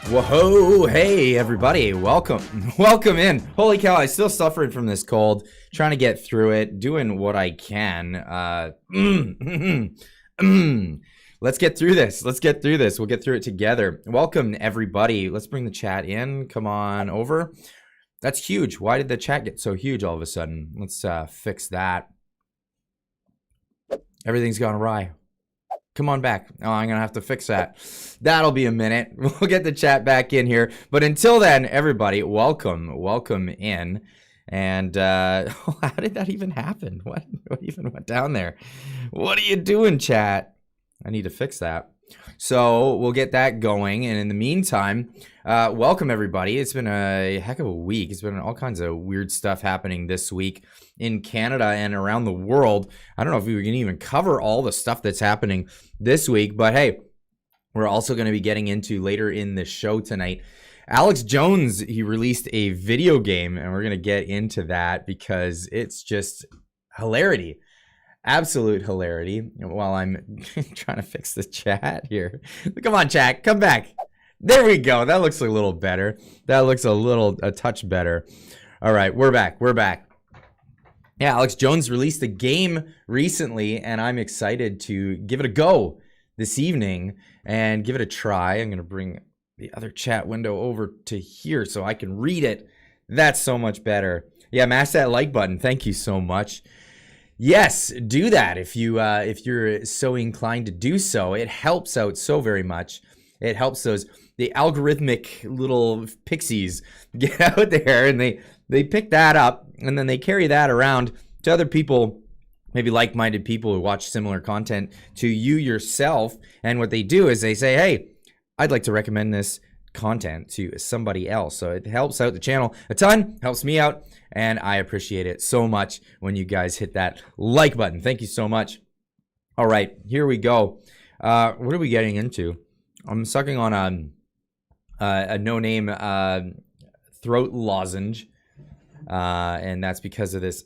Whoa, hey everybody, welcome in. Holy cow, I still suffering from this cold, trying to get through it, doing what I can. Let's get through this, we'll get through it together. Welcome everybody, let's bring the chat in, come on over. That's huge. Why did the chat get so huge all of a sudden? Let's fix that. Everything's gone awry. Come on back. Oh, I'm gonna have to fix that. That'll be a minute. We'll get the chat back in here. But until then, everybody, welcome in. And how did that even happen? What even went down there? What are you doing, chat? I need to fix that. So we'll get that going. And in the meantime, welcome everybody. It's been a heck of a week. It's been all kinds of weird stuff happening this week in Canada and around the world. I don't know if we can even cover all the stuff that's happening this week, but hey, we're also going to be getting into later in the show tonight. Alex Jones, he released a video game, and we're going to get into that because it's just hilarity. Absolute hilarity. While I'm trying to fix the chat here. Come on, chat. Come back. There we go. That looks a little better. That looks a touch better. All right, we're back. Yeah, Alex Jones released a game recently, and I'm excited to give it a go this evening and give it a try. I'm going to bring the other chat window over to here so I can read it. That's so much better. Yeah, mash that like button. Thank you so much. Yes, do that if you're so inclined to do so. It helps out so very much. It helps the algorithmic little pixies get out there, and they pick that up, and then they carry that around to other people, maybe like-minded people who watch similar content to you yourself. And what they do is they say, hey, I'd like to recommend this content to somebody else. So it helps out the channel a ton, helps me out, and I appreciate it so much when you guys hit that like button. Thank you so much. All right, here we go. What are we getting into? I'm sucking on a no-name throat lozenge, and that's because of this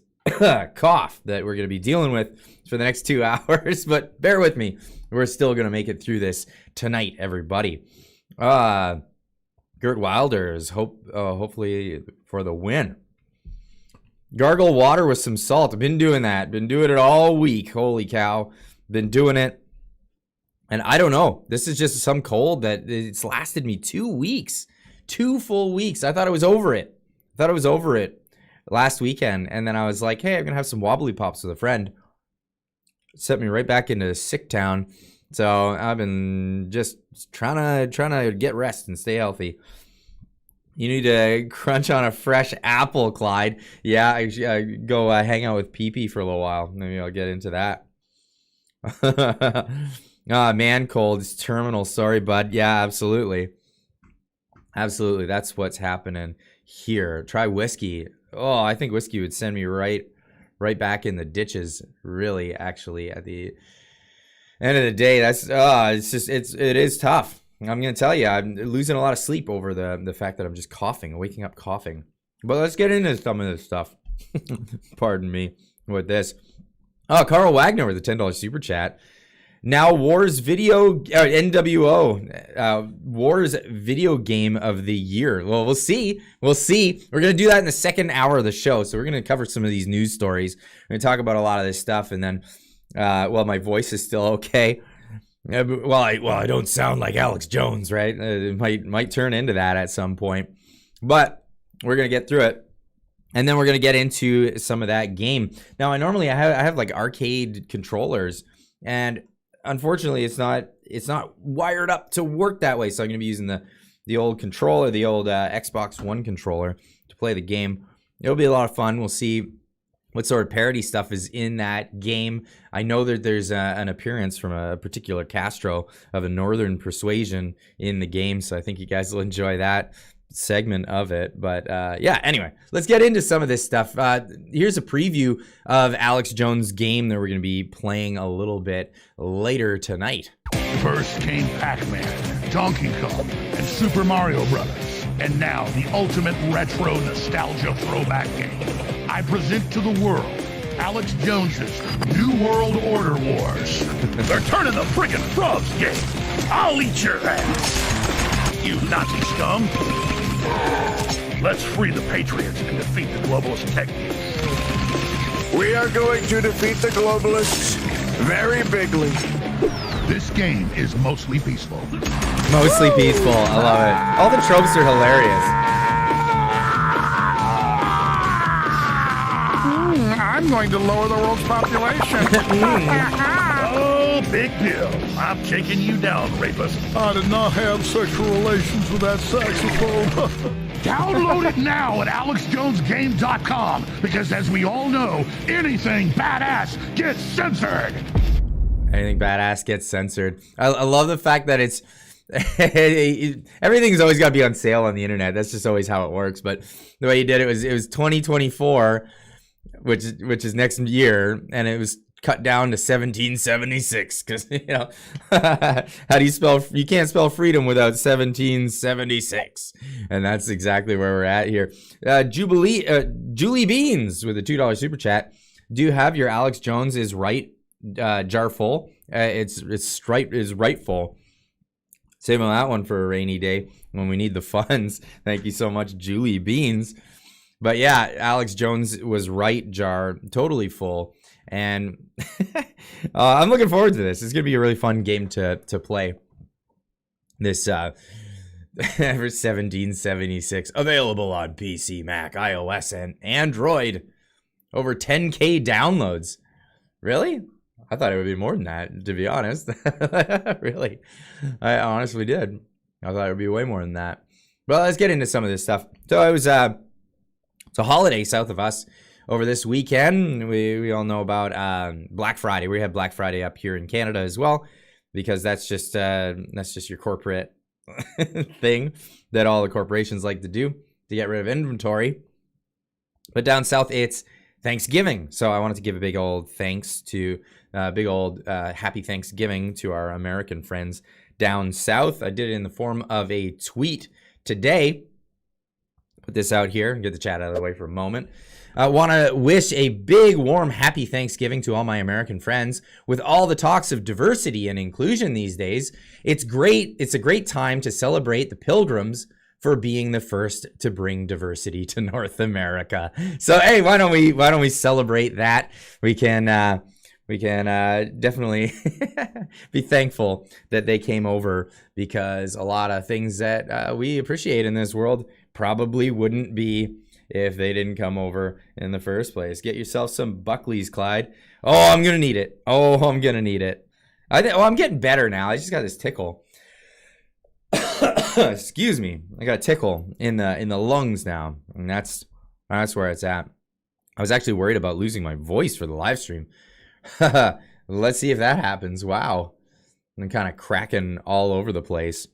cough that we're going to be dealing with for the next 2 hours. But bear with me. We're still going to make it through this tonight, everybody. Gert Wilder's hopefully for the win. Gargle water with some salt. I've been doing that. Been doing it all week. Holy cow. Been doing it. And I don't know. This is just some cold that it's lasted me 2 weeks. 2 full weeks. I thought I was over it. Last weekend. And then I was like, hey, I'm going to have some wobbly pops with a friend. Set me right back into sick town. So I've been just trying to get rest and stay healthy. You need to crunch on a fresh apple, Clyde. Yeah, I go hang out with PP for a little while. Maybe I'll get into that. Man cold. It's terminal. Sorry, bud. Yeah, absolutely. Absolutely. That's what's happening here. Try whiskey. Oh, I think whiskey would send me right back in the ditches, really, actually, at the end of the day. That's it is tough. I'm gonna tell you, I'm losing a lot of sleep over the fact that I'm just coughing, waking up coughing. But let's get into some of this stuff. Pardon me with this. Oh, Carl Wagner with a $10 super chat. Now Wars video NWO Wars video game of the year. Well, we'll see. We're gonna do that in the second hour of the show. So we're gonna cover some of these news stories. We're gonna talk about a lot of this stuff, and then well, my voice is still okay. I don't sound like Alex Jones, right? It might turn into that at some point, but we're gonna get through it, and then we're gonna get into some of that game. Now, I have like arcade controllers, and unfortunately, it's not wired up to work that way. So I'm gonna be using the old controller, the old Xbox One controller to play the game. It'll be a lot of fun. We'll see what sort of parody stuff is in that game. I know that there's an appearance from a particular Castro of a Northern Persuasion in the game, so I think you guys will enjoy that segment of it. But yeah, anyway, let's get into some of this stuff. Here's a preview of Alex Jones' game that we're going to be playing a little bit later tonight. First came Pac-Man, Donkey Kong, and Super Mario Brothers. And now the ultimate retro nostalgia throwback game. I present to the world Alex Jones's New World Order Wars. They're turning the friggin' frogs game. I'll eat your ass. you Nazi scum. Let's free the Patriots and defeat the globalist tech geeks. We are going to defeat the globalists very bigly. This game is mostly peaceful. Mostly peaceful. I love it. All the tropes are hilarious. I'm going to lower the world's population. Oh, big deal. I'm taking you down, rapist. I did not have sexual relations with that saxophone. Download it now at AlexJonesGame.com, because as we all know, anything badass gets censored. Anything badass gets censored. I love the fact that it's everything's always got to be on sale on the internet. That's just always how it works. But the way he did it was 2024, which is next year, and it was cut down to 1776 because how do you spell? You can't spell freedom without 1776, and that's exactly where we're at here. Julie Beans with a $2 super chat. Do you have your Alex Jones is right jar full? It's rightful. Save on that one for a rainy day when we need the funds. Thank you so much, Julie Beans. But yeah, Alex Jones was right jar, totally full. And I'm looking forward to this. It's going to be a really fun game to play. This for 1776. Available on PC, Mac, iOS, and Android. Over 10K downloads. Really? I thought it would be more than that, to be honest. Really. I honestly did. I thought it would be way more than that. But let's get into some of this stuff. So it was it's a holiday south of us over this weekend. We all know about Black Friday. We have Black Friday up here in Canada as well, because that's just your corporate thing that all the corporations like to do to get rid of inventory. But down south, it's Thanksgiving. So I wanted to give a big old thanks to happy Thanksgiving to our American friends down south. I did it in the form of a tweet today. Put this out here and get the chat out of the way for a moment. I want to wish a big, warm, happy Thanksgiving to all my American friends. With all the talks of diversity and inclusion these days, it's great. It's a great time to celebrate the Pilgrims for being the first to bring diversity to North America. So, hey, why don't we celebrate that? We can definitely be thankful that they came over, because a lot of things that we appreciate in this world probably wouldn't be if they didn't come over in the first place. Get yourself some Buckley's, Clyde. Oh, I'm gonna need it. I'm getting better now. I just got this tickle. Excuse me. I got a tickle in the lungs now, and that's where it's at. I was actually worried about losing my voice for the live stream. Let's see if that happens. Wow. I'm kind of cracking all over the place.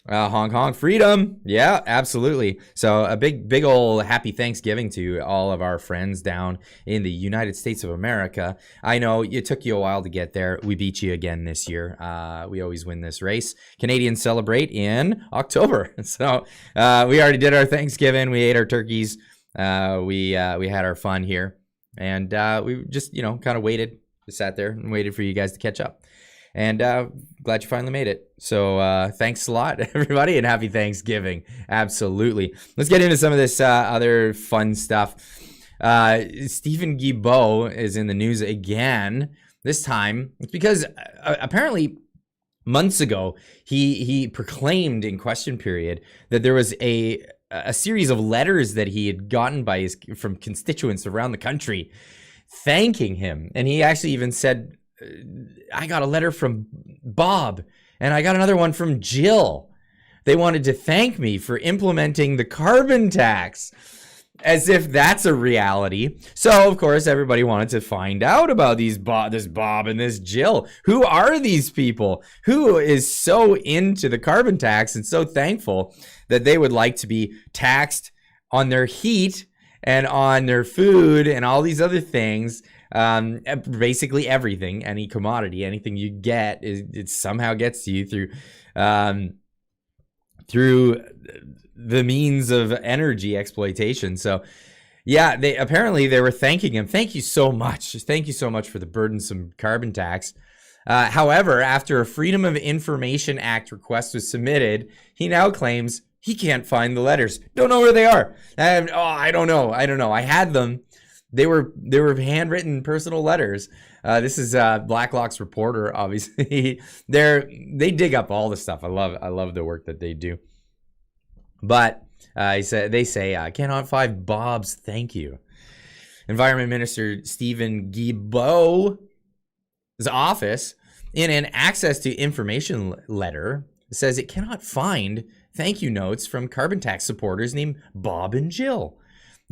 Hong Kong freedom. Yeah, absolutely. So a big old happy Thanksgiving to all of our friends down in the United States of America. I know it took you a while to get there. We beat you again this year. We always win this race. Canadians celebrate in October. So we already did our Thanksgiving. We ate our turkeys. We had our fun here. And we just, kind of waited. Just sat there and waited for you guys to catch up. And glad you finally made it. So thanks a lot, everybody, and happy Thanksgiving. Absolutely. Let's get into some of this other fun stuff. Stephen Guilbeault is in the news again. This time, it's because apparently months ago, he proclaimed in question period that there was a series of letters that he had gotten from constituents around the country thanking him. And he actually even said, I got a letter from Bob, and I got another one from Jill. They wanted to thank me for implementing the carbon tax, as if that's a reality. So, of course, everybody wanted to find out about this Bob and this Jill. Who are these people? Who is so into the carbon tax and so thankful that they would like to be taxed on their heat and on their food and all these other things? Basically everything, any commodity, anything you get, it somehow gets to you through the means of energy exploitation. So yeah, they were thanking him. Thank you so much. Thank you so much for the burdensome carbon tax. However, after a Freedom of Information Act request was submitted, he now claims he can't find the letters. Don't know where they are. I don't know. I had them. They were handwritten personal letters. This is Blacklock's reporter. Obviously, they dig up all the stuff. I love the work that they do. But they say cannot find Bob's thank you. Environment Minister Stephen Guilbeault's office, in an access to information letter, says it cannot find thank you notes from carbon tax supporters named Bob and Jill.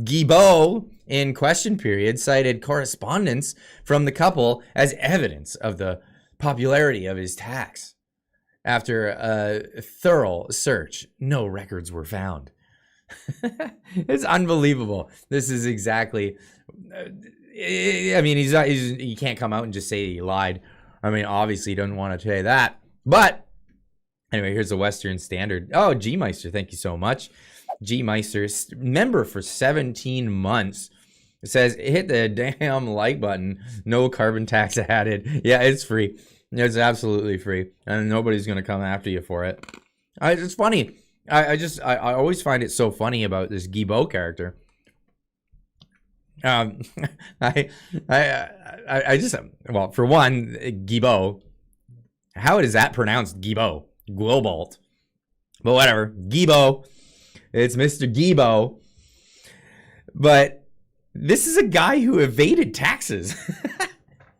Guilbeault, in question period, cited correspondence from the couple as evidence of the popularity of his tax. After a thorough search, no records were found. It's unbelievable. This is exactly... I mean, he can't come out and just say he lied. I mean, obviously he doesn't want to say that. But anyway, here's the Western Standard. Oh, G Meister, thank you so much. G Meister, member for 17 months. It says, hit the damn like button. No carbon tax added. Yeah, it's free. It's absolutely free. And nobody's going to come after you for it. It's funny. I always find it so funny about this Guilbeault character. I just, well, for one, Guilbeault, how is that pronounced? Guilbeault, Guilbeault, but whatever, Guilbeault, it's Mr. Guilbeault. But this is a guy who evaded taxes.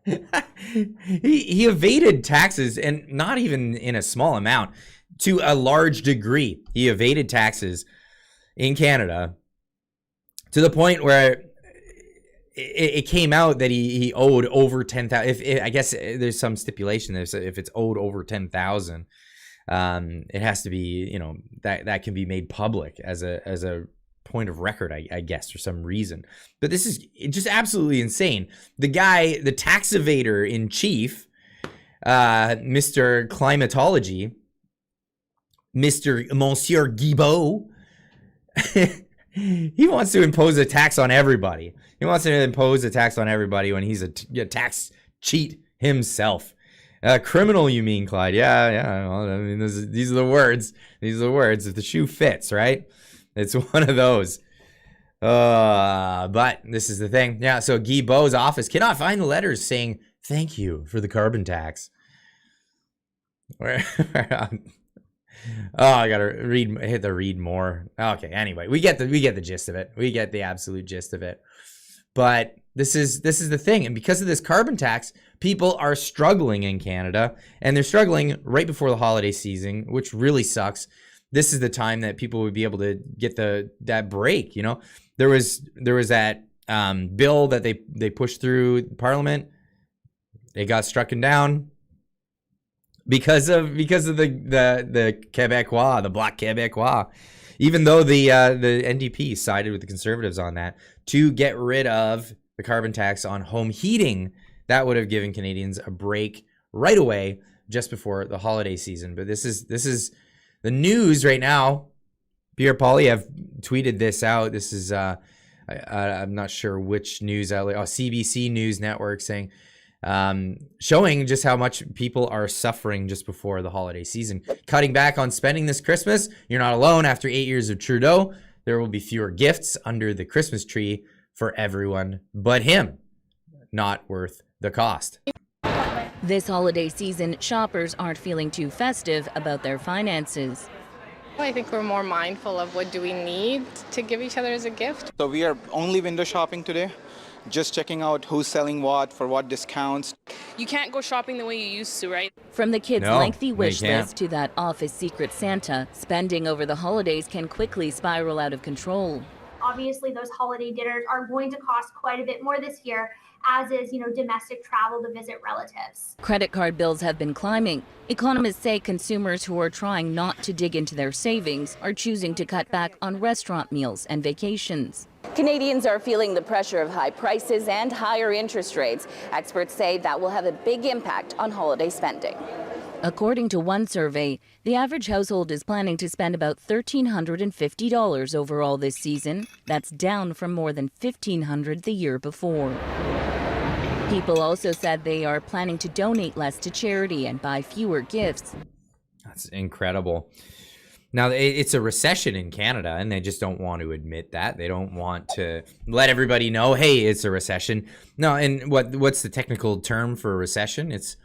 he evaded taxes, and not even in a small amount, to a large degree. He evaded taxes in Canada to the point where it came out that he owed over 10,000. I guess there's some stipulation there. So if it's owed over 10,000, it has to be, that can be made public as a point of record, I guess, for some reason. But this is just absolutely insane. The guy, the tax evader in chief, Mr. Climatology, Monsieur Guilbeault, he wants to impose a tax on everybody. He wants to impose a tax on everybody when he's a tax cheat himself. Criminal, you mean, Clyde? Yeah. Well, I mean, these are the words. These are the words. If the shoe fits, right? It's one of those. But this is the thing. Yeah, so Guilbeault's office cannot find the letters saying thank you for the carbon tax. I gotta hit the read more. Okay, anyway, we get the gist of it. We get the absolute gist of it. But this is the thing, and because of this carbon tax, people are struggling in Canada, and they're struggling right before the holiday season, which really sucks. This is the time that people would be able to get that break. There was that bill that they pushed through Parliament. It got struck down because of the Québécois, the Bloc Québécois. Even though the NDP sided with the Conservatives on that to get rid of the carbon tax on home heating, that would have given Canadians a break right away just before the holiday season. But this is the news right now. Pierre Poilievre tweeted this out. This is I'm not sure which news outlet. CBC News Network saying, showing just how much people are suffering just before the holiday season. Cutting back on spending this Christmas. You're not alone. After 8 years of Trudeau, there will be fewer gifts under the Christmas tree for everyone but him. Not worth the cost. This holiday season, shoppers aren't feeling too festive about their finances. I think we're more mindful of what do we need to give each other as a gift. So we are only window shopping today. Just checking out who's selling what, for what discounts. You can't go shopping the way you used to, right? From the kids' lengthy wish list to that office secret Santa, spending over the holidays can quickly spiral out of control. Obviously, those holiday dinners are going to cost quite a bit more this year, as is, domestic travel to visit relatives. Credit card bills have been climbing. Economists say consumers who are trying not to dig into their savings are choosing to cut back on restaurant meals and vacations. Canadians are feeling the pressure of high prices and higher interest rates. Experts say that will have a big impact on holiday spending. According to one survey, the average household is planning to spend about $1,350 overall this season. That's down from more than $1,500 the year before. People also said they are planning to donate less to charity and buy fewer gifts. That's incredible. Now, it's a recession in Canada, and they just don't want to admit that. They don't want to let everybody know, hey, it's a recession. No, and what's the technical term for a recession? It's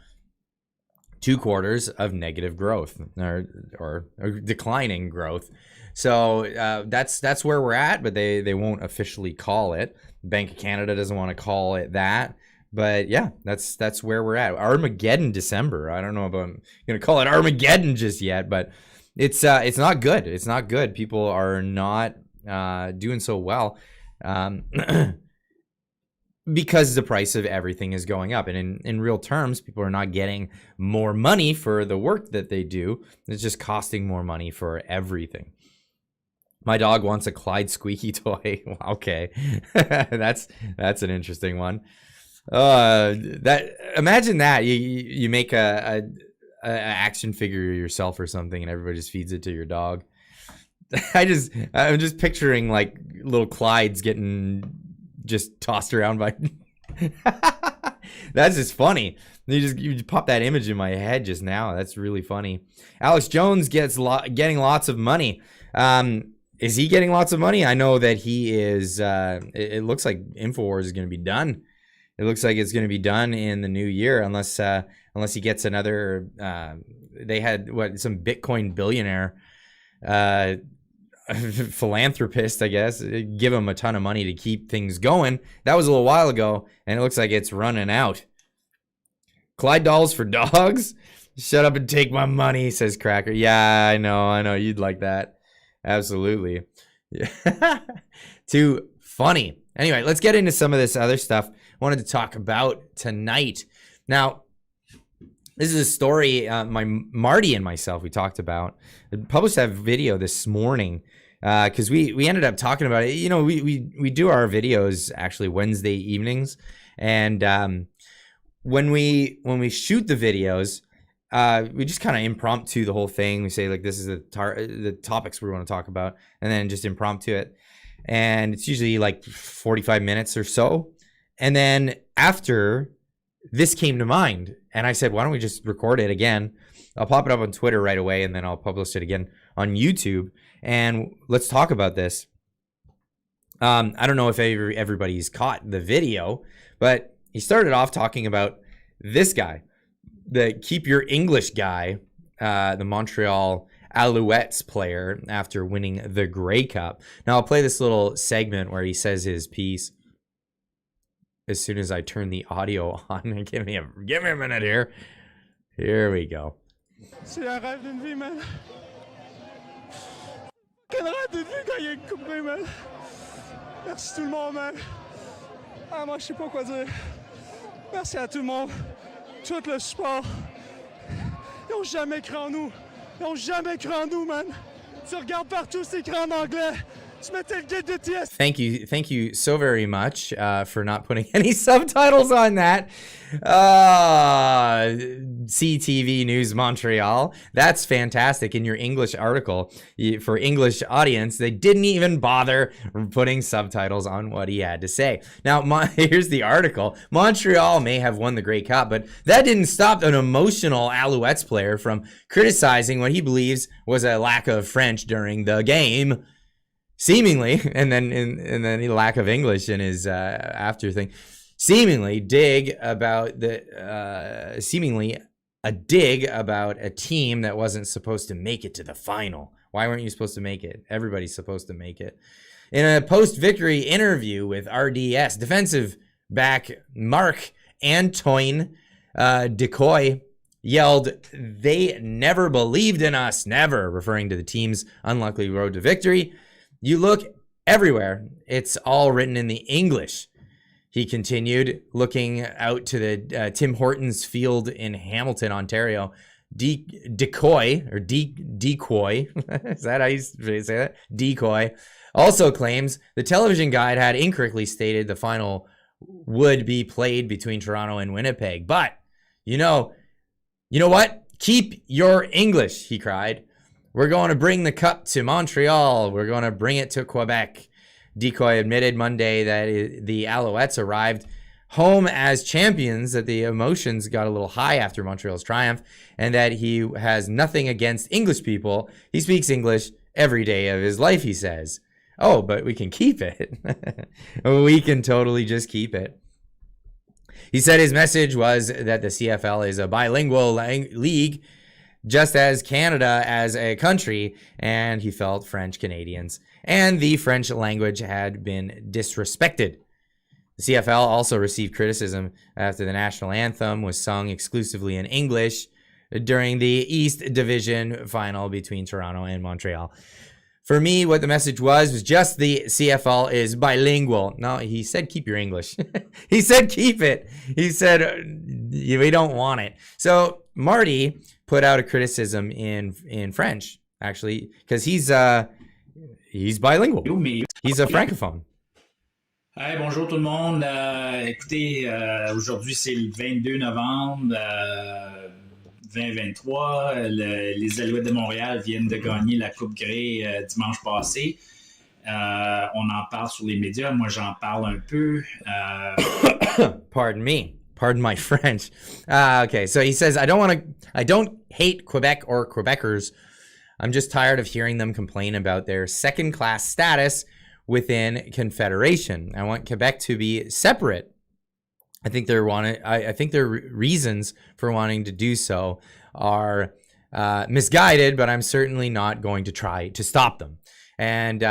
2 quarters of negative growth or declining growth. So that's where we're at, but they won't officially call it. Bank of Canada doesn't want to call it that. But yeah, that's where we're at. Armageddon December. I don't know if I'm going to call it Armageddon just yet, but it's not good. It's not good. People are not doing so well because the price of everything is going up. And in real terms, people are not getting more money for the work that they do. It's just costing more money for everything. My dog wants a Clyde squeaky toy. Okay, that's an interesting one. Imagine that you make a action figure yourself or something, and everybody just feeds it to your dog. I'm just picturing like little Clydes getting just tossed around by. That's just funny. You just pop that image in my head just now. That's really funny. Alex Jones getting lots of money. Is he getting lots of money? I know that he is. It looks like InfoWars is going to be done. It looks like it's going to be done in the new year, unless he gets another. They had some Bitcoin billionaire, philanthropist, I guess, give him a ton of money to keep things going. That was a little while ago, and it looks like it's running out. Clyde dolls for dogs? Shut up and take my money, says Cracker. Yeah, I know, you'd like that. Absolutely. Yeah. Too funny. Anyway, let's get into some of this other stuff I wanted to talk about tonight. Now, this is a story Marty and myself, we talked about. I published that video this morning because we ended up talking about it. You know, we do our videos actually Wednesday evenings. And when we shoot the videos, we just kind of impromptu the whole thing. We say, like, this is the topics we want to talk about, and then just impromptu it. And it's usually like 45 minutes or so. And then after, this came to mind, and I said, why don't we just record it again? I'll pop it up on Twitter right away, and then I'll publish it again on YouTube, and let's talk about this. I don't know if everybody's caught the video, but he started off talking about this guy, the Keep Your English guy, the Montreal Alouettes player after winning the Grey Cup. Now I'll play this little segment where he says his piece as soon as I turn the audio on. Give me a minute here. Here we go. C'est un rêve d'une vie, man. Quel rêve d'une vie quand il y a une coupe de man. Merci tout le monde, man. Ah, moi, je sais pas quoi dire. Merci à tout le monde, tout le support. Ils ont jamais cru en nous. Ils ont jamais cru en nous, man. Tu regardes partout, c'est écrit en anglais. Tu mettais le guide de TS. Thank you so very much for not putting any subtitles on that. CTV News Montreal. That's fantastic. In your English article, for English audience, they didn't even bother putting subtitles on what he had to say. Now, here's the article. Montreal may have won the Grey Cup, but that didn't stop an emotional Alouettes player from criticizing what he believes was a lack of French during the game. Seemingly, and then the lack of English in his after thing. Seemingly a dig about a team that wasn't supposed to make it to the final. Why weren't you supposed to make it? Everybody's supposed to make it. In a post-victory interview with RDS, defensive back Marc Antoine Decoy yelled, "They never believed in us, never," referring to the team's unlikely road to victory. "You look everywhere. It's all written in the English," he continued, looking out to the Tim Hortons field in Hamilton, Ontario. Decoy, is that how you say that? Decoy also claims the television guide had incorrectly stated the final would be played between Toronto and Winnipeg. But, you know what? Keep your English, he cried. "We're going to bring the cup to Montreal. We're going to bring it to Quebec." Decoy admitted Monday that the Alouettes arrived home as champions, that the emotions got a little high after Montreal's triumph, and that he has nothing against English people. He speaks English every day of his life, he says. Oh, but we can keep it. We can totally just keep it. He said his message was that the CFL is a bilingual league, just as Canada as a country, and he felt French Canadians and the French language had been disrespected. The CFL also received criticism after the national anthem was sung exclusively in English during the East Division final between Toronto and Montreal. For me, what the message was just the CFL is bilingual. No, he said keep your English. He said keep it. He said we don't want it. So Marty put out a criticism in French, actually, because he's bilingual. He's a francophone. Hey, bonjour tout le monde. Écoutez, aujourd'hui c'est le 22 novembre 2023. Les Alouettes de Montréal viennent de gagner la Coupe Grey dimanche passé. On en parle sur les médias. Moi, j'en parle un peu. Pardon me. Pardon my French. Okay, so he says, I don't hate Quebec or Quebecers. I'm just tired of hearing them complain about their second-class status within Confederation. I want Quebec to be separate. I think their reasons for wanting to do so are misguided, but I'm certainly not going to try to stop them. And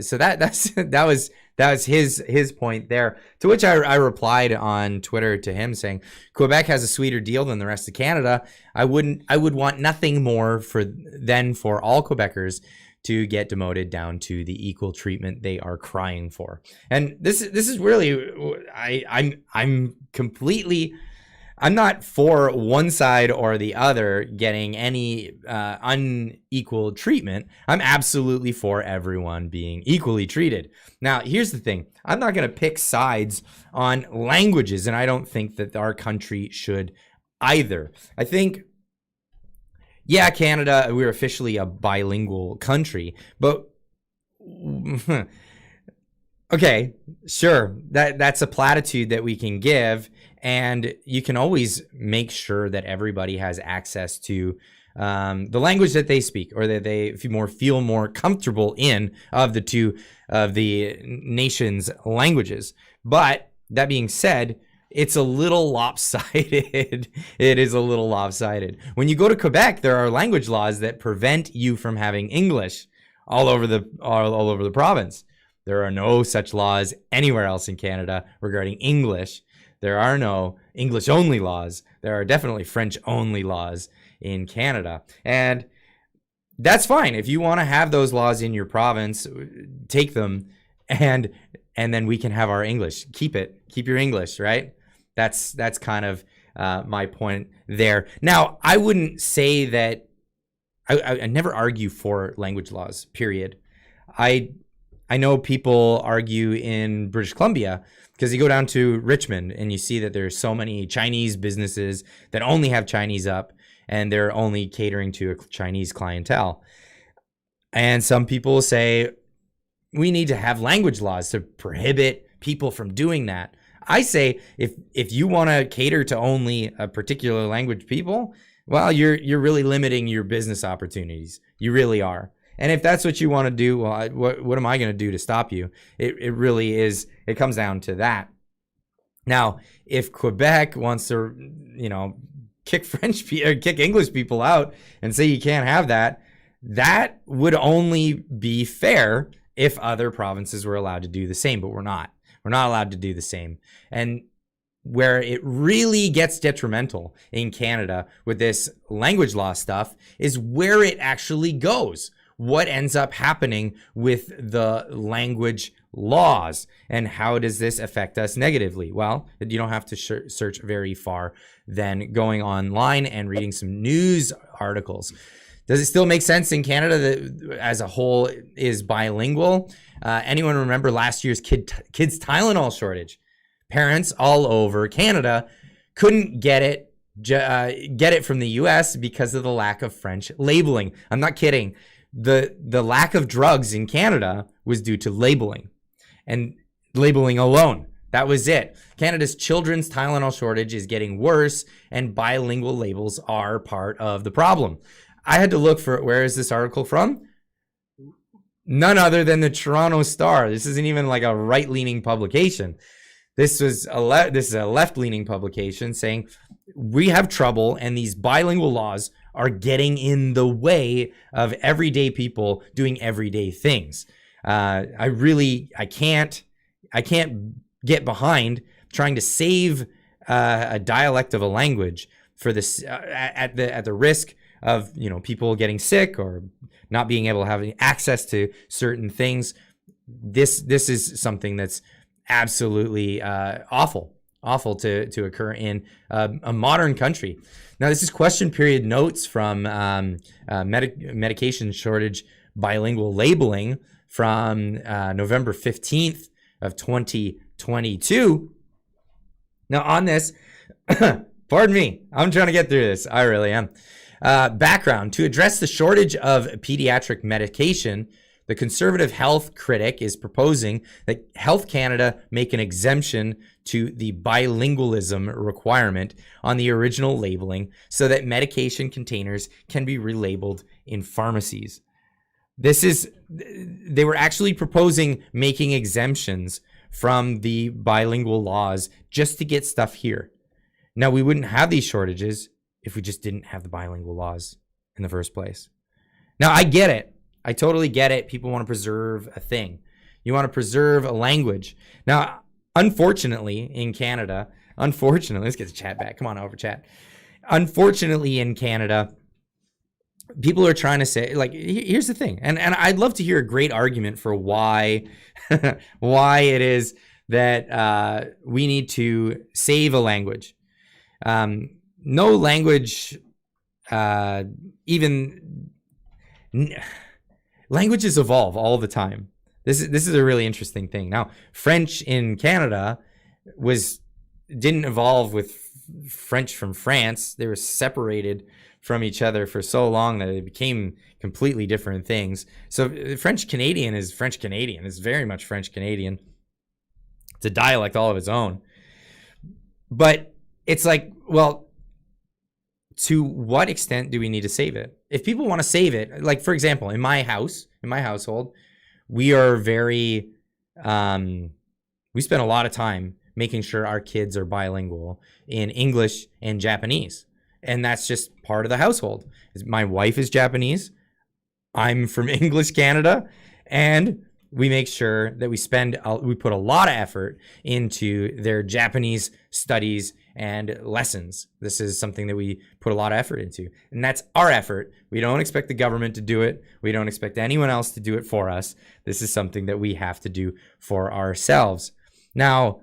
so that was his point there. To which I replied on Twitter to him saying, Quebec has a sweeter deal than the rest of Canada. I would want nothing more than for all Quebecers to get demoted down to the equal treatment they are crying for. And this is really, I'm not for one side or the other getting any unequal treatment. I'm absolutely for everyone being equally treated. Now, here's the thing. I'm not going to pick sides on languages, and I don't think that our country should either. I think, yeah, Canada, we're officially a bilingual country, but okay, sure, that's a platitude that we can give, and you can always make sure that everybody has access to the language that they speak, or that they feel more comfortable in of the nation's languages. But that being said, it's a little lopsided. It is a little lopsided. When you go to Quebec, there are language laws that prevent you from having English all over the province. There are no such laws anywhere else in Canada regarding English. There are no English-only laws. There are definitely French-only laws in Canada. And that's fine. If you want to have those laws in your province, take them, and then we can have our English. Keep it. Keep your English, right? That's kind of my point there. Now, I wouldn't say that I never argue for language laws, period. I know people argue in British Columbia, because you go down to Richmond and you see that there's so many Chinese businesses that only have Chinese up, and they're only catering to a Chinese clientele. And some people say we need to have language laws to prohibit people from doing that. I say if you want to cater to only a particular language people, well, you're really limiting your business opportunities. You really are. And if that's what you want to do, well, what am I going to do to stop you? It really is. It comes down to that. Now, if Quebec wants to, kick English people out and say you can't have that, that would only be fair if other provinces were allowed to do the same, but we're not. We're not allowed to do the same. And where it really gets detrimental in Canada with this language law stuff is where it actually goes. What ends up happening with the language laws, and how does this affect us negatively? Well, you don't have to search very far than going online and reading some news articles. Does it still make sense in Canada that as a whole is bilingual? Anyone remember last year's kids Tylenol shortage? Parents all over Canada couldn't get it from the US because of the lack of French labeling. I'm not kidding. The lack of drugs in Canada was due to labeling, and labeling alone. That was it. Canada's children's Tylenol shortage is getting worse, and bilingual labels are part of the problem. I had to look for, where is this article from? None other than the Toronto Star. This isn't even like a right-leaning publication. This is a left-leaning publication saying we have trouble, and these bilingual laws are getting in the way of everyday people doing everyday things. I can't get behind trying to save a dialect of a language for this at the risk of, you know, people getting sick or not being able to have access to certain things. This is something that's absolutely awful to occur in a modern country. Now, this is question period notes from medication shortage bilingual labeling from November 15th of 2022. Now, on this, pardon me, I'm trying to get through this. I really am. Background: to address the shortage of pediatric medication, the Conservative Health Critic is proposing that Health Canada make an exemption to the bilingualism requirement on the original labeling so that medication containers can be relabeled in pharmacies. They were actually proposing making exemptions from the bilingual laws just to get stuff here. Now, we wouldn't have these shortages if we just didn't have the bilingual laws in the first place. Now, I get it. I totally get it. People want to preserve a thing. You want to preserve a language. Now, unfortunately, in Canada, let's get the chat back. Come on over, chat. Unfortunately, in Canada, people are trying to say, like, here's the thing. And I'd love to hear a great argument for why, why it is that we need to save a language. No language, languages evolve all the time. This is a really interesting thing. Now, French in Canada didn't evolve with French from France. They were separated from each other for so long that it became completely different things. So French Canadian is French Canadian. It's very much French Canadian. It's a dialect all of its own. But it's like, well, to what extent do we need to save it? If people want to save it, like, for example, in my household, we are we spend a lot of time making sure our kids are bilingual in English and Japanese. And that's just part of the household. My wife is Japanese. I'm from English Canada. And we make sure that we put a lot of effort into their Japanese studies and lessons. This is something that we put a lot of effort into. And that's our effort. We don't expect the government to do it. We don't expect anyone else to do it for us. This is something that we have to do for ourselves. Now,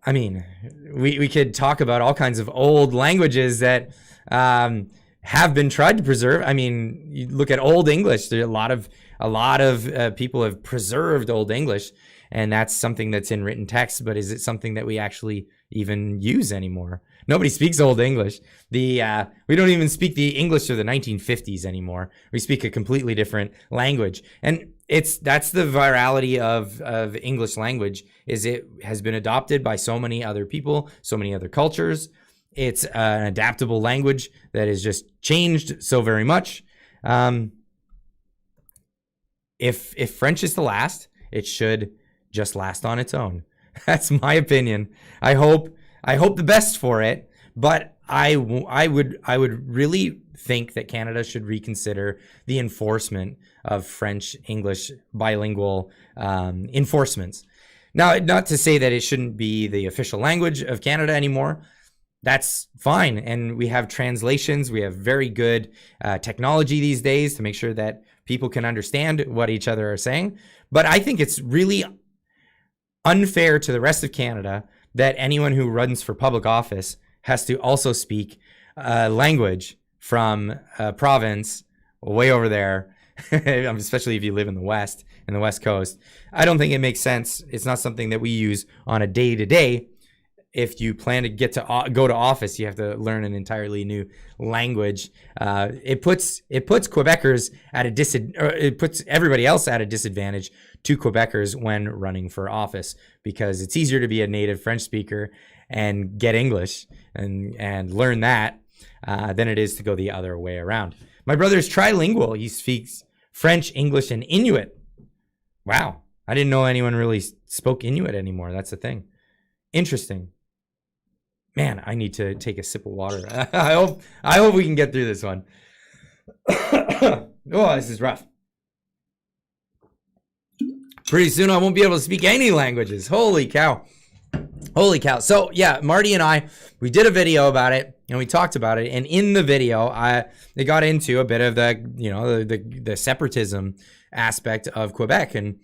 I mean, we could talk about all kinds of old languages that have been tried to preserve. I mean, you look at Old English. There are a lot of people have preserved Old English, and that's something that's in written text. But is it something that we actually even use anymore? Nobody speaks Old English. We don't even speak the English of the 1950s anymore. We speak a completely different language, and that's the virality of English language. Is it has been adopted by so many other people, so many other cultures. It's an adaptable language that has just changed so very much. If French is to last, it should just last on its own. That's my opinion. I hope the best for it, but I would really think that Canada should reconsider the enforcement of French English bilingual enforcements. Now, not to say that it shouldn't be the official language of Canada anymore. That's fine. And we have translations. We have very good technology these days to make sure that people can understand what each other are saying. But I think it's really unfair to the rest of Canada that anyone who runs for public office has to also speak language from a province way over there, especially if you live in the West Coast. I don't think it makes sense. It's not something that we use on a day-to-day. if you plan to go to office, you have to learn an entirely new language. It puts Quebecers at it puts everybody else at a disadvantage to Quebecers when running for office, because it's easier to be a native French speaker and get English and learn that than it is to go the other way around. My brother's trilingual. He speaks French, English, and Inuit. Wow. I didn't know anyone really spoke Inuit anymore. That's the thing. Interesting. Man, I need to take a sip of water. I hope we can get through this one. Oh, this is rough. Pretty soon I won't be able to speak any languages. Holy cow. Holy cow. So yeah, Marty and I, we did a video about it and we talked about it. And in the video, they got into a bit of the separatism aspect of Quebec. And,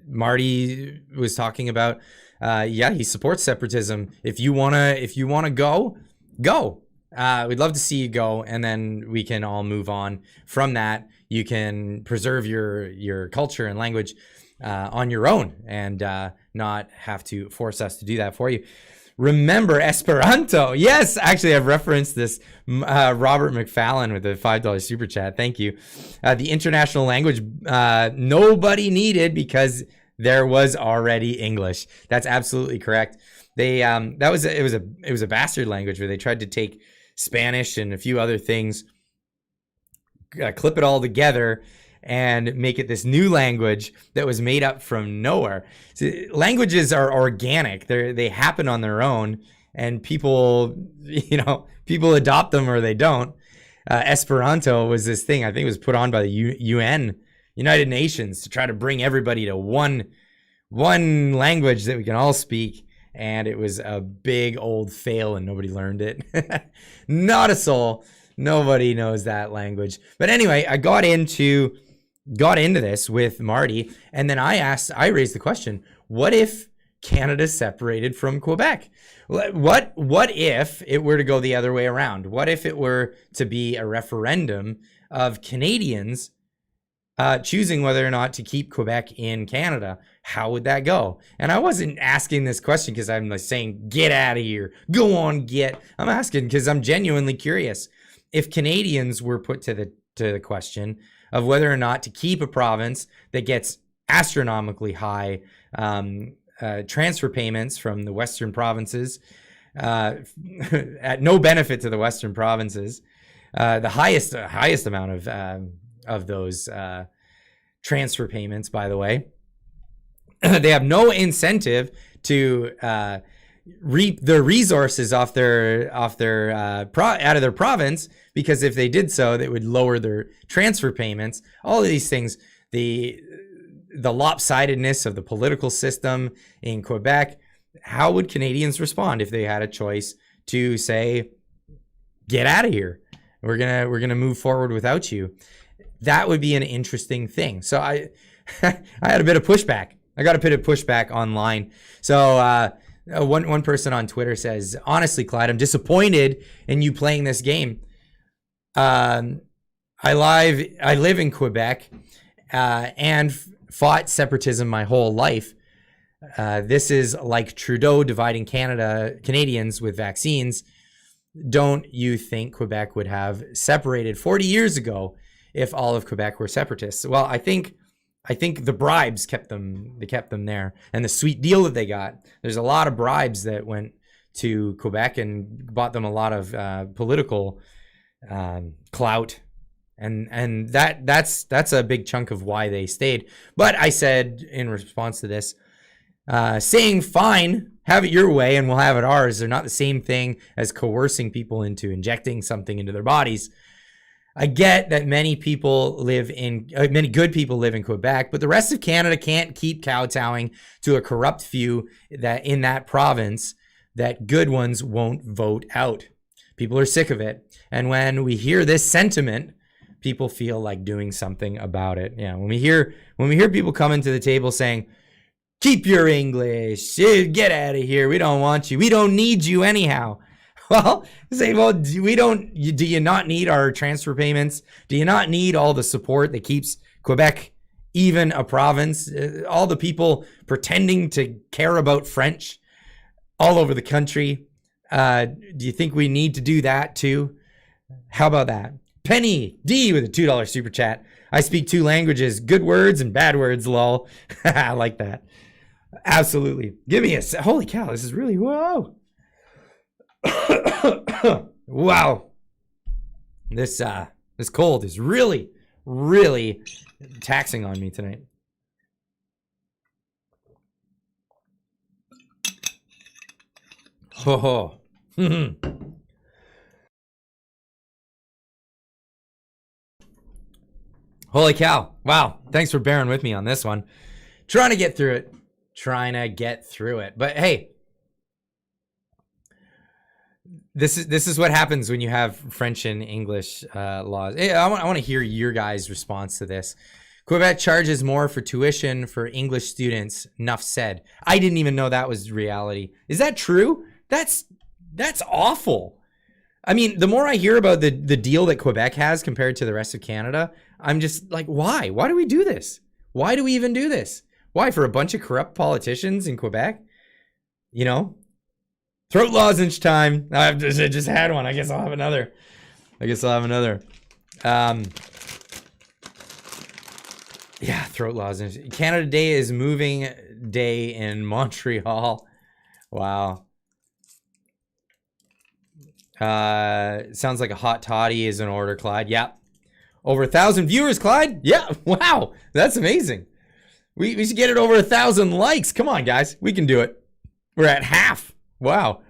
Marty was talking about, he supports separatism. If you want to go. We'd love to see you go. And then we can all move on from that. You can preserve your culture and language on your own and not have to force us to do that for you. Remember Esperanto. Yes, actually, I've referenced this. Robert McFallon with a $5 super chat. Thank you. The international language nobody needed because there was already English. That's absolutely correct. It was a bastard language where they tried to take Spanish and a few other things, clip it all together, and make it this new language that was made up from nowhere. So languages are organic. They happen on their own, and people adopt them or they don't. Esperanto was this thing, I think it was put on by the UN, United Nations, to try to bring everybody to one language that we can all speak. And it was a big old fail and nobody learned it. Not a soul. Nobody knows that language. But anyway, I got into this with Marty, and then I raised the question, what if Canada separated from Quebec? What if it were to go the other way around? What if it were to be a referendum of Canadians choosing whether or not to keep Quebec in Canada? How would that go? And I wasn't asking this question because I'm like saying, get out of here, go on, get. I'm asking because I'm genuinely curious. If Canadians were put to the question of whether or not to keep a province that gets astronomically high transfer payments from the Western provinces, at no benefit to the Western provinces, the highest amount of those transfer payments, by the way, they have no incentive to reap the resources out of their province, because if they did so, they would lower their transfer payments. All of these things, the lopsidedness of the political system in Quebec. How would Canadians respond if they had a choice to say, get out of here, we're gonna move forward without you? That would be an interesting thing. So I had a bit of pushback. I got a bit of pushback online. So one person on Twitter says, honestly, Clyde, I'm disappointed in you playing this game. I live in Quebec and fought separatism my whole life. This is like Trudeau dividing Canadians with vaccines. Don't you think Quebec would have separated 40 years ago if all of Quebec were separatists? Well, I think the bribes kept them there, and the sweet deal that they got. There's a lot of bribes that went to Quebec and bought them a lot of political clout, and that's a big chunk of why they stayed. But I said in response to this, saying fine, have it your way and we'll have it ours, they're not the same thing as coercing people into injecting something into their bodies. I get that many good people live in Quebec, but the rest of Canada can't keep kowtowing to a corrupt few that in that province that good ones won't vote out. People are sick of it. And when we hear this sentiment, people feel like doing something about it. Yeah, when we hear people coming to the table saying, keep your English, get out of here, we don't want you, we don't need you anyhow. Well, do you not need our transfer payments? Do you not need all the support that keeps Quebec even a province. All the people pretending to care about French all over the country. Do you think we need to do that too? How about that? Penny D with a $2 super chat. I speak 2 languages, good words and bad words, lol. I like that. Absolutely. Give me a holy cow, this is really, whoa. Wow. This cold is really, really taxing on me tonight. Ho ho. Holy cow. Wow. Thanks for bearing with me on this one. Trying to get through it. But hey, this is what happens when you have French and English laws. Hey, I want to hear your guys' response to this. Quebec charges more for tuition for English students. Enough said. I didn't even know that was reality. Is that true? That's awful. I mean, the more I hear about the deal that Quebec has compared to the rest of Canada, I'm just like, why? Why do we do this? Why do we even do this? Why? For a bunch of corrupt politicians in Quebec? You know? Throat lozenge time. I just had one. I guess I'll have another. Yeah, throat lozenge. Canada Day is moving day in Montreal. Wow. Sounds like a hot toddy is in order, Clyde. Yeah. Over 1,000 viewers, Clyde. Yeah. Wow. That's amazing. We should get it over 1,000 likes. Come on, guys. We can do it. We're at half. Wow.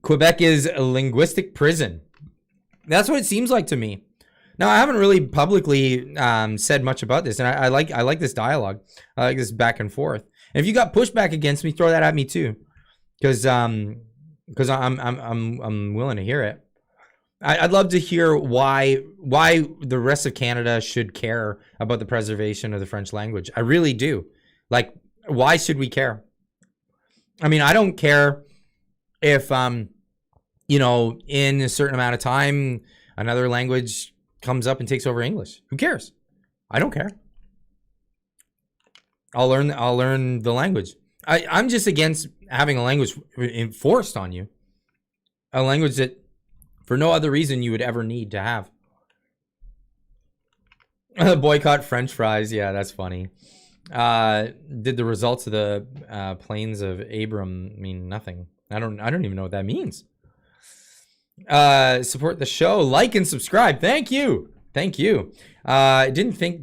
Quebec is a linguistic prison. That's what it seems like to me. Now, I haven't really publicly said much about this, and I like this dialogue. I like this back and forth. And if you got pushback against me, throw that at me too, because I'm willing to hear it. I'd love to hear why the rest of Canada should care about the preservation of the French language. I really do. Like, why should we care? I mean, I don't care if you know, in a certain amount of time, another language comes up and takes over English. Who cares? I don't care. I'll learn the language. I'm just against having a language enforced on you. A language that for no other reason you would ever need to have. Boycott French fries. Yeah, that's funny. Did the results of the plains of Abram mean nothing? I don't even know what that means. Support the show, like and subscribe. Thank you. I didn't think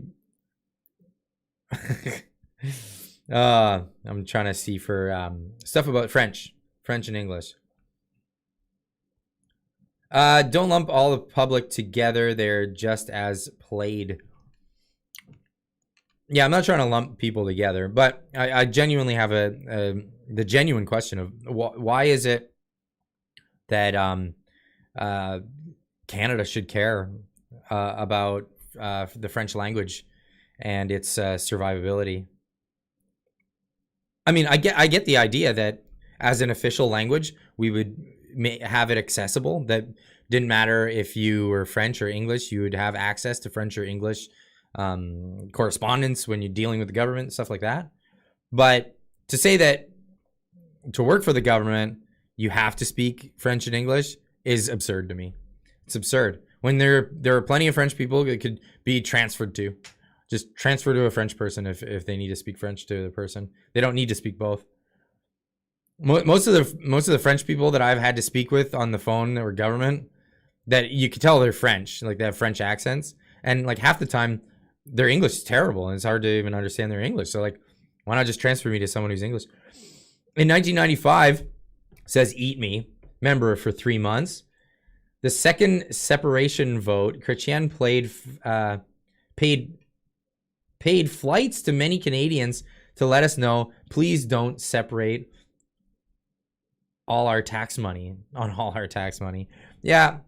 I'm trying to see for stuff about French and English. Don't lump all the public together. They're just as played. Yeah, I'm not trying to lump people together, but I genuinely have the genuine question of why is it that Canada should care about the French language and its survivability. I mean, I get the idea that as an official language, we would have it accessible. That didn't matter if you were French or English, you would have access to French or English correspondence when you're dealing with the government, stuff like that. But to say that to work for the government, you have to speak French and English is absurd to me. It's absurd. When there are plenty of French people that could be transferred to. Just transfer to a French person if they need to speak French to the person. They don't need to speak both. Most of the French people that I've had to speak with on the phone that were government, that you could tell they're French, like they have French accents, and like half the time their English is terrible and it's hard to even understand their English. So like, why not just transfer me to someone who's English? In 1995, says Eat Me, member for 3 months. The second separation vote, Chrétien paid flights to many Canadians to let us know, please don't separate all our tax money. Yeah,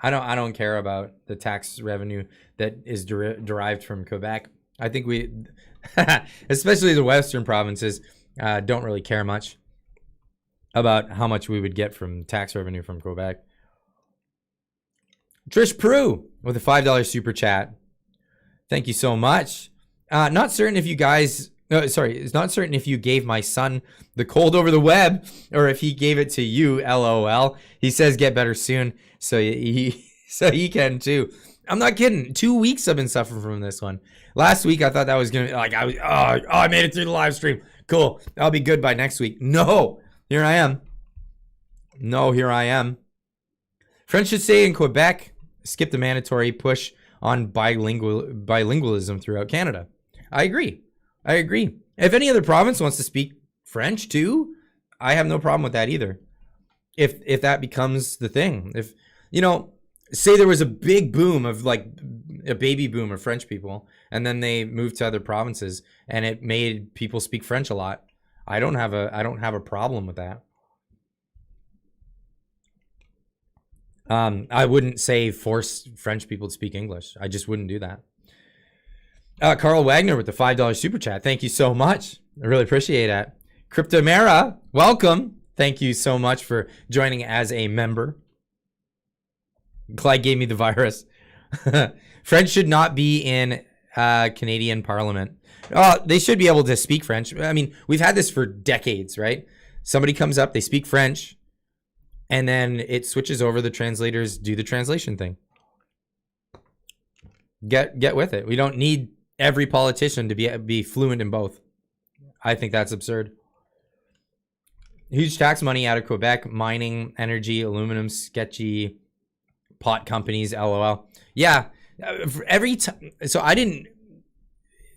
I don't care about the tax revenue that is derived from Quebec. I think we, especially the western provinces, don't really care much about how much we would get from tax revenue from Quebec. Trish Prue with a $5 super chat Thank you so much. Not certain if you guys, it's not certain if you gave my son the cold over the web or if he gave it to you, LOL. He says get better soon, so he can too. I'm not kidding. 2 weeks I've been suffering from this one. Last week I thought that was gonna be like I made it through the live stream. Cool. I'll be good by next week. No, here I am. Here I am. French should stay in Quebec. Skip the mandatory push on bilingualism throughout Canada. I agree. If any other province wants to speak French too, I have no problem with that either. If that becomes the thing, if say there was a big boom of like a baby boom of French people, and then they moved to other provinces, and it made people speak French a lot. I don't have a problem with that. I wouldn't say force French people to speak English. I just wouldn't do that. Carl Wagner with the $5 super chat. Thank you so much. I really appreciate that. Cryptomera, welcome. Thank you so much for joining as a member. Clyde gave me the virus. French should not be in Canadian Parliament. They should be able to speak French. I mean, we've had this for decades, right? Somebody comes up, they speak French, and then it switches over. The translators do the translation thing. Get with it. We don't need every politician to be fluent in both. I think that's absurd. Huge tax money out of Quebec, mining, energy, aluminum, sketchy pot companies, LOL. Yeah, every time. So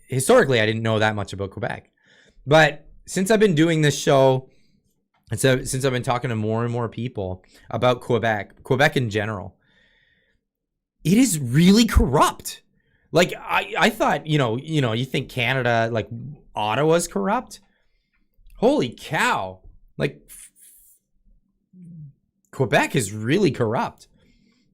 historically, I didn't know that much about Quebec. But since I've been doing this show, and so since I've been talking to more and more people about Quebec in general, it is really corrupt. Like I thought, you think Canada, like Ottawa's corrupt. Holy cow. Like Quebec is really corrupt.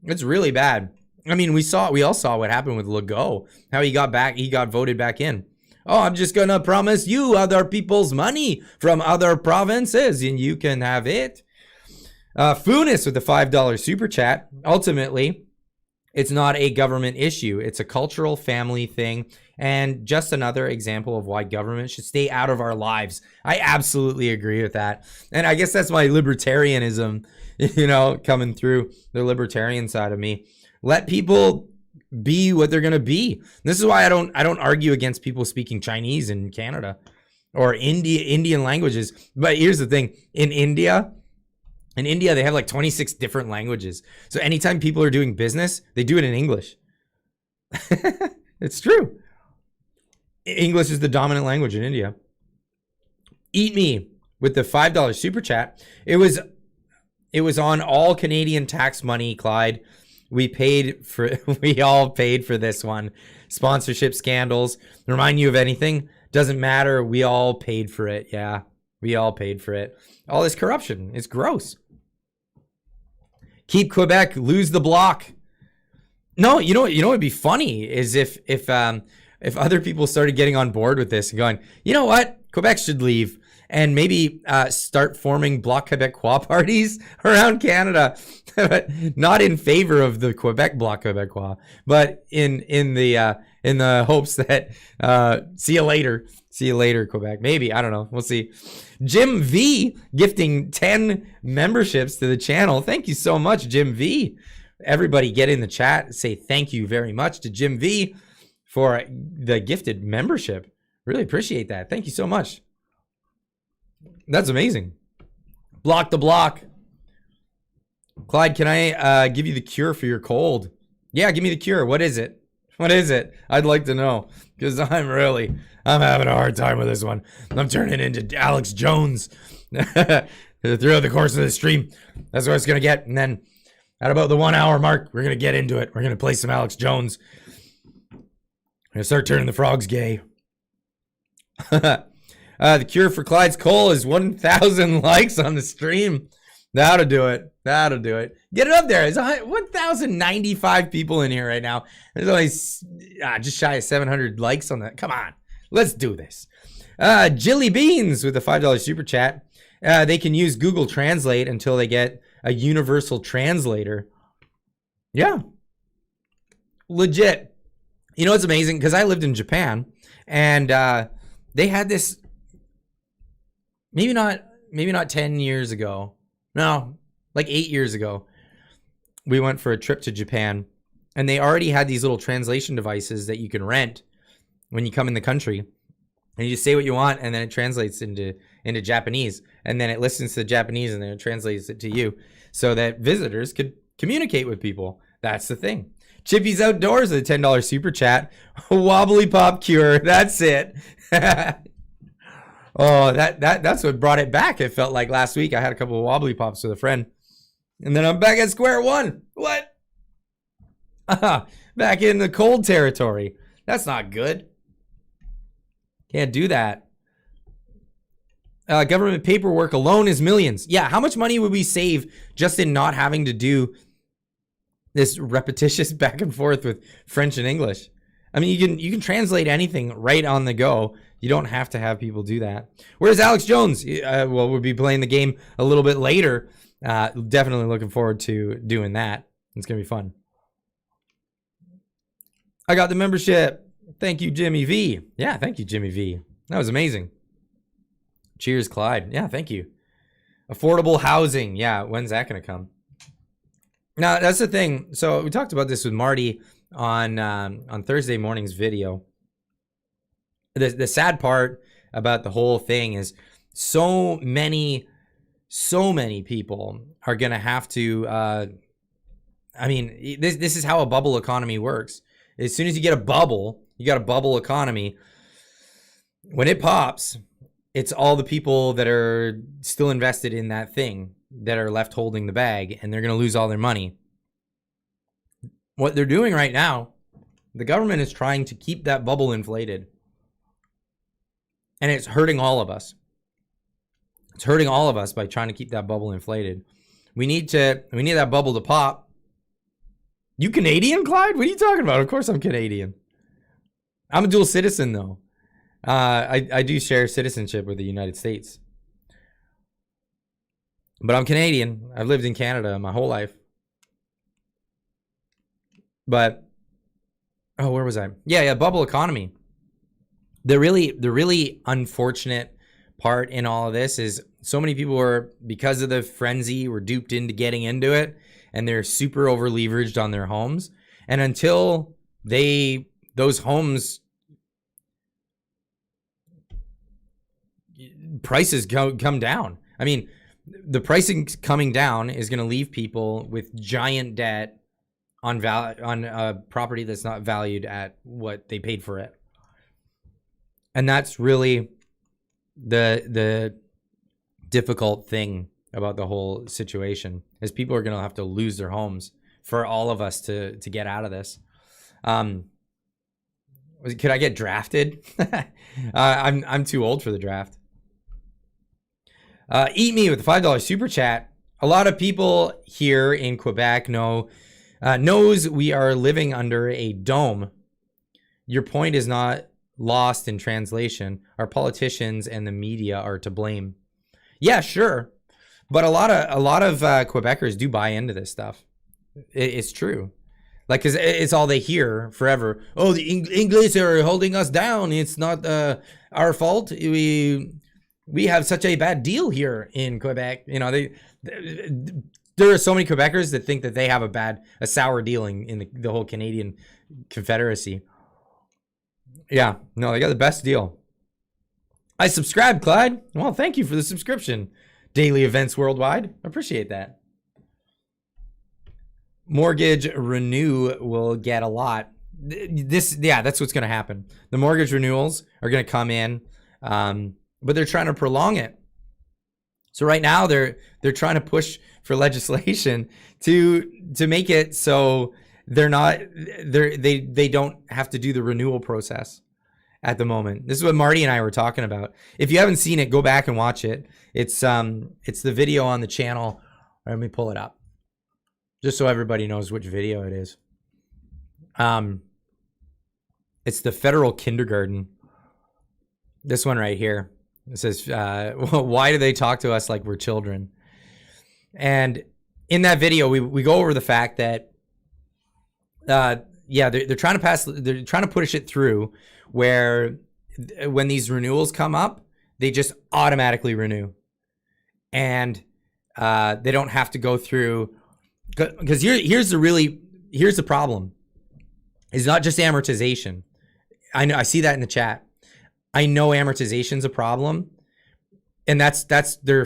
It's really bad. I mean, we all saw what happened with Legault, how he got voted back in. Oh, I'm just gonna promise you other people's money from other provinces and you can have it. Funis with the $5 super chat. Ultimately, it's not a government issue. It's a cultural family thing. And just another example of why government should stay out of our lives. I absolutely agree with that. And I guess that's my libertarianism, coming through the libertarian side of me. Let people be what they're going to be. This is why I don't argue against people speaking Chinese in Canada or Indian languages. But here's the thing. In India, they have like 26 different languages. So anytime people are doing business, they do it in English. It's true. English is the dominant language in India. Eat me with the $5 super chat. It was on all Canadian tax money, Clyde. We all paid for this one. Sponsorship scandals. Remind you of anything? Doesn't matter. We all paid for it. Yeah, we all paid for it. All this corruption. It's gross. Keep Quebec, lose the block. No, you know what would be funny is if other people started getting on board with this and going, you know what, Quebec should leave, and maybe start forming Bloc Québécois parties around Canada, not in favor of the Quebec Bloc Québécois, but in the hopes that see you later, Quebec. Maybe, I don't know. We'll see. Jim V gifting 10 memberships to the channel. Thank you so much, Jim V. Everybody get in the chat. Say thank you very much to Jim V for the gifted membership. Really appreciate that. Thank you so much. That's amazing. Block the block. Clyde, can I give you the cure for your cold? Yeah, give me the cure. What is it? I'd like to know, because I'm having a hard time with this one. I'm turning into Alex Jones throughout the course of the stream. That's what it's going to get. And then at about the 1 hour mark, we're going to get into it. We're going to play some Alex Jones. We're going to start turning the frogs gay. The cure for Clyde's cold is 1,000 likes on the stream. That'll do it. Get it up there. There's 1,095 people in here right now. There's only just shy of 700 likes on that. Come on. Let's do this. Jilly Beans with a $5 super chat. They can use Google Translate until they get a universal translator. Yeah. Legit. You know, it's amazing because I lived in Japan, and they had this. Maybe not 10 years ago. No, like 8 years ago. We went for a trip to Japan, and they already had these little translation devices that you can rent when you come in the country, and you just say what you want, and then it translates into Japanese, and then it listens to the Japanese, and then it translates it to you, so that visitors could communicate with people. That's the thing. Chippy's Outdoors with a $10 super chat. Wobbly pop cure. That's it. Oh, that's what brought it back. It felt like last week I had a couple of wobbly pops with a friend, and then I'm back at square one. What? Back in the cold territory. That's not good. Can't do that. Government paperwork alone is millions. Yeah, how much money would we save just in not having to do this repetitious back and forth with French and English? I mean, you can translate anything right on the go. You don't have to have people do that. Where's Alex Jones? Well, we'll be playing the game a little bit later. Definitely looking forward to doing that. It's going to be fun. I got the membership. Thank you, Jimmy V. Yeah, thank you, Jimmy V. That was amazing. Cheers, Clyde. Yeah, thank you. Affordable housing. Yeah, when's that going to come? Now, that's the thing. So we talked about this with Marty on Thursday morning's video. The sad part about the whole thing is so many people are going to have to, I mean, this is how a bubble economy works. As soon as you get a bubble, you got a bubble economy. When it pops, it's all the people that are still invested in that thing that are left holding the bag, and they're going to lose all their money. What they're doing right now, the government is trying to keep that bubble inflated. And it's hurting all of us. It's hurting all of us by trying to keep that bubble inflated. We need that bubble to pop. You Canadian, Clyde? What are you talking about? Of course I'm Canadian. I'm a dual citizen, though. I do share citizenship with the United States. But I'm Canadian. I've lived in Canada my whole life. But, oh, where was I? Yeah, bubble economy. The really unfortunate part in all of this is so many people were, because of the frenzy, were duped into getting into it, and they're super over leveraged on their homes. And until those homes prices come down. I mean, the pricing coming down is going to leave people with giant debt on a property that's not valued at what they paid for it. And that's really the difficult thing about the whole situation, is people are going to have to lose their homes for all of us to get out of this. Could I get drafted? I'm too old for the draft. Eat Me with the $5 super chat. A lot of people here in Quebec knows we are living under a dome. Your point is not lost in translation. Our politicians and the media are to blame. Yeah, sure, but a lot of Quebecers do buy into this stuff. It's true, like, because it's all they hear forever. Oh, the English are holding us down. It's not our fault. We have such a bad deal here in Quebec. You know, there are so many Quebecers that think that they have a sour dealing in the whole Canadian Confederacy. Yeah, no, they got the best deal. I subscribed, Clyde. Well, thank you for the subscription. Daily Events Worldwide. Appreciate that. Mortgage Renew will get a lot. That's what's going to happen. The mortgage renewals are going to come in, but they're trying to prolong it. So right now they're trying to push for legislation to make it so they don't have to do the renewal process at the moment. This is what Marty and I were talking about. If you haven't seen it, go back and watch it. It's the video on the channel. Let me pull it up, just so everybody knows which video it is. It's the federal kindergarten. This one right here. It says, why do they talk to us like we're children? And in that video, we go over the fact that yeah, they're trying to push it through where when these renewals come up, they just automatically renew, and they don't have to go through. Because here's the problem. It's not just amortization. I know, I see that in the chat. I know amortization's a problem, and that's their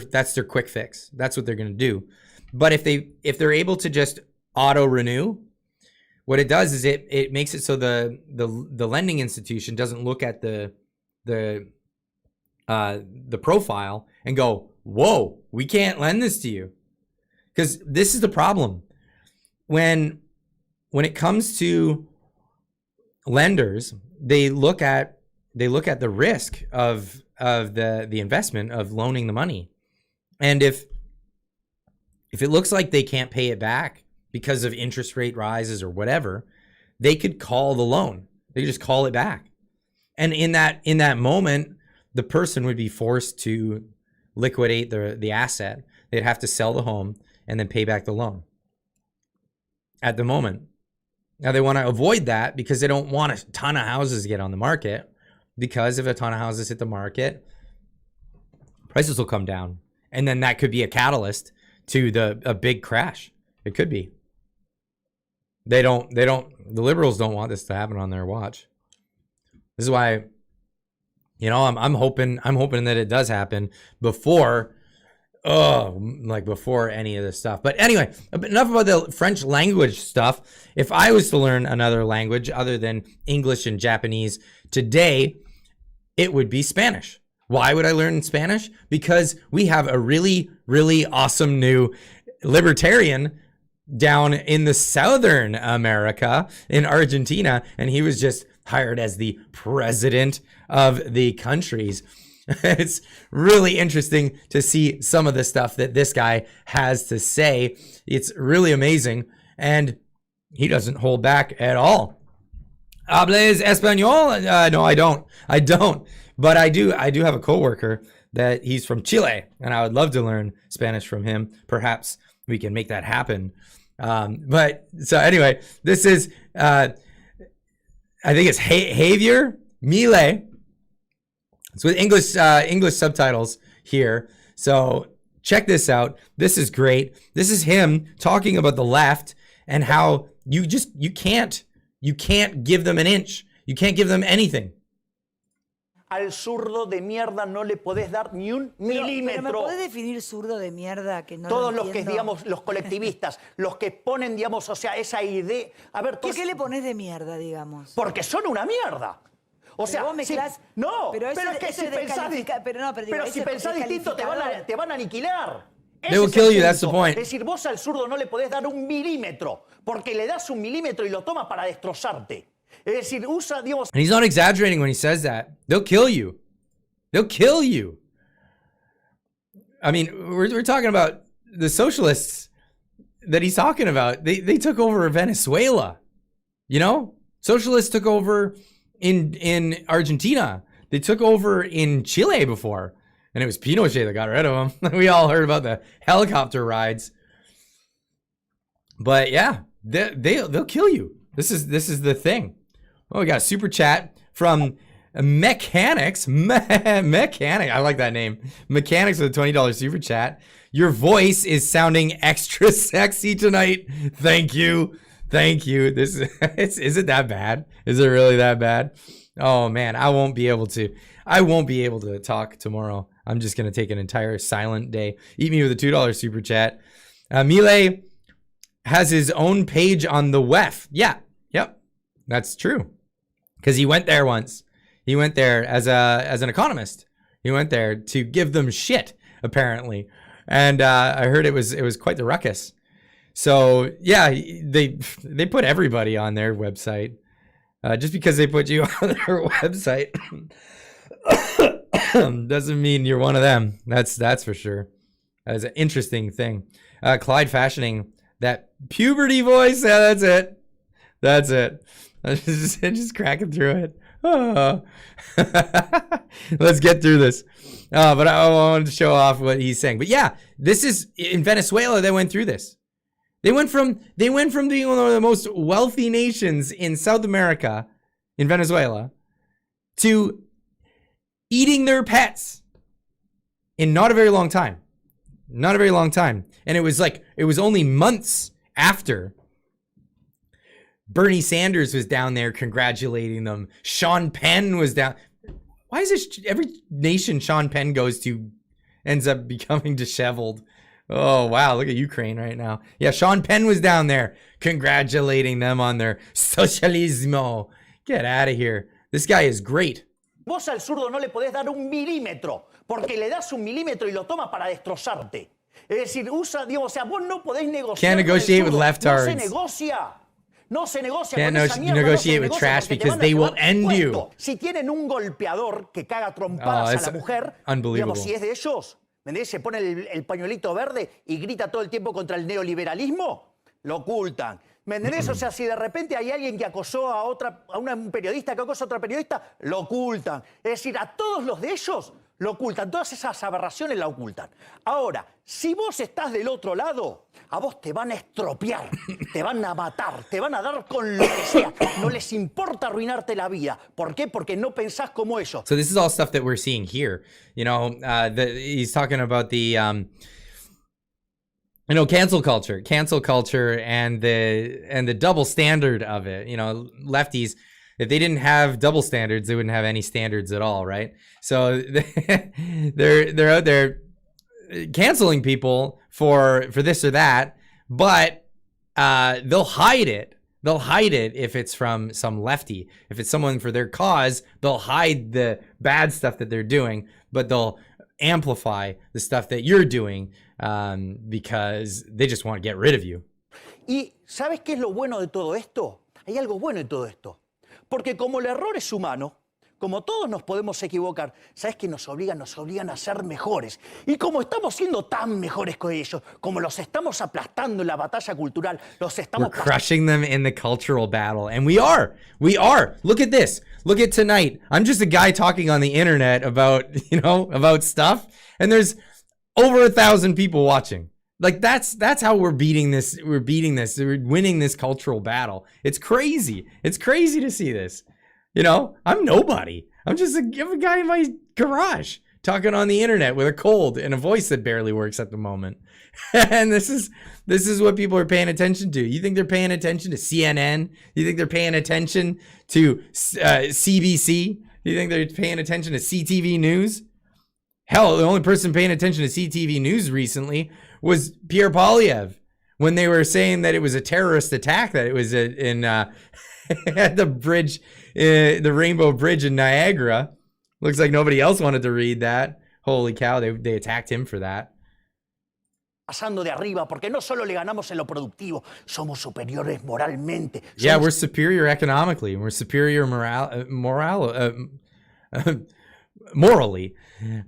quick fix. That's what they're going to do. But if they're able to just auto renew, what it does is it makes it so the lending institution doesn't look at the profile and go, whoa, we can't lend this to you. Because this is the problem. When it comes to lenders, they look at the risk of the investment of loaning the money. And if it looks like they can't pay it back because of interest rate rises or whatever, they could call the loan. They could just call it back. And in that moment, the person would be forced to liquidate the asset. They'd have to sell the home and then pay back the loan at the moment. Now they want to avoid that because they don't want a ton of houses to get on the market, because if a ton of houses hit the market, prices will come down. And then that could be a catalyst to a big crash. It could be. The liberals don't want this to happen on their watch. This is why, I'm hoping that it does happen before any of this stuff. But anyway, enough about the French language stuff. If I was to learn another language other than English and Japanese today, it would be Spanish. Why would I learn Spanish? Because we have a really, really awesome new libertarian down in the Southern America in Argentina, and he was just hired as the president of the countries. It's really interesting to see some of the stuff that this guy has to say. It's really amazing, and he doesn't hold back at all. ¿Hablas español? No, I don't. But I do have a coworker that he's from Chile, and I would love to learn Spanish from him. Perhaps we can make that happen. But so anyway, this is I think it's Javier Milei. It's with English subtitles here. So check this out. This is great. This is him talking about the left and how you can't give them an inch. You can't give them anything. Al zurdo de mierda no le podés dar ni un milímetro. Pero ¿me podés definir zurdo de mierda? Que no Todos lo los que, digamos, los colectivistas, los que ponen, digamos, o sea, esa idea... A ver, ¿Por qué le pones de mierda, digamos? Porque son una mierda. O sea, vos mezclás... No, pero es que si pensás... Pero si pensás distinto te van a aniquilar. They will kill you, that's the point. Es decir, vos al zurdo no le podés dar un milímetro, porque le das un milímetro y lo tomas para destrozarte. Es decir, usa, digamos... And he's not exaggerating when he says that. They'll kill you. They'll kill you. I mean, we're talking about the socialists that he's talking about. They took over Venezuela. Socialists took over in Argentina. They took over in Chile before. And it was Pinochet that got rid of them. We all heard about the helicopter rides. But yeah, they'll kill you. This is the thing. Oh, we got a super chat from Mechanics. Mechanic. I like that name. Mechanics with a $20 super chat. Your voice is sounding extra sexy tonight. Thank you. Is it that bad? Is it really that bad? Oh man, I won't be able to talk tomorrow. I'm just going to take an entire silent day. Eat me with a $2 super chat. Milei has his own page on the WEF. Yeah. Yep. That's true. Because he went there once. He went there as an economist. He went there to give them shit, apparently. And I heard it was quite the ruckus. So yeah, they put everybody on their website. Just because they put you on their website doesn't mean you're one of them. That's for sure. That is an interesting thing. Clyde fashioning that puberty voice. Yeah, that's it. Just cracking through it. Oh. Let's get through this. But I wanted to show off what he's saying. But yeah, this is in Venezuela. They went through this. They went from being one of the most wealthy nations in South America, in Venezuela, to eating their pets in not a very long time. Not a very long time. And it was only months after Bernie Sanders was down there congratulating them. Sean Penn was down. Why is this every nation Sean Penn goes to ends up becoming disheveled? Oh, wow. Look at Ukraine right now. Yeah, Sean Penn was down there congratulating them on their socialismo. Get out of here. This guy is great. Vos al zurdo no le podés dar un milímetro, porque le das un milímetro y lo toma para destrozarte. Es decir, usa, digamos, o sea, vos no podés negociar. Can't negotiate with leftards. No se negocia. No se negocia Can't con esa mierda, negotiate no se with negocia trash porque te because van a they will llevar end you. puesto. Si tienen un golpeador que caga trompadas a la mujer, digamos, si es de ellos, ¿entendés? Se pone el pañuelito verde y grita todo el tiempo contra el neoliberalismo, lo ocultan. ¿Me entendés? O sea, si de repente hay alguien que acosó a un periodista que acosa a otra periodista, lo ocultan. Es decir, a todos los de ellos lo ocultan. Todas esas aberraciones la ocultan. Ahora, si vos estás del otro lado, a vos te van a estropear, te van a matar, te van a dar con lo que sea. No les importa arruinarte la vida. ¿Por qué? Porque no pensás como ellos. So this is all stuff that we're seeing here. You know, he's talking about the... cancel culture and the double standard of it. You know, lefties, if they didn't have double standards, they wouldn't have any standards at all, right? So they're out there canceling people for this or that, but they'll hide it. They'll hide it if it's from some lefty. If it's someone for their cause, they'll hide the bad stuff that they're doing, but they'll amplify the stuff that you're doing because they just want to get rid of you. ¿Y sabes qué es lo bueno de todo esto? Hay algo bueno en todo esto. Porque como el error es humano, como todos nos podemos equivocar, ¿sabes qué nos obligan? Nos obligan a ser mejores. Y como estamos siendo tan mejores que ellos, como los estamos aplastando en la batalla cultural, los estamos... We're crushing them in the cultural battle. And we are. We are. Look at this. Look at tonight. I'm just a guy talking on the internet about, about stuff. And there's over 1,000 people watching. Like that's how we're beating this. We're winning this cultural battle. It's crazy. It's crazy to see this. I'm nobody. I'm just a guy in my garage talking on the internet with a cold and a voice that barely works at the moment. And this is what people are paying attention to. You think they're paying attention to CNN? You think they're paying attention to CBC? You think they're paying attention to CTV News? Hell, the only person paying attention to CTV News recently was Pierre Poilievre when they were saying that it was a terrorist attack, that it was in at the bridge, the Rainbow Bridge in Niagara. Looks like nobody else wanted to read that. Holy cow, they attacked him for that. Pasando de arriba, porque no solo le ganamos en lo productivo, somos superiores moralmente. Yeah, we're superior economically. We're superior morally,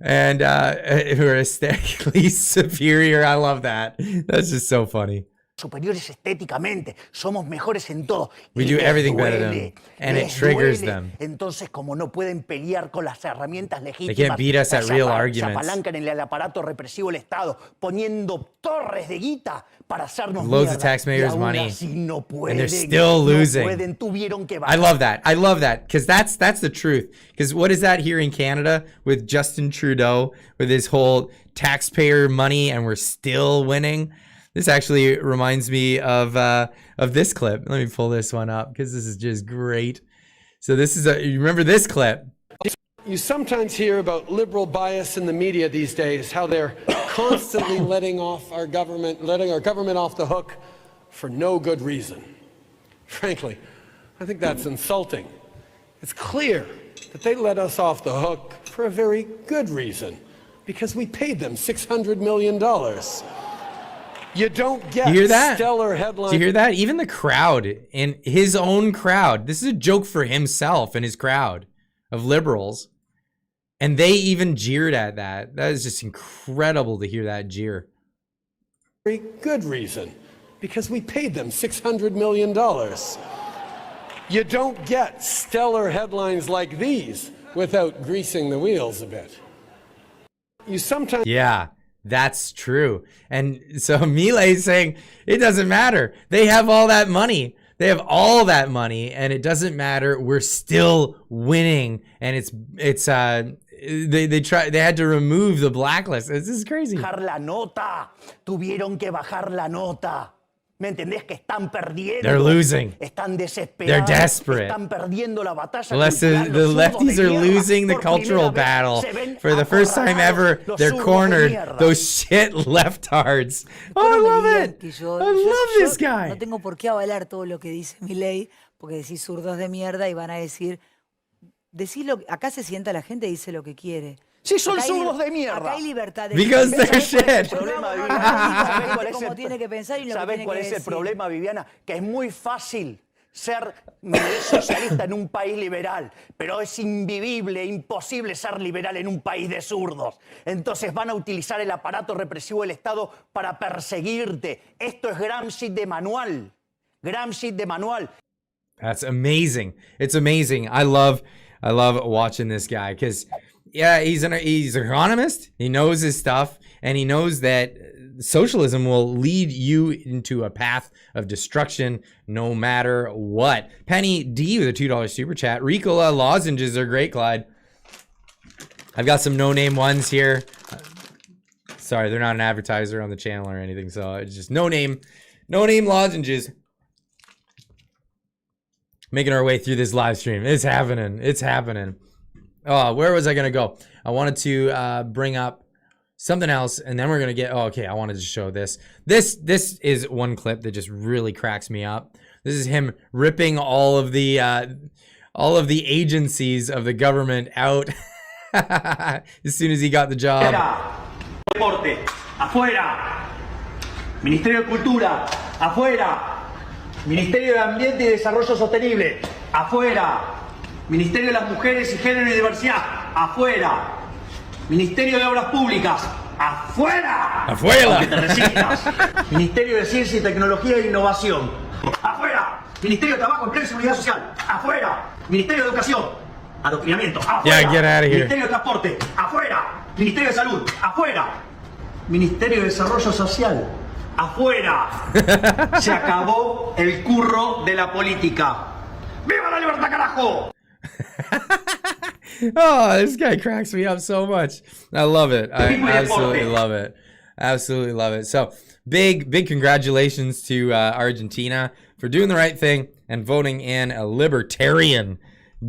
and we're aesthetically superior. I love that. That's just so funny. Superiores estéticamente, somos mejores en todo. We do everything better than them, and it triggers them. Entonces, como no pueden pelear con las herramientas legítimas, they can't beat us at real arguments. Se apalancan en el aparato represivo del Estado, poniendo torres de guita para hacernos loads mierda. of taxpayers' money, no pueden, and they're still losing. No pueden, tuvieron que I love that. I love that because that's the truth. Because what is that here in Canada with Justin Trudeau with his whole taxpayer money, and we're still winning? This actually reminds me of this clip. Let me pull this one up because this is just great. So this is you remember this clip? You sometimes hear about liberal bias in the media these days, how they're constantly letting our government off the hook for no good reason. Frankly, I think that's insulting. It's clear that they let us off the hook for a very good reason, because we paid them $600 million. You don't get stellar headlines. Do you hear that? Even the crowd, in his own crowd, this is a joke for himself and his crowd of liberals. And they even jeered at that. That is just incredible to hear that jeer. Very good reason, because we paid them $600 million. You don't get stellar headlines like these without greasing the wheels a bit. You sometimes... Yeah. That's true. And so Milei's saying it doesn't matter. They have all that money. They have all that money, and it doesn't matter. We're still winning, and they had to remove the blacklist. This is crazy. Bajar la nota. Tuvieron que bajar la nota. ¿Me entendés? Que están perdiendo. They're losing. Están desesperados. They're desperate. Están perdiendo la batalla. The lefties are losing the cultural battle. For the first time ever, they're cornered. Those shit leftards. Oh, I love it. I love this guy. No tengo por qué avalar todo lo que dice Milei, porque decís zurdos de mierda y van a decir, acá se sienta la gente y dice lo que quiere. Sí, son zurdos de mierda. Acá hay libertad de Because they're shit. ¿Sabés cuál es el problema, Viviana? Que es muy fácil ser socialista en un país liberal, pero es invivible, imposible ser liberal en un país de zurdos. Entonces van a utilizar el aparato represivo del Estado para perseguirte. Esto es Gramsci de manual. Gramsci de manual. That's amazing. It's amazing. I love watching this guy because yeah, he's an economist. He knows his stuff, and he knows that socialism will lead you into a path of destruction no matter what. Penny D with a $2 super chat. Ricola lozenges are great, Clyde. I've got some no-name ones here. Sorry, they're not an advertiser on the channel or anything, so it's just no-name lozenges. Making our way through this live stream. It's happening. It's happening. Oh, where was I going to go? I wanted to bring up something else, and then we're going to get... Oh, okay, I wanted to show this. This is one clip that just really cracks me up. This is him ripping all of the agencies of the government out as soon as he got the job. Deporte, afuera. Ministerio de Cultura, afuera. Ministerio de Ambiente y Desarrollo Sostenible, afuera. Ministerio de las Mujeres y Género y Diversidad, afuera. Ministerio de Obras Públicas, afuera. Afuera. Aunque te resistas. Ministerio de Ciencia y Tecnología e Innovación, afuera. Ministerio de Trabajo, Empleo y Seguridad Social, afuera. Ministerio de Educación, Adoctrinamiento, afuera. Yeah, get out of here. Ministerio de Transporte, afuera. Ministerio de Salud, afuera. Ministerio de Desarrollo Social, afuera. Se acabó el curro de la política. ¡Viva la libertad, carajo! Oh, this guy cracks me up so much. I love it. I absolutely love it. Absolutely love it. So big congratulations to Argentina for doing the right thing and voting in a libertarian.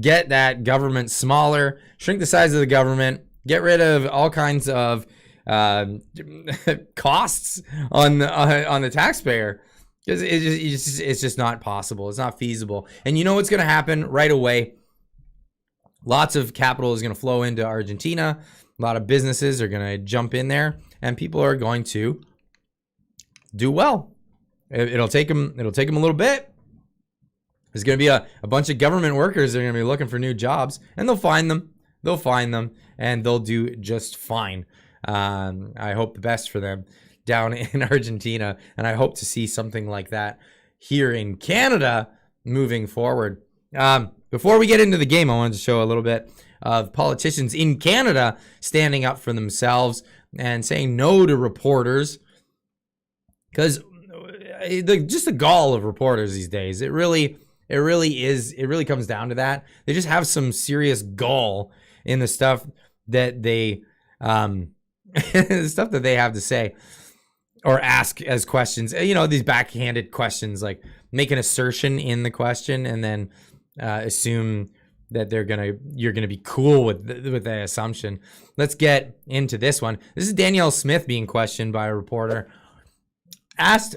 Get that government smaller, shrink the size of the government, get rid of all kinds of costs on the taxpayer. Because it's just not possible. It's not feasible. And you know what's going to happen right away? Lots of capital is going to flow into Argentina. A lot of businesses are going to jump in there, and people are going to do well. It'll take them a little bit. There's going to be a bunch of government workers that are going to be looking for new jobs, and they'll find them. They'll find them, and they'll do just fine. I hope the best for them down in Argentina, and I hope to see something like that here in Canada moving forward. Before we get into the game, I wanted to show a little bit of politicians in Canada standing up for themselves and saying no to reporters, because just the gall of reporters these days, it really comes down to that. They just have some serious gall in the stuff that they the stuff that they have to say or ask as questions. You know, these backhanded questions, like make an assertion in the question and then assume that you're gonna be cool with the assumption. Let's get into this one. This is Danielle Smith being questioned by a reporter, asked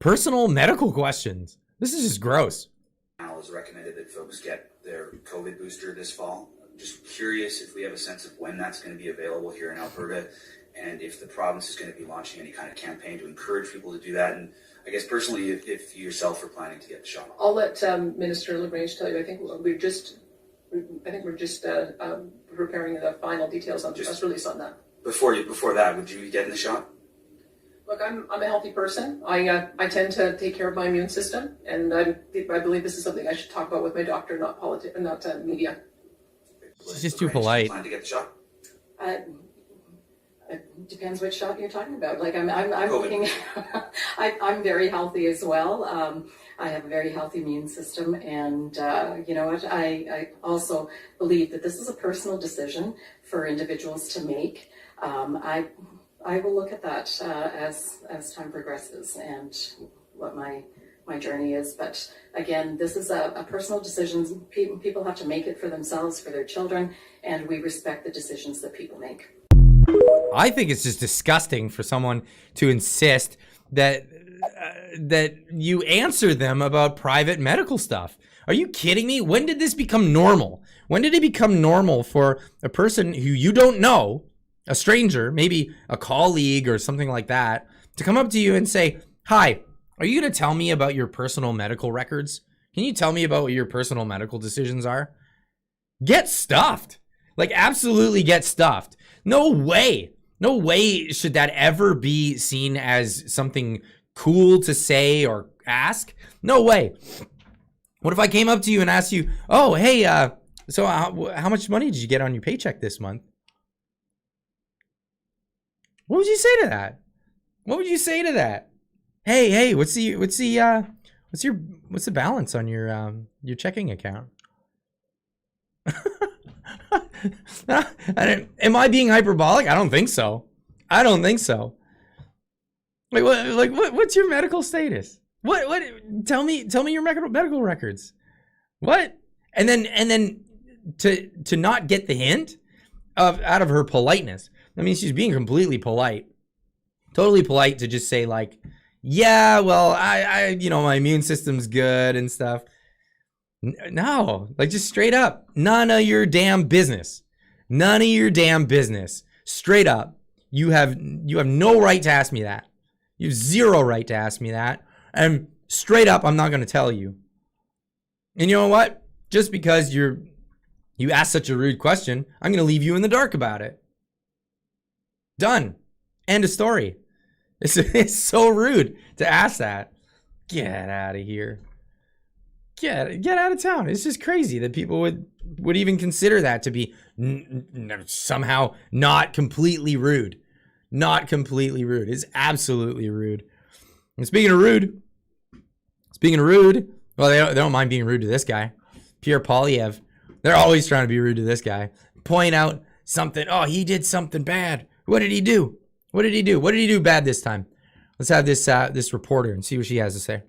personal medical questions. This is just gross. Now it's recommended that folks get their COVID booster this fall. I'm just curious if we have a sense of when that's going to be available here in Alberta, and if the province is going to be launching any kind of campaign to encourage people to do that. And I guess personally, if you yourself are planning to get the shot. I'll let Minister LaGrange tell you. I think we're just preparing the final details on press release on that. Before that, would you be getting the shot? Look, I'm a healthy person. I tend to take care of my immune system, and I believe this is something I should talk about with my doctor, not media. She's just too polite. Plan to get the shot? It depends which shot you're talking about. Like I'm looking, I'm very healthy as well. I have a very healthy immune system, and you know what? I also believe that this is a personal decision for individuals to make. I will look at that as time progresses and what my journey is. But again, this is a personal decision. People have to make it for themselves, for their children, and we respect the decisions that people make. I think it's just disgusting for someone to insist that that you answer them about private medical stuff. Are you kidding me? When did this become normal? When did it become normal for a person who you don't know, a stranger, maybe a colleague or something like that, to come up to you and say, "Hi, are you going to tell me about your personal medical records? Can you tell me about what your personal medical decisions are?" Get stuffed. Like, absolutely get stuffed. No way. No way should that ever be seen as something cool to say or ask. No way. What if I came up to you and asked you, "Oh, hey, so how much money did you get on your paycheck this month?" What would you say to that? What would you say to that? Hey, what's the balance on your checking account? Am I being hyperbolic? I don't think so. I don't think so. What's your medical status? What? Tell me your medical records. What? And then to not get the hint out of her politeness. I mean, she's being completely polite, totally polite to just say like, "Yeah, well, I my immune system's good and stuff." No, like just straight up, none of your damn business. None of your damn business. Straight up, you have no right to ask me that. You have zero right to ask me that. And straight up, I'm not going to tell you. And you know what? Just because you asked such a rude question, I'm going to leave you in the dark about it. Done. End of story. It's so rude to ask that. Get out of here. Get out of town. It's just crazy that people would even consider that to be somehow not completely rude. Not completely rude. It's absolutely rude. And speaking of rude, well, they don't mind being rude to this guy, Pierre Poilievre. They're always trying to be rude to this guy. Point out something. Oh, he did something bad. What did he do? What did he do? What did he do bad this time? Let's have this reporter and see what she has to say.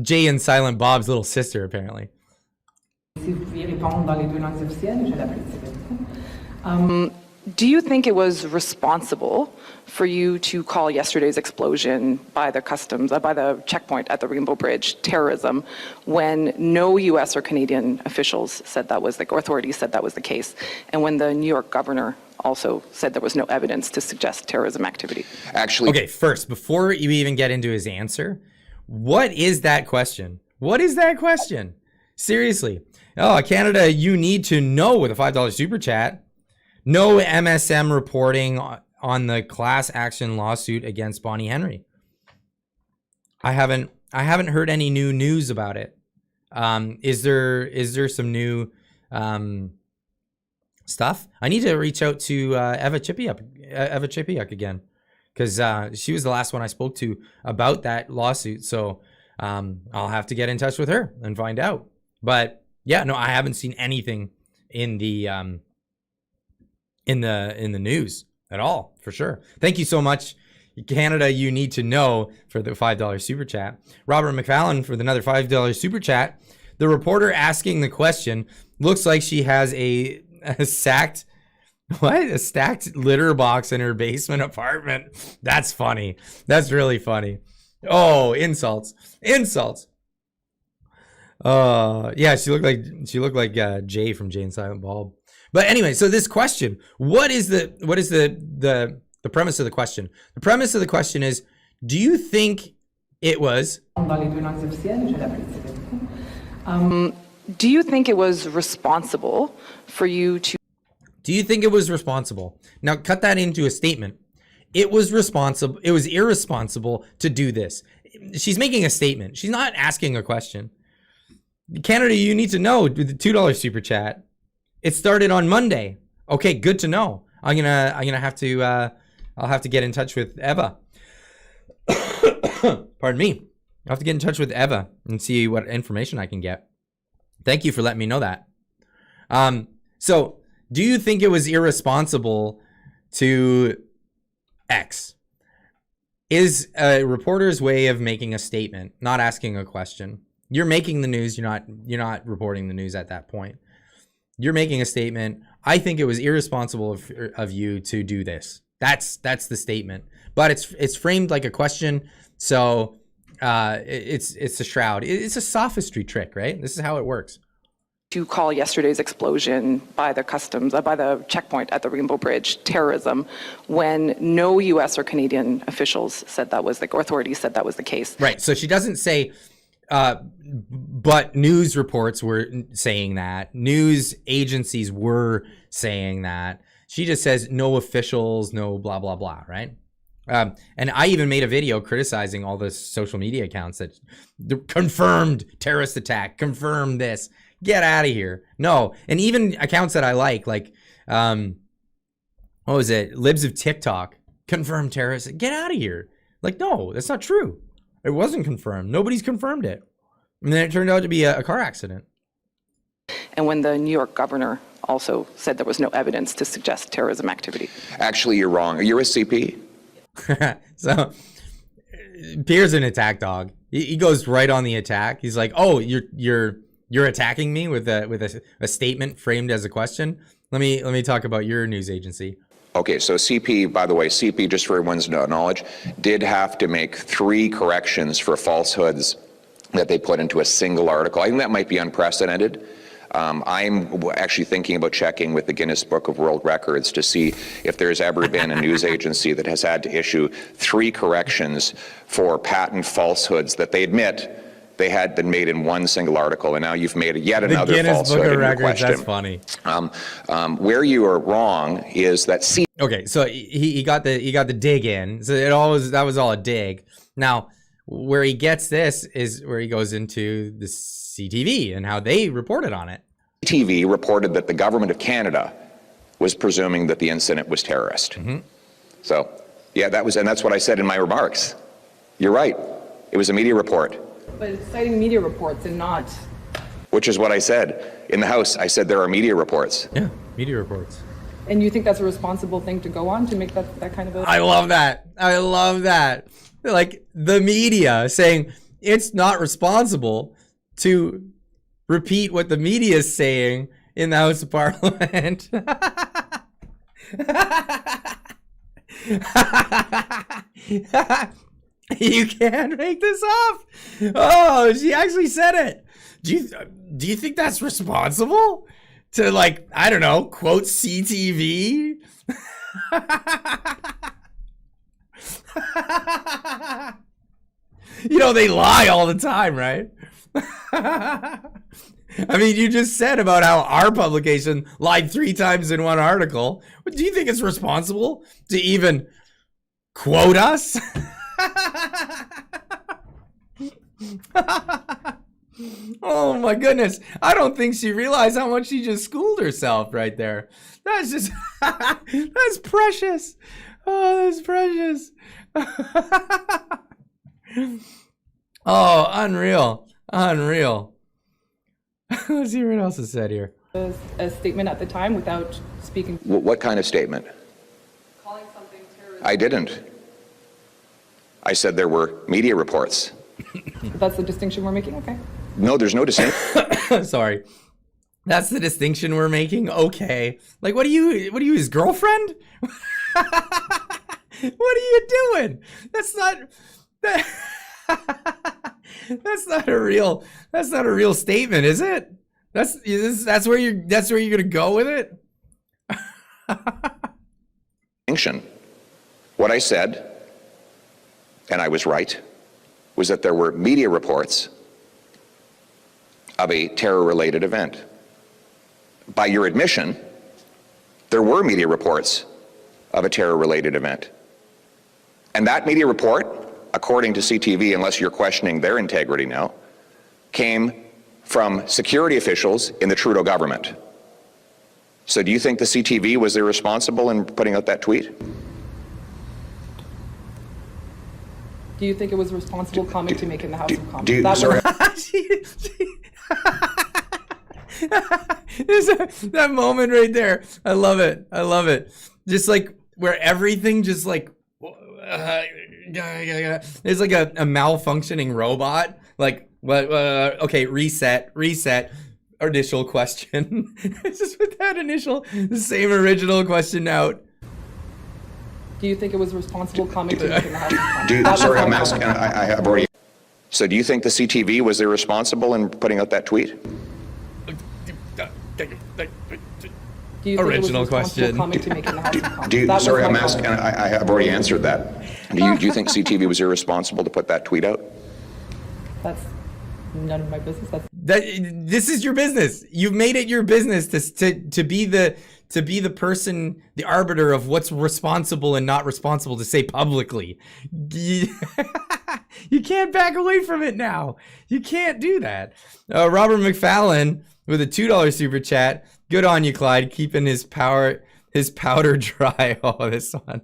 Jay and Silent Bob's little sister, apparently. Do you think it was responsible for you to call yesterday's explosion by the customs, by the checkpoint at the Rainbow Bridge, terrorism, when no U.S. or Canadian officials said that was or authorities said that was the case, and when the New York governor also said there was no evidence to suggest terrorism activity? Actually, okay, first, before you even get into his answer, what is that question? What is that question? Seriously. Oh, Canada, you need to know with a $5 super chat. No MSM reporting on the class action lawsuit against Bonnie Henry. I haven't heard any new news about it. Is there some new stuff? I need to reach out to Eva Chipiuk again, because she was the last one I spoke to about that lawsuit. So I'll have to get in touch with her and find out. But yeah, no, I haven't seen anything in the news at all, for sure. Thank you so much, Canada, you need to know, for the $5 super chat. Robert McFallon for another $5 super chat. The reporter asking the question looks like she has a stacked litter box in her basement apartment. That's funny. That's really funny. Oh, insults. Yeah, she looked like Jay from Jay and Silent Bob. But anyway, so this question, what is the premise of the question? The premise of the question is, do you think it was do you think it was responsible for you to Do you think it was responsible? Now cut that into a statement. It was irresponsible to do this. She's making a statement. She's not asking a question. Canada, you need to know, with the $2 super chat. It started on Monday. Okay, good to know. I'm gonna have to I'll have to get in touch with Eva. Pardon me. I'll have to get in touch with Eva and see what information I can get. Thank you for letting me know that. So do you think it was irresponsible to X? Is a reporter's way of making a statement, not asking a question. You're making the news, you're not reporting the news at that point. You're making a statement. I think it was irresponsible of you to do this. That's the statement. But it's framed like a question, so it's a shroud. It's a sophistry trick, right? This is how it works. To call yesterday's explosion by the by the checkpoint at the Rainbow Bridge terrorism, when no U.S. or Canadian officials said that was or authorities said that was the case. Right. So she doesn't say, but news reports were saying that. News agencies were saying that. She just says no officials, no blah, blah, blah, right? And I even made a video criticizing all the social media accounts that confirmed terrorist attack, confirmed this. Get out of here. No. And even accounts that I like what was it? Libs of TikTok, confirmed terrorist. Get out of here. Like, no, that's not true. It wasn't confirmed. Nobody's confirmed it. And then it turned out to be a car accident. And when the New York governor also said there was no evidence to suggest terrorism activity. Actually, you're wrong. You're a CP. So Pierre's an attack dog. He goes right on the attack. He's like, oh, you're attacking me with a statement framed as a question. Let me talk about your news agency. Okay, so CP, by the way, CP, just for everyone's knowledge, did have to make 3 corrections for falsehoods that they put into a single article. I think that might be unprecedented. I'm actually thinking about checking with the Guinness Book of World Records to see if there's ever been a news agency that has had to issue 3 corrections for patent falsehoods that they admit they had been made in one single article, and now you've made yet another Guinness falsehood Book of in your Records, question. that's funny. Where you are wrong is that Okay, so he got the dig in. So that was all a dig. Now, where he gets this is where he goes into the CTV and how they reported on it. CTV reported that the government of Canada was presuming that the incident was terrorist. Mm-hmm. So, yeah, that's what I said in my remarks. You're right. It was a media report. But it's citing media reports and not... Which is what I said. In the House, I said there are media reports. Yeah, media reports. And you think that's a responsible thing to go on, to make that kind of a... I love that. I love that. Like, the media saying it's not responsible to repeat what the media is saying in the House of Parliament. You can't make this up. Oh, she actually said it. Do you think that's responsible? To, like, I don't know, quote CTV? You know, they lie all the time, right? I mean, you just said about how our publication lied 3 times in one article. Do you think it's responsible to even quote us? Oh my goodness. I don't think she realized how much she just schooled herself right there. That's just, that's precious. Oh, that's precious. Oh, unreal. Unreal. Let's see what else is said here. A statement at the time without speaking. What kind of statement? Calling something terrorist. I didn't. I said there were media reports. That's the distinction we're making? Okay. No, there's no distinction. Sorry. That's the distinction we're making? Okay. Like, what are you, his girlfriend? What are you doing? That's not a real statement, is it? That's where you're gonna go with it? Distinction. What I said, and I was right, was that there were media reports of a terror-related event. By your admission, there were media reports of a terror-related event. And that media report, according to CTV, unless you're questioning their integrity now, came from security officials in the Trudeau government. So do you think the CTV was irresponsible in putting out that tweet? Do you think it was a responsible comment to make in the House of Commons? That moment right there. I love it. I love it. Just like where everything just like it's like a malfunctioning robot. Like what? Okay, reset. Initial question. Just with that the same original question out. Do you think it was a responsible comment to make in the House of Commons? I'm asking. I have already. So do you think the CTV was irresponsible in putting out that tweet? Do you think Original it was a responsible question. comment to make in the House of Commons? I'm asking. I have already answered that. Do you think CTV was irresponsible to put that tweet out? That's none of my business. This is your business. You've made it your business to be the person, the arbiter of what's responsible and not responsible to say publicly. You can't back away from it now. You can't do that. Robert McFallon with a $2 super chat. Good on you, Clyde, keeping his powder dry. Oh, this one.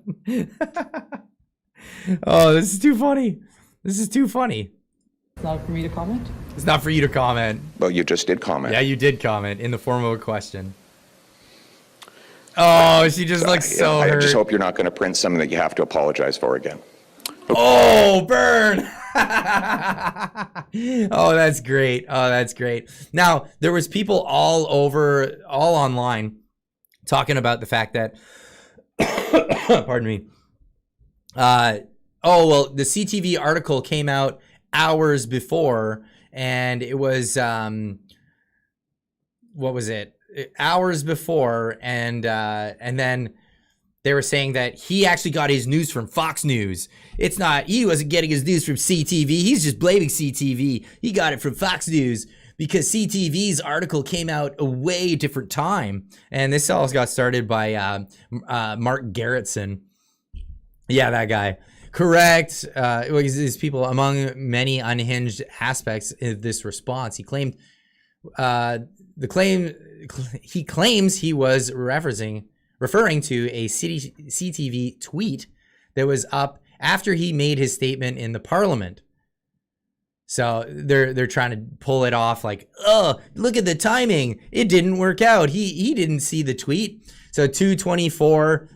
Oh, this is too funny. This is too funny. It's not for me to comment? It's not for you to comment. Well, you just did comment. Yeah, you did comment in the form of a question. Oh, she just looks so hurt. I just hope you're not going to print something that you have to apologize for again. Oh, burn. Oh, that's great. Oh, that's great. Now, there was people all online talking about the fact that, pardon me. Oh, well, the CTV article came out hours before, and it was, what was it? Hours before, and then they were saying that he actually got his news from Fox News. It's not, he wasn't getting his news from CTV. He's just blaming CTV. He got it from Fox News because CTV's article came out a way different time. And this all got started by Mark Gerritsen. Yeah, that guy. Correct. These people, among many unhinged aspects of this response, he claimed he claims he was referring to a CTV tweet that was up after he made his statement in the parliament. So they're trying to pull it off like, oh, look at the timing. It didn't work out. He didn't see the tweet. So 2:24,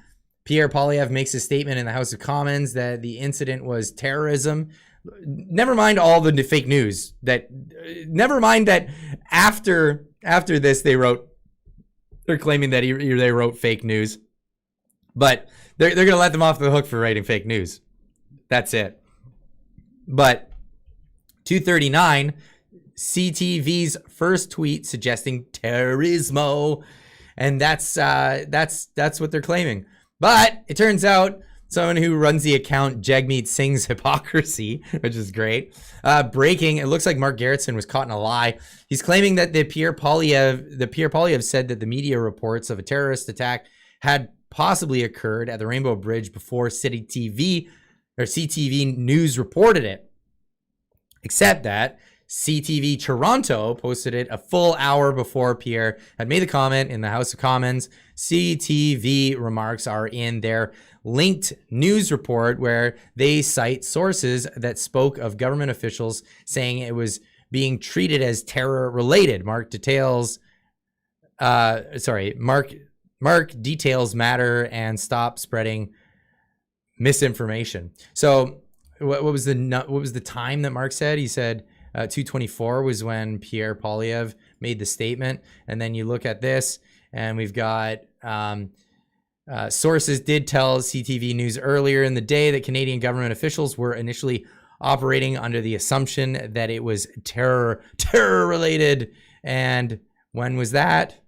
Pierre Poilievre makes a statement in the House of Commons that the incident was terrorism. Never mind all the fake news. Never mind that after this they're claiming that they wrote fake news, but they're gonna let them off the hook for writing fake news. That's it. But 2:39, CTV's first tweet suggesting terrorismo, and that's what they're claiming. But it turns out someone who runs the account Jagmeet Singh's hypocrisy, which is great. Breaking, it looks like Mark Gerritsen was caught in a lie. He's claiming that Pierre Poilievre said that the media reports of a terrorist attack had possibly occurred at the Rainbow Bridge before CTV News reported it. Except that CTV Toronto posted it a full hour before Pierre had made the comment in the House of Commons. CTV remarks are in their linked news report where they cite sources that spoke of government officials saying it was being treated as terror related. Mark details matter and stop spreading misinformation. So what was the time that Mark said? He said 2:24 was when Pierre Poilievre made the statement. And then you look at this and we've got sources did tell CTV News earlier in the day that Canadian government officials were initially operating under the assumption that it was terror related. And when was that?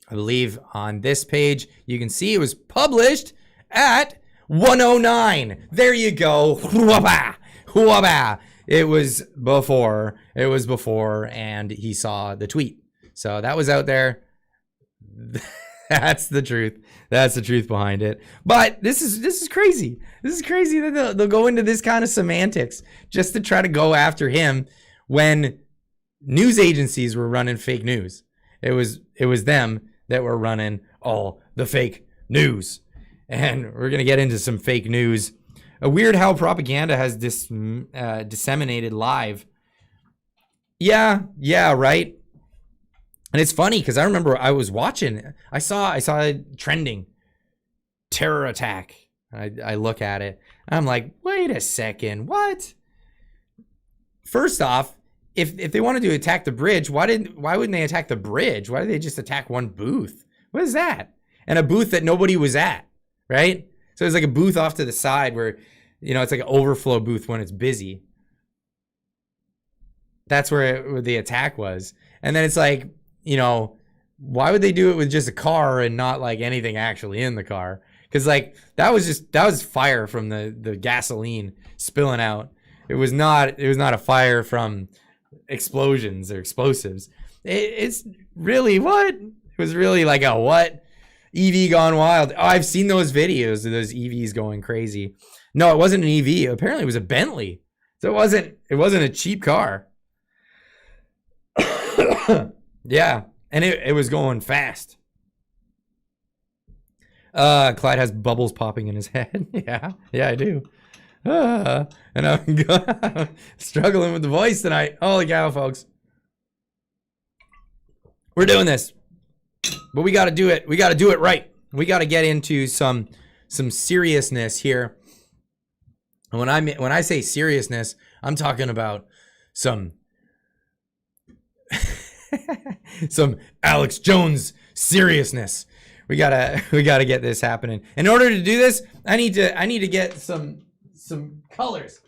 I believe on this page, you can see it was published at 1:09. There you go. It was before, and he saw the tweet. So that was out there. That's the truth. That's the truth behind it. But this is crazy. This is crazy that they'll go into this kind of semantics just to try to go after him when news agencies were running fake news. It was them that were running all the fake news. And we're going to get into some fake news. Weird how propaganda has disseminated live. Yeah, right. And it's funny because I remember I was watching. I saw it trending. Terror attack. I look at it. I'm like, wait a second. What? First off, if they wanted to attack the bridge, why wouldn't they attack the bridge? Why did they just attack one booth? What is that? And a booth that nobody was at, right? So there's like a booth off to the side where, it's like an overflow booth when it's busy. That's where the attack was. And then it's like, why would they do it with just a car and not like anything actually in the car? Because like that was fire from the gasoline spilling out. It was not a fire from explosions or explosives. It's really what? It was really like a what? EV gone wild. Oh, I've seen those videos of those EVs going crazy. No, it wasn't an EV. Apparently it was a Bentley. So it wasn't a cheap car. Yeah, and it was going fast. Clyde has bubbles popping in his head. Yeah, I do. And I'm struggling with the voice tonight. Holy cow, folks. We're doing this. But we got to do it. We got to do it right. We got to get into some seriousness here. And when I say seriousness, I'm talking about some Alex Jones seriousness. We gotta get this happening. In order to do this, I need to get some colors.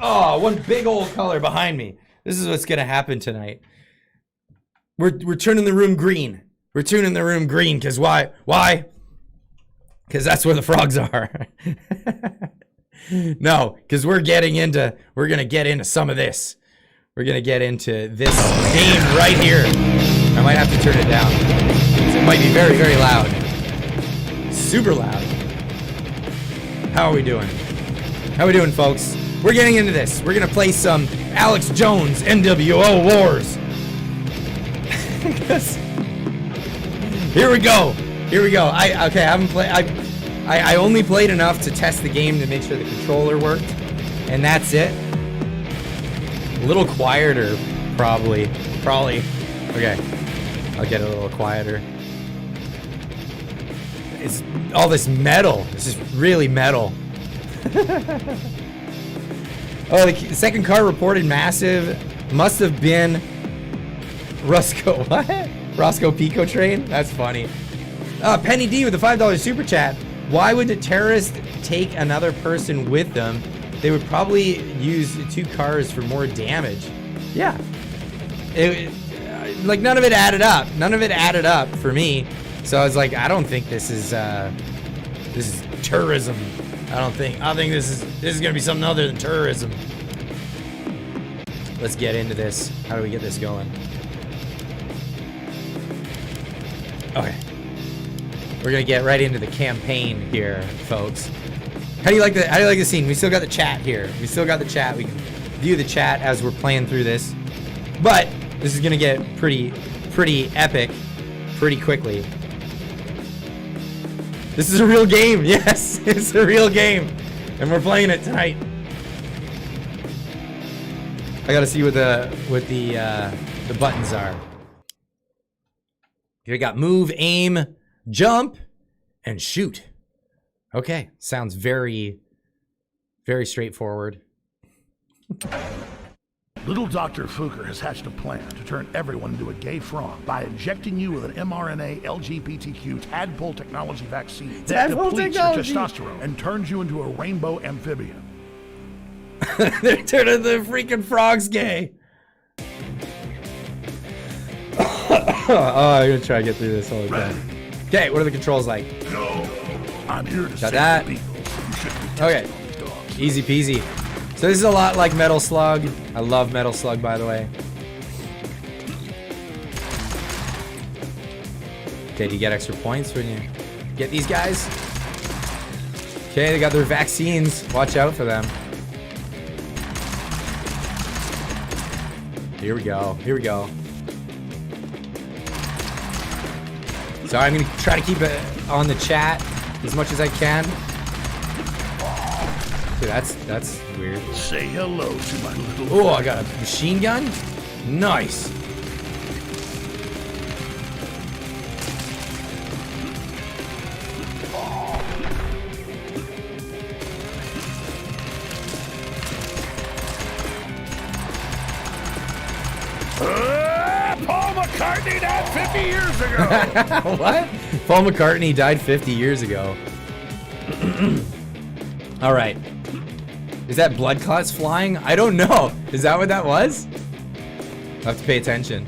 Oh, one big old color behind me. This is what's gonna happen tonight. We're turning the room green. We're tuning the room green because why? Why? Because that's where the frogs are. No, because we're gonna get into some of this. We're gonna get into this game right here. I might have to turn it down. It might be very, very loud. Super loud. How are we doing? How are we doing, folks? We're getting into this. We're gonna play some Alex Jones NWO Wars. Here we go. I only played enough to test the game to make sure the controller worked, and that's it. A little quieter, probably. Okay, I'll get a little quieter. It's all this metal. This is really metal. Oh, the second car reported massive. Must have been Roscoe. What? Roscoe Pico train? That's funny. Penny D with the $5 super chat. Why would a terrorist take another person with them? They would probably use 2 cars for more damage. Yeah. Like none of it added up. None of it added up for me. So I was like, I don't think this is terrorism. I think this is gonna be something other than terrorism. Let's get into this. How do we get this going? Okay. We're gonna get right into the campaign here, folks. How do you like the scene? We still got the chat here. We still got the chat. We can view the chat as we're playing through this. But this is gonna get pretty epic pretty quickly. This is a real game. Yes, it's a real game, and we're playing it tonight. I gotta see what the buttons are. Here we got move, aim, jump, and shoot. Okay, sounds very, very straightforward. Little Dr. Fuker has hatched a plan to turn everyone into a gay frog by injecting you with an mRNA LGBTQ tadpole technology vaccine that depletes your testosterone and turns you into a rainbow amphibian. They're turning the freaking frogs gay. Oh, I'm gonna try to get through this whole time. Okay, what are the controls like? I'm here to got that. Okay, easy peasy. So this is a lot like Metal Slug. I love Metal Slug, by the way. Okay, do you get extra points when you get these guys? Okay, they got their vaccines. Watch out for them. Here we go. Here we go. So I'm gonna try to keep it on the chat as much as I can. Dude, that's weird. Say hello to my little Oh, I got a machine gun? Nice. Paul McCartney died 50 years ago. What? Paul McCartney died 50 years ago. All right. Is that blood clots flying? I don't know. Is that what that was? I have to pay attention.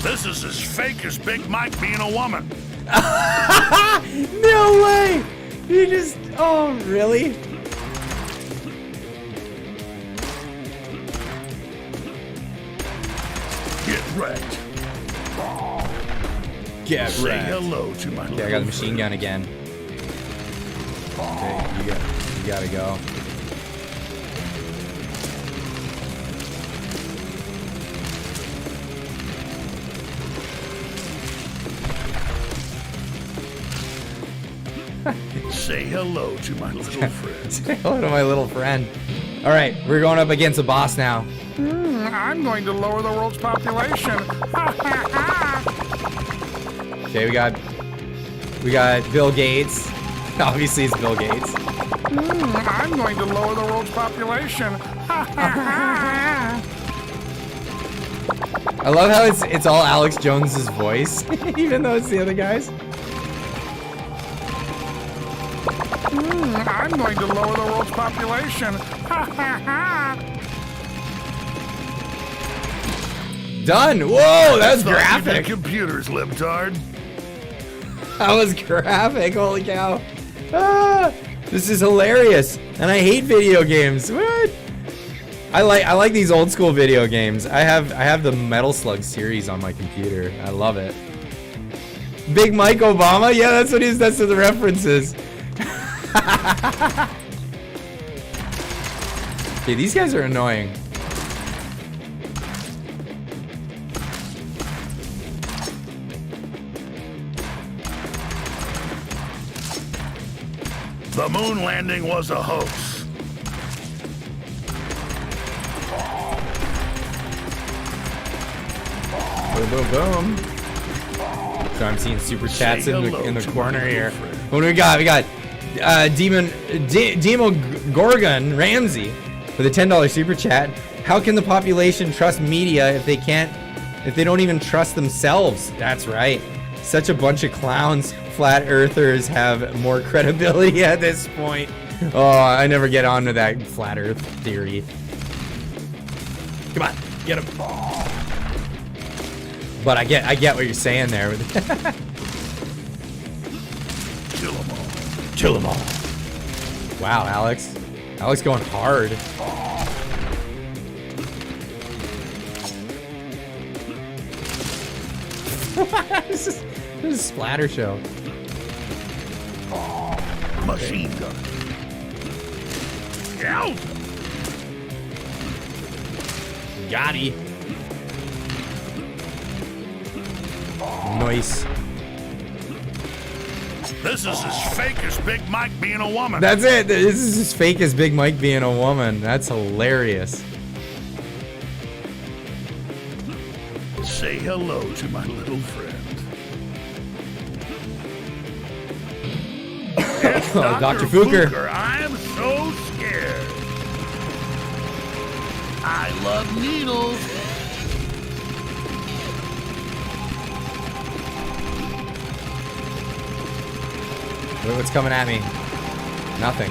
This is as fake as Big Mike being a woman. No way! You just... Oh, really? Get wrecked. Get Say wrecked. hello to my Okay, I got the machine gun again. Okay, you gotta go. Say hello to my little friend. Say hello to my little friend. All right, we're going up against a boss now. I'm going to lower the world's population. Okay, we got Bill Gates. Obviously, it's Bill Gates. I'm going to lower the world's population. I love how it's all Alex Jones's voice, even though it's the other guys. I'm going to lower the world's population. Done. Whoa, that was graphic. Computers, libtard. That was graphic. Holy cow. Ah, this is hilarious. And I hate video games. What? I like these old school video games. I have the Metal Slug series on my computer. I love it. Big Mike Obama? Yeah, that's what that's what the reference is. Okay, these guys are annoying. The moon landing was a hoax. Boom, boom, boom. So I'm seeing super chats in the corner here. What do we got? We got Demogorgon Ramsey with a $10 super chat. How can the population trust media if they don't even trust themselves? That's right. Such a bunch of clowns. Flat earthers have more credibility at this point. Oh, I never get onto that flat earth theory. Come on, get him. But I get what you're saying there. Kill them all. Kill them all. Wow, Alex. Alex going hard. This is a splatter show. Machine gun. Out. Got he. Nice. This is as fake as Big Mike being a woman. That's it. This is as fake as Big Mike being a woman. That's hilarious. Say hello to my little friend. It's Dr. Fuker. I am so scared. I love needles. What's coming at me? Nothing.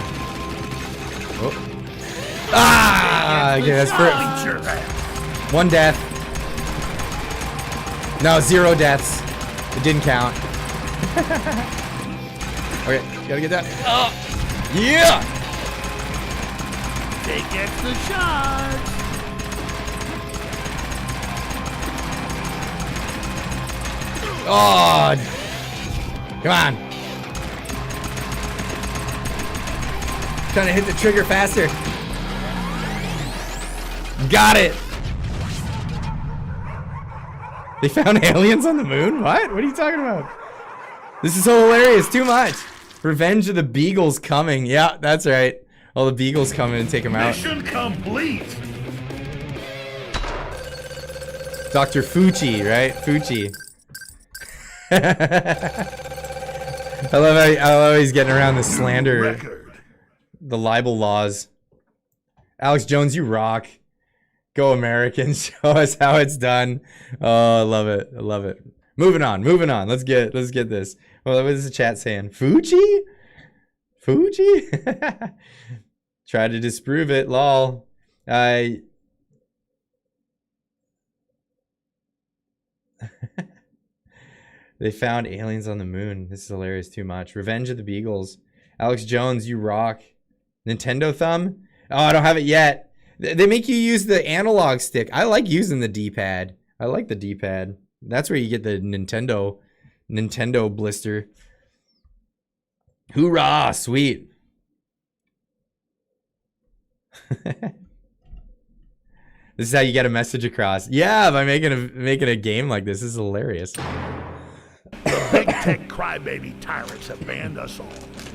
Oh. Ah! Okay, that's for one death. No, 0 deaths. It didn't count. Okay, gotta get that. Oh! Yeah! Take extra shots. Oh! Come on. Trying to hit the trigger faster. Got it. They found aliens on the moon? What? What are you talking about? This is so hilarious. Too much. Revenge of the Beagles coming. Yeah, that's right. All the Beagles coming and take them out. Mission complete. Dr. Fucci, right? Fucci. I love how he's getting around the slander, the libel laws. Alex Jones, you rock. Go Americans. Show us how it's done. Oh, I love it. I love it. Moving on. Moving on. Let's get this. Well, what is the chat saying? Fucci? Fucci? Try to disprove it. Lol. They found aliens on the moon. This is hilarious. Too much. Revenge of the Beagles. Alex Jones, you rock. Nintendo thumb? Oh, I don't have it yet. They make you use the analog stick. I like using the D-pad. I like the D-pad. That's where you get the Nintendo blister. Hoorah! Sweet. This is how you get a message across. Yeah, by making a game like this. This is hilarious. Big tech crybaby tyrants have banned us all,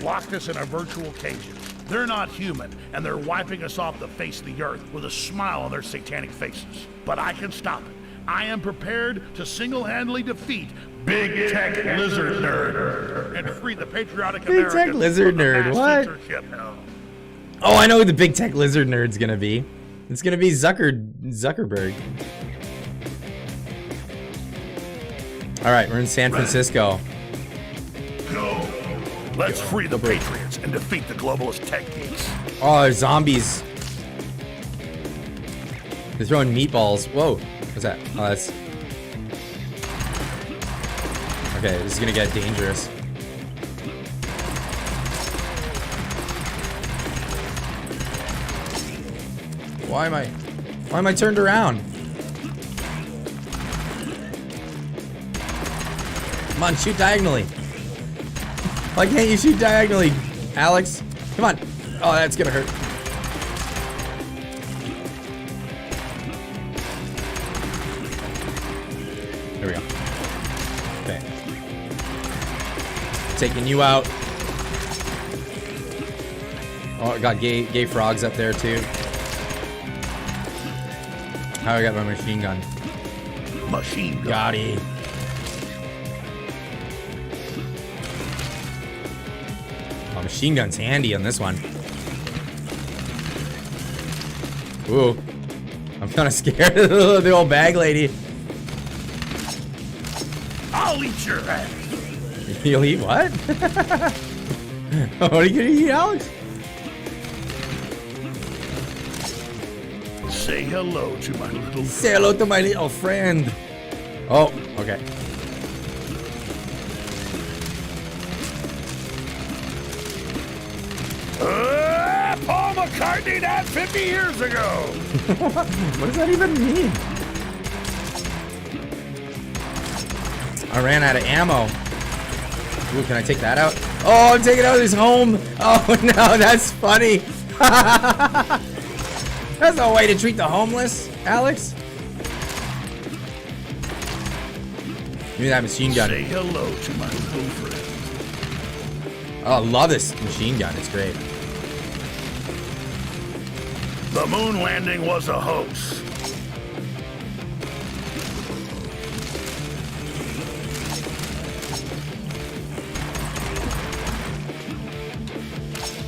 locked us in a virtual cages. They're not human, and they're wiping us off the face of the earth with a smile on their satanic faces. But I can stop it. I am prepared to single-handedly defeat Big Tech Lizard Nerd and free the patriotic Big Americans Tech Lizard Nerd, what? Oh, I know who the Big Tech Lizard Nerd's gonna be. It's gonna be Zuckerberg. All right, we're in San Francisco. Go. Let's free the patriots and defeat the globalist tech geeks. Oh, there's zombies. They're throwing meatballs. Whoa, what's that? Oh, that's... Okay, this is gonna get dangerous. Why am I turned around? Come on, shoot diagonally. Why can't you shoot diagonally, Alex? Come on. Oh, that's gonna hurt. There we go. Okay. Taking you out. Oh, I got gay frogs up there too. How I got my machine gun. Machine gun. Got it. Oh, machine gun's handy on this one. Ooh. I'm kind of scared of the old bag lady. I'll eat your ass. You'll eat what? What are you gonna eat, Alex? Say hello to my little friend. Say hello to my little friend. Oh, okay. Paul McCartney died 50 years ago. What does that even mean? I ran out of ammo. Ooh, can I take that out? Oh, I'm taking out his home. Oh no, that's funny. That's no way to treat the homeless, Alex. Give me that machine gun. Say hello to my little friend. Oh, I love this machine gun. It's great. The moon landing was a hoax.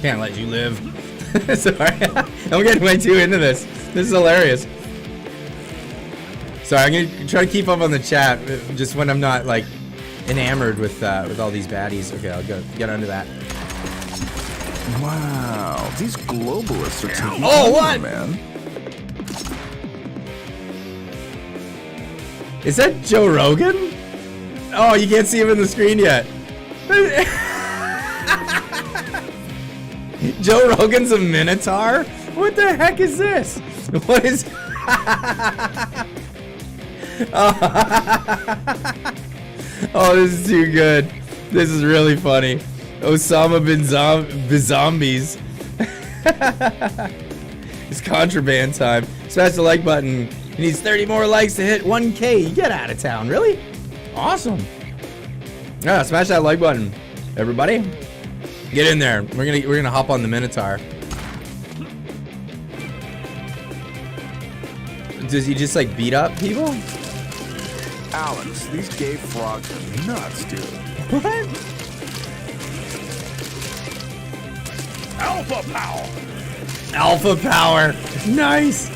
Can't let you live. Sorry, I'm getting way too into this. This is hilarious. Sorry, I'm gonna try to keep up on the chat, just when I'm not like enamored with all these baddies. Okay, I'll get under that. Wow, these globalists are taking Oh, over, what? man. Is that Joe Rogan? Oh, you can't see him in the screen yet. Joe Rogan's a Minotaur? What the heck is this? What is... Oh, this is too good. This is really funny. Osama bin Zombies. It's contraband time. Smash the like button. He needs 30 more likes to hit 1K. Get out of town, really? Awesome. Yeah, smash that like button, everybody. Get in there. We're gonna hop on the Minotaur. Does he just like beat up people? Alex, these gay frogs are nuts, dude. What? Alpha power. Alpha power. Nice.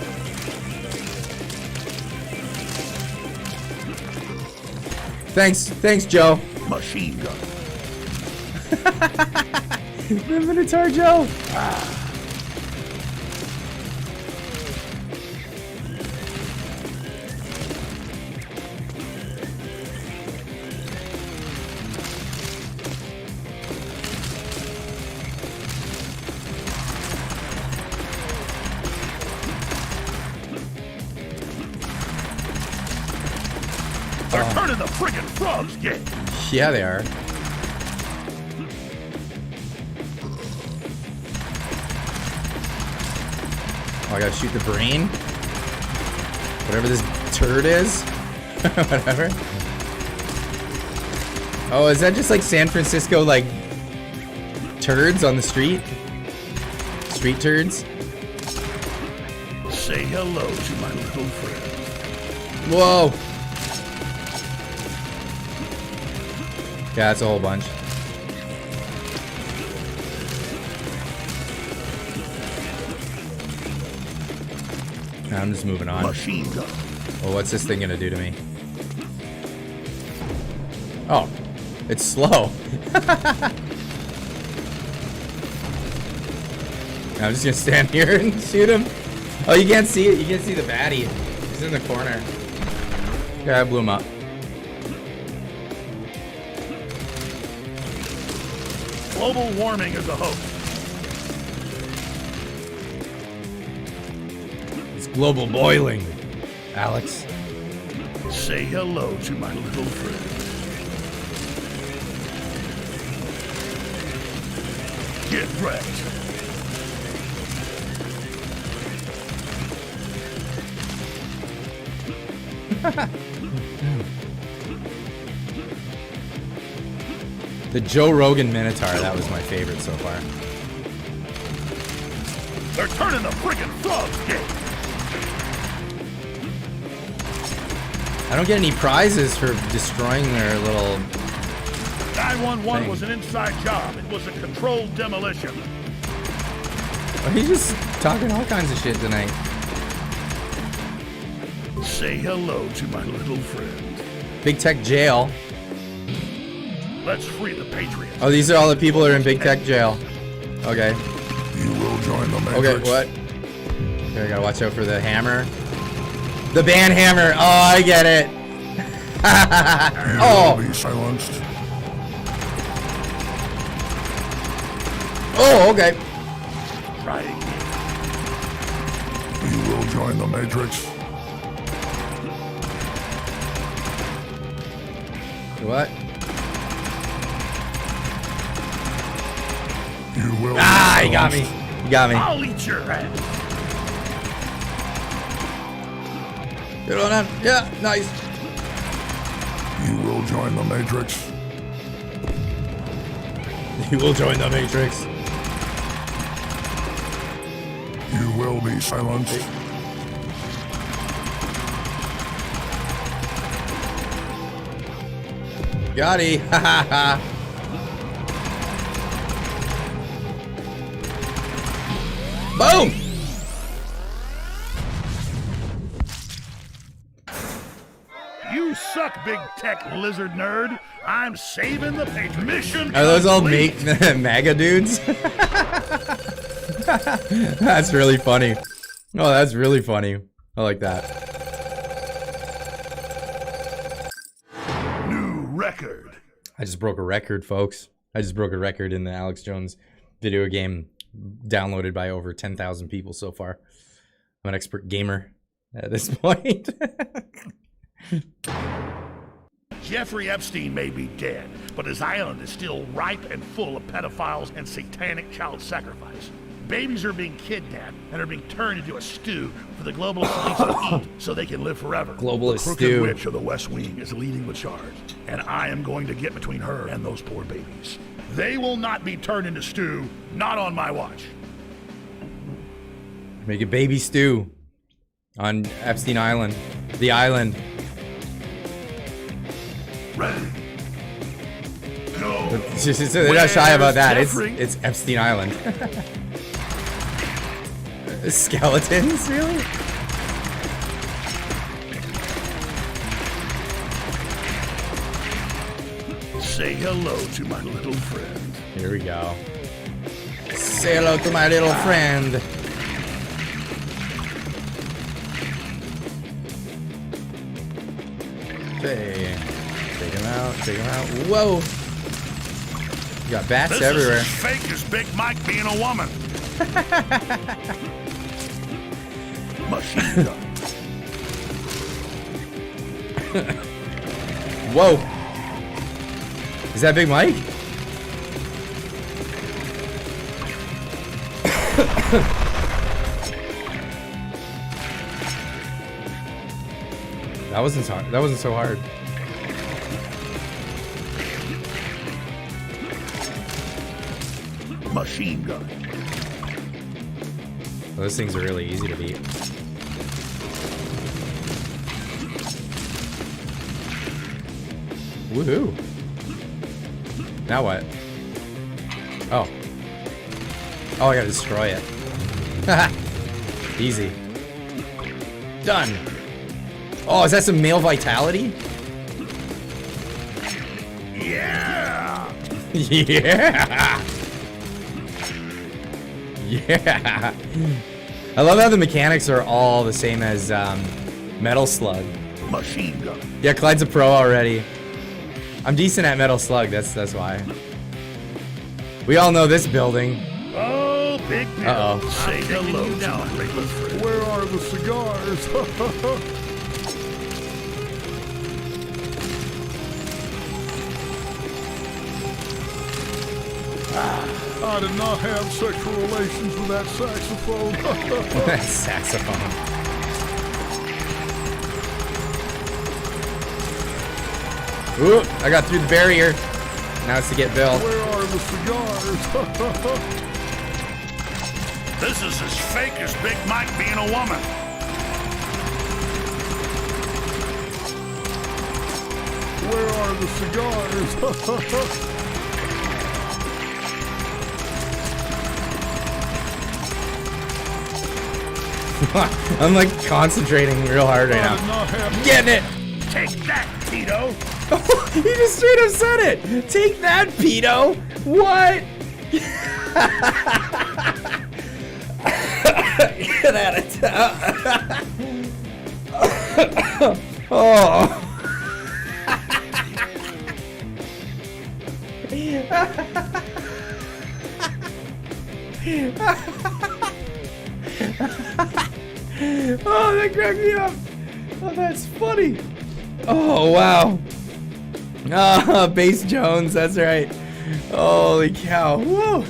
Thanks, Joe. Machine gun. The Minotaur Joe. They're turning the friggin' frogs gay. Yeah, they are. Oh, I gotta shoot the brain. Whatever this turd is. Whatever. Oh, is that just like San Francisco, like, turds on the street? Street turds? Say hello to my little friend. Whoa. Yeah, that's a whole bunch. Now I'm just moving on. Machine gun. Well, what's this thing gonna do to me? Oh, it's slow. I'm just gonna stand here and shoot him. Oh, you can't see it. You can't see the baddie. He's in the corner. Yeah, I blew him up. Global warming is a hoax. It's global boiling, Alex. Say hello to my little friend. Get wrecked. The Joe Rogan Minotaur, that was my favorite so far. They're turning the friggin' frogs gay. I don't get any prizes for destroying their little 911 thing. was an inside job. It was a controlled demolition. Oh, he's just talking all kinds of shit tonight. Say hello to my little friend. Big Tech Jail. Let's free the Patriots. Oh, these are all the people that are in Big Tech Jail. Okay. You will join the Matrix. Okay, what? Okay, I gotta watch out for the hammer. The band hammer. Oh, I get it. Oh. Be silenced. Oh, okay. Try again. You will join the Matrix. What? You will. Ah, he got me. He got me. I'll eat your ass. Get on him. Yeah, nice. You will join the Matrix. You will join the Matrix. You will be silenced. Got he. Ha ha ha. Boom! You suck, big tech lizard nerd. I'm saving the Patriots. Mission Are those all complete. MAGA dudes? That's really funny. Oh, that's really funny. I like that. New record. I just broke a record, folks. I just broke a record in the Alex Jones video game, downloaded by over 10,000 people so far. I'm an expert gamer at this point. Jeffrey Epstein may be dead, but his island is still ripe and full of pedophiles and satanic child sacrifice. Babies are being kidnapped and are being turned into a stew for the globalist elites to eat so they can live forever. Globalist the crooked stew. witch of the West Wing is leading the charge, and I am going to get between her and those poor babies. They will not be turned into stew, not on my watch. Make a baby stew on Epstein Island. The island. Ready. Go. They're not shy about that. It's Epstein Island. Skeletons, really? Say hello to my little friend. Here we go. Say hello to my little friend. Okay. Take him out, take him out. Whoa! You got bats this everywhere. This is as fake as Big Mike being a woman. Machine gun. Whoa! Is that Big Mike? That wasn't hard. That wasn't so hard. Machine gun. Those things are really easy to beat. Woohoo! Now what? Oh. Oh, I gotta destroy it. Haha. Easy. Done. Oh, is that some male vitality? Yeah! Yeah! Yeah! I love how the mechanics are all the same as Metal Slug. Machine gun. Yeah, Clyde's a pro already. I'm decent at Metal Slug, that's why. We all know this building. Oh, big deal. Uh-oh. Say hello to my little friend. Where are the cigars? I did not have sexual relations with that saxophone. That saxophone. Ooh, I got through the barrier. Now it's to get Bill. Where are the cigars? This is as fake as Big Mike being a woman. Where are the cigars? I'm like concentrating real hard right now. Getting it! Take that, Tito! He just straight up said it! Take that, pedo! What? Get at it! Oh! Oh, that cracked me up! Oh, that's funny! Oh, wow! Ah, Bass Jones, that's right. Holy cow! Whoa!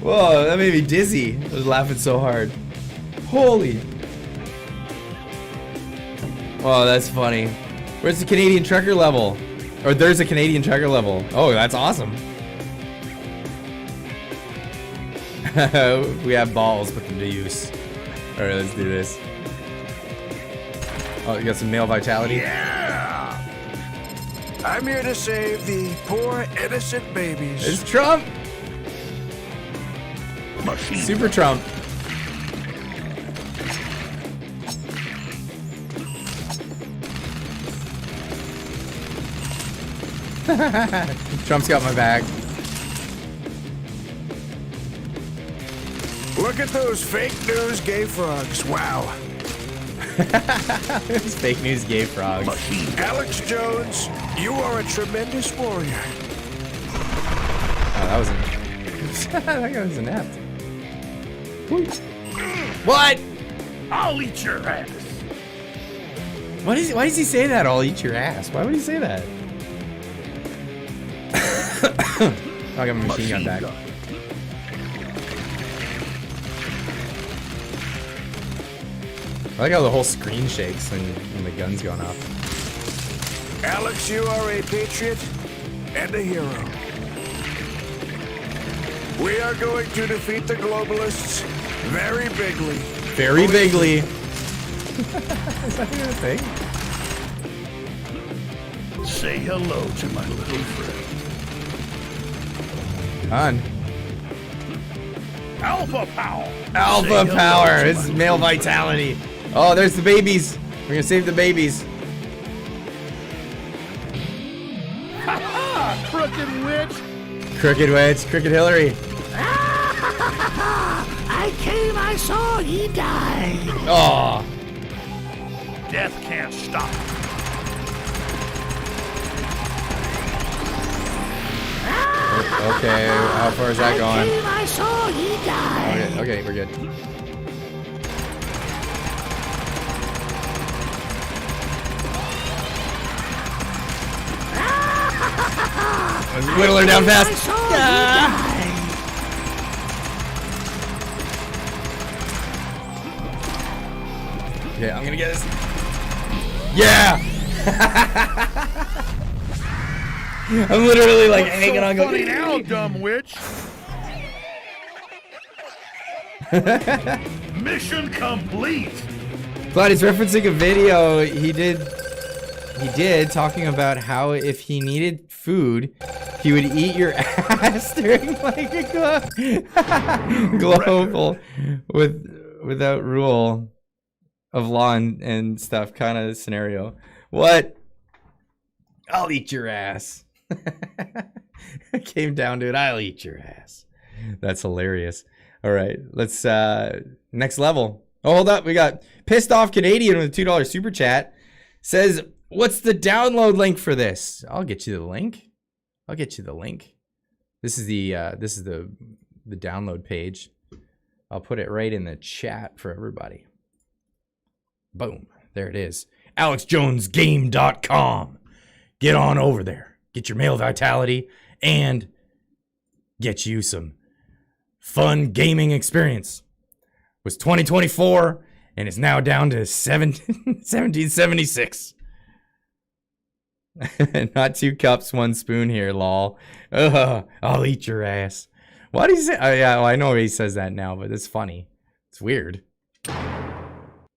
Whoa, that made me dizzy. I was laughing so hard. Holy! Oh, that's funny. Where's the Canadian trucker level? Or there's a Canadian trucker level. Oh, that's awesome. We have balls, put them to use. Alright, let's do this. Oh, you got some male vitality? Yeah! I'm here to save the poor innocent babies. It's Trump! Machine. Super Trump. Trump's got my back. Look at those fake news gay frogs. Wow. It's fake news gay frogs. Alex Jones, you are a tremendous warrior. Oh, that wasn't. That guy was inept. What? I'll eat your ass. Why does he say that? I'll eat your ass. Why would he say that? Oh, I got my machine gun back. I like how the whole screen shakes when the gun's going off. Alex, you are a patriot and a hero. We are going to defeat the globalists very bigly. Very bigly. Is that even a thing? Say hello to my little friend. On. Alpha power. Alpha power. It's male vitality. Oh, there's the babies. We're gonna save the babies. Crooked witch. Crooked witch. Crooked Hillary. I came, I saw, he died. Oh. Death can't stop. Okay, how far is that going? I saw, he died. Okay, we're good. Let's whittle her down fast. Okay, I'm gonna get this. Yeah! I'm literally like hanging on. Funny now, dumb witch. Mission complete. But he's referencing a video he did talking about how if he needed food, he would eat your ass during like a global without rule of law and stuff kind of scenario. What? I'll eat your ass. It came down to it. I'll eat your ass. That's hilarious. All right, let's next level. Oh, hold up. We got Pissed Off Canadian with a $2 super chat. Says, what's the download link for this? I'll get you the link. I'll get you the link. This is the download page. I'll put it right in the chat for everybody. Boom. There it is. AlexJonesGame.com. Get on over there. Get your male vitality and get you some fun gaming experience. It was 2024 and it's now down to 1776. Not 2 cups, 1 spoon here, lol. I'll eat your ass. Why do you say? Oh yeah, well, I know he says that now, but it's funny. It's weird.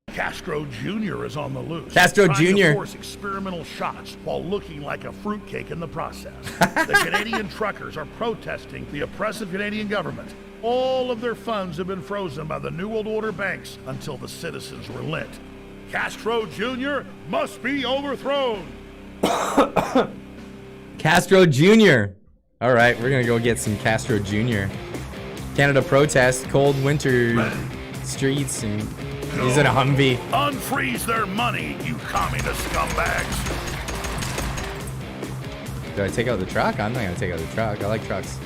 Castro Jr. is on the loose. Castro trying Jr. to force experimental shots while looking like a fruitcake in the process. The Canadian truckers are protesting the oppressive Canadian government. All of their funds have been frozen by the New World Order banks until the citizens relent. Castro Jr. must be overthrown. Castro Jr. All right, we're gonna go get some Castro Jr. Canada protest, cold winter streets, and he's in a Humvee. Unfreeze their money, you communist scumbags. Do I take out the truck? I'm not gonna take out the truck. I like trucks.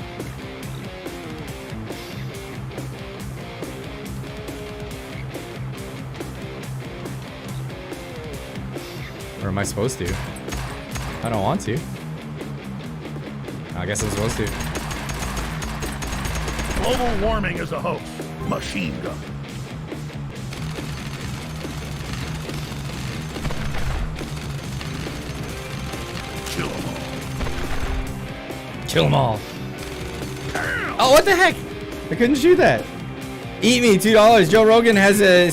Or am I supposed to? I don't want to. I guess I'm supposed to. Global warming is a hoax. Machine gun. Kill them all. Kill them all. Oh, what the heck? I couldn't shoot that. Eat me, $2. Joe Rogan has a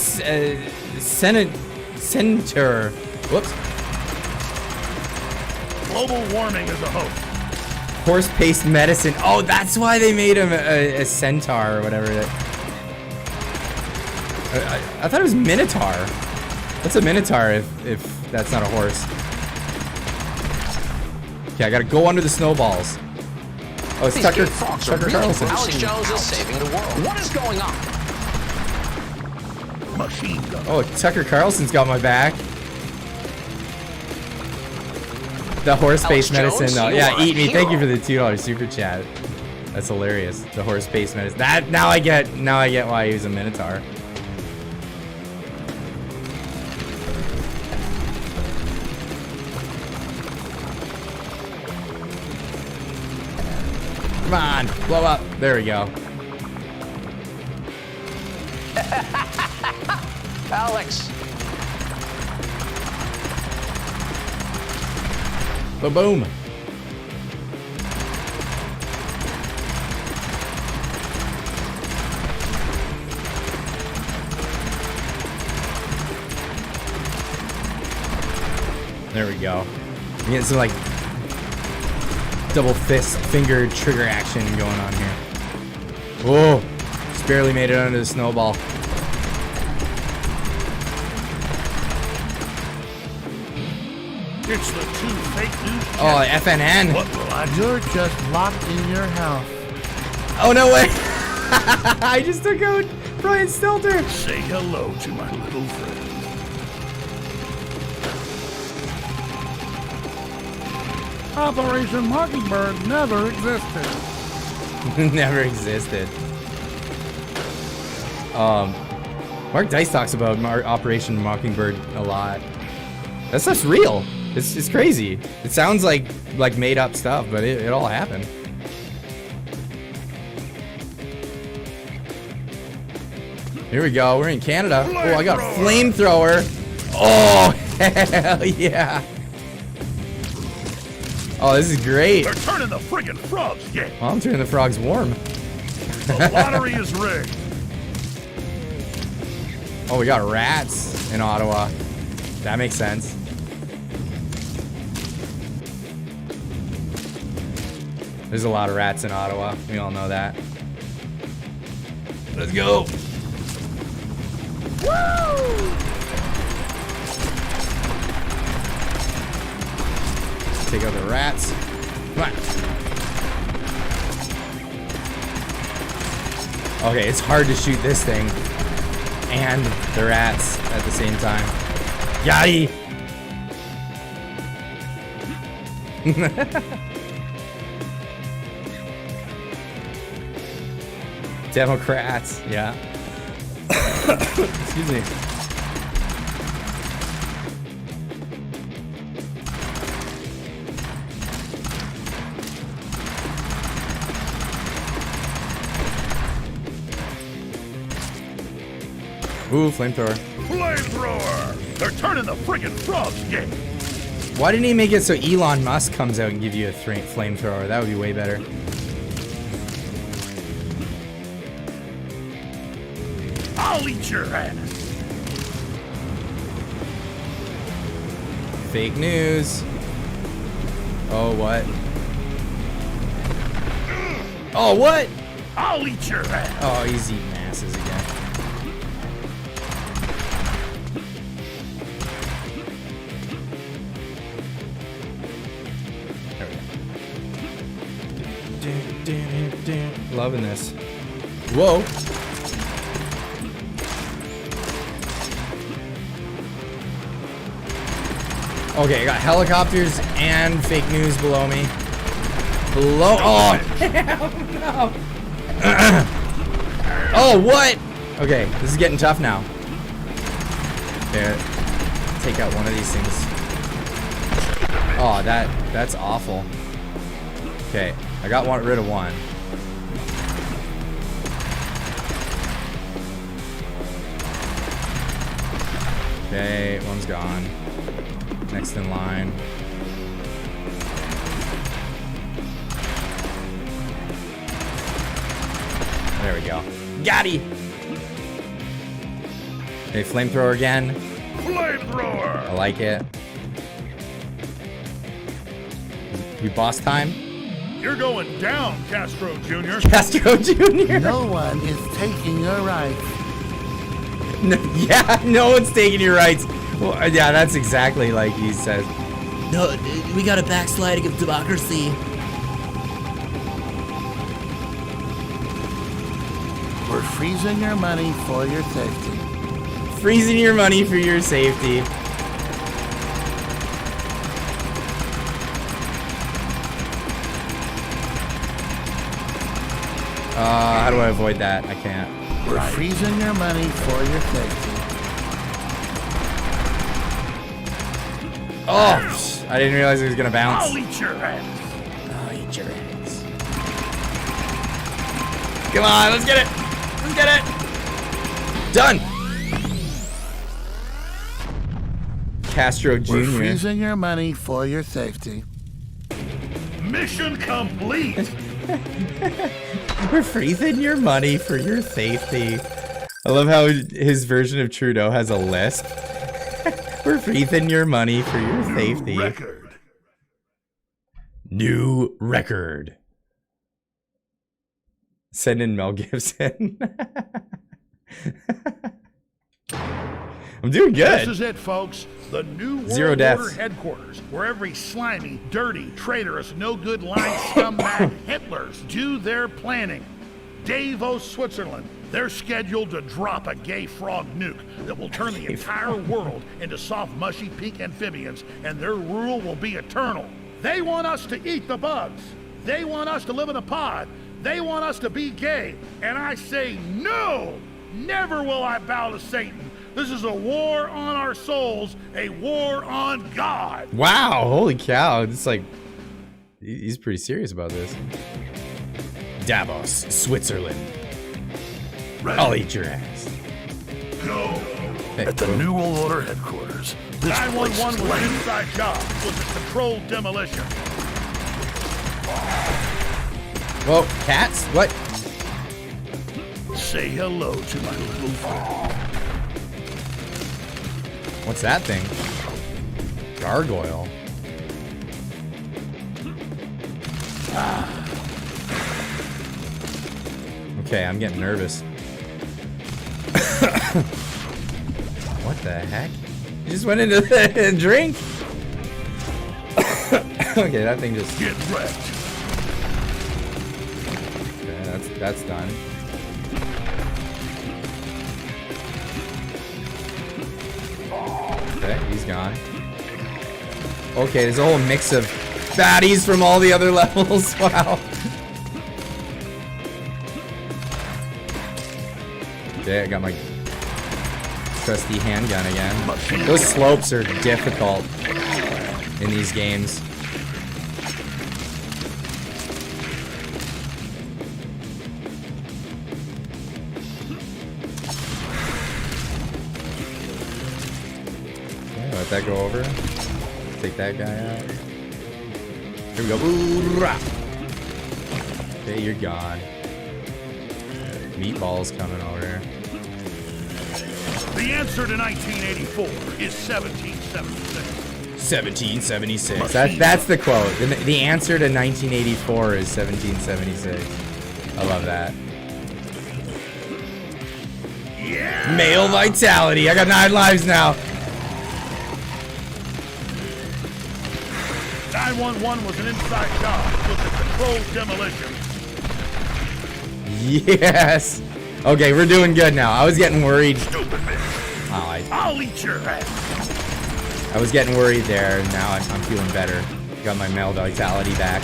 senator. Whoops. Global warming is a hoax. Horse-paste medicine. Oh, that's why they made him a centaur or whatever. I thought it was minotaur. What's a minotaur if that's not a horse? Okay, I gotta go under the snowballs. Oh, it's Tucker Carlson. Alex Jones is saving the world. What is going on? Machine gun. Oh, Tucker Carlson's got my back. The horse-based medicine, though. Yeah, eat me. Thank you for the $2 super chat. That's hilarious. The horse-based medicine. That now I get why he was a minotaur. Come on, blow up. There we go. Alex, Ba-boom. There we go. We get some like double fist finger trigger action going on here. Whoa! Just barely made it under the snowball. It's the two fake news. Oh, FNN. What will I do? You're just locked in your house. Oh, no way. I just took out Brian Stelter. Say hello to my little friend. Operation Mockingbird never existed. Never existed. Mark Dice talks about Operation Mockingbird a lot. That stuff's real. It's crazy. It sounds like made up stuff, but it all happened. Here we go. We're in Canada. Oh, I got a flamethrower. Oh, hell yeah. Oh, this is great. They're turning the friggin' frogs gay. Well, I'm turning the frogs warm. The lottery is rigged. Oh, we got rats in Ottawa. That makes sense. There's a lot of rats in Ottawa. We all know that. Let's go. Woo! Take out the rats. Come on. Okay, it's hard to shoot this thing and the rats at the same time. Yachty! Democrats, yeah. Excuse me. Ooh, flamethrower. Flamethrower! They're turning the friggin' frogs gay. Why didn't he make it so Elon Musk comes out and give you a flamethrower? That would be way better. I'll eat your ass. Fake news. Oh, what? Oh, what? I'll eat your ass. Oh, he's eating asses again. Loving this. Whoa. Okay, I got helicopters and fake news below me. Below. Oh, hell no. Oh, what? Okay, this is getting tough now. Here, take out one of these things. Oh, that's awful. Okay, I got rid of one. Okay, one's gone. Next in line. There we go. Got he! Okay, flamethrower again. Flamethrower! I like it. You boss time? You're going down, Castro Jr. Castro Jr. No one is taking your rights. No, yeah, no one's taking your rights. Well, yeah, that's exactly like he says. No, we got a backsliding of democracy. We're freezing your money for your safety. Freezing your money for your safety. How do I avoid that? I can't. We're freezing your money for your safety. Oh, I didn't realize it was gonna bounce. I'll eat your ass. I'll eat your ass. Come on, let's get it. Let's get it. Done. Castro Jr. We're freezing your money for your safety. Mission complete. We're freezing your money for your safety. I love how his version of Trudeau has a lisp. We're freezing your money for your safety. Record. New record. Send in Mel Gibson. I'm doing good. This is it, folks. The new World Zero Order deaths. headquarters, where every slimy, dirty, traitorous, no-good lying scumbag Hitlers do their planning. Davos, Switzerland. They're scheduled to drop a gay frog nuke that will turn the entire world into soft, mushy pink amphibians, and their rule will be eternal. They want us to eat the bugs. They want us to live in a pod. They want us to be gay. And I say no! Never will I bow to Satan. This is a war on our souls, a war on God. Wow, holy cow. It's like, he's pretty serious about this. Davos, Switzerland. Ready. I'll eat your ass. Go. Hey, At the New World Order headquarters, this 911 was an inside job. It was a controlled demolition. Whoa, cats? What? Say hello to my little friend. What's that thing? Gargoyle. Okay, I'm getting nervous. What the heck? You just went into the drink? Okay, that thing just... Get wrecked. Okay, that's done. Okay, he's gone. Okay, there's a whole mix of baddies from all the other levels. Wow. Okay, I got my trusty handgun again. Those slopes are difficult in these games. Okay, let that go over. Take that guy out. Here we go. Okay, you're gone. Meatballs coming over here. The answer to 1984 is 1776. 1776. That's the quote. The answer to 1984 is 1776. I love that. Yeah. Male vitality. I got 9 lives now. 911 was an inside job. It was a controlled demolition. Yes. Okay, we're doing good now. I was getting worried. Stupid bitch. Oh, I'll eat your ass. I was getting worried there, and now I'm feeling better. Got my male vitality back.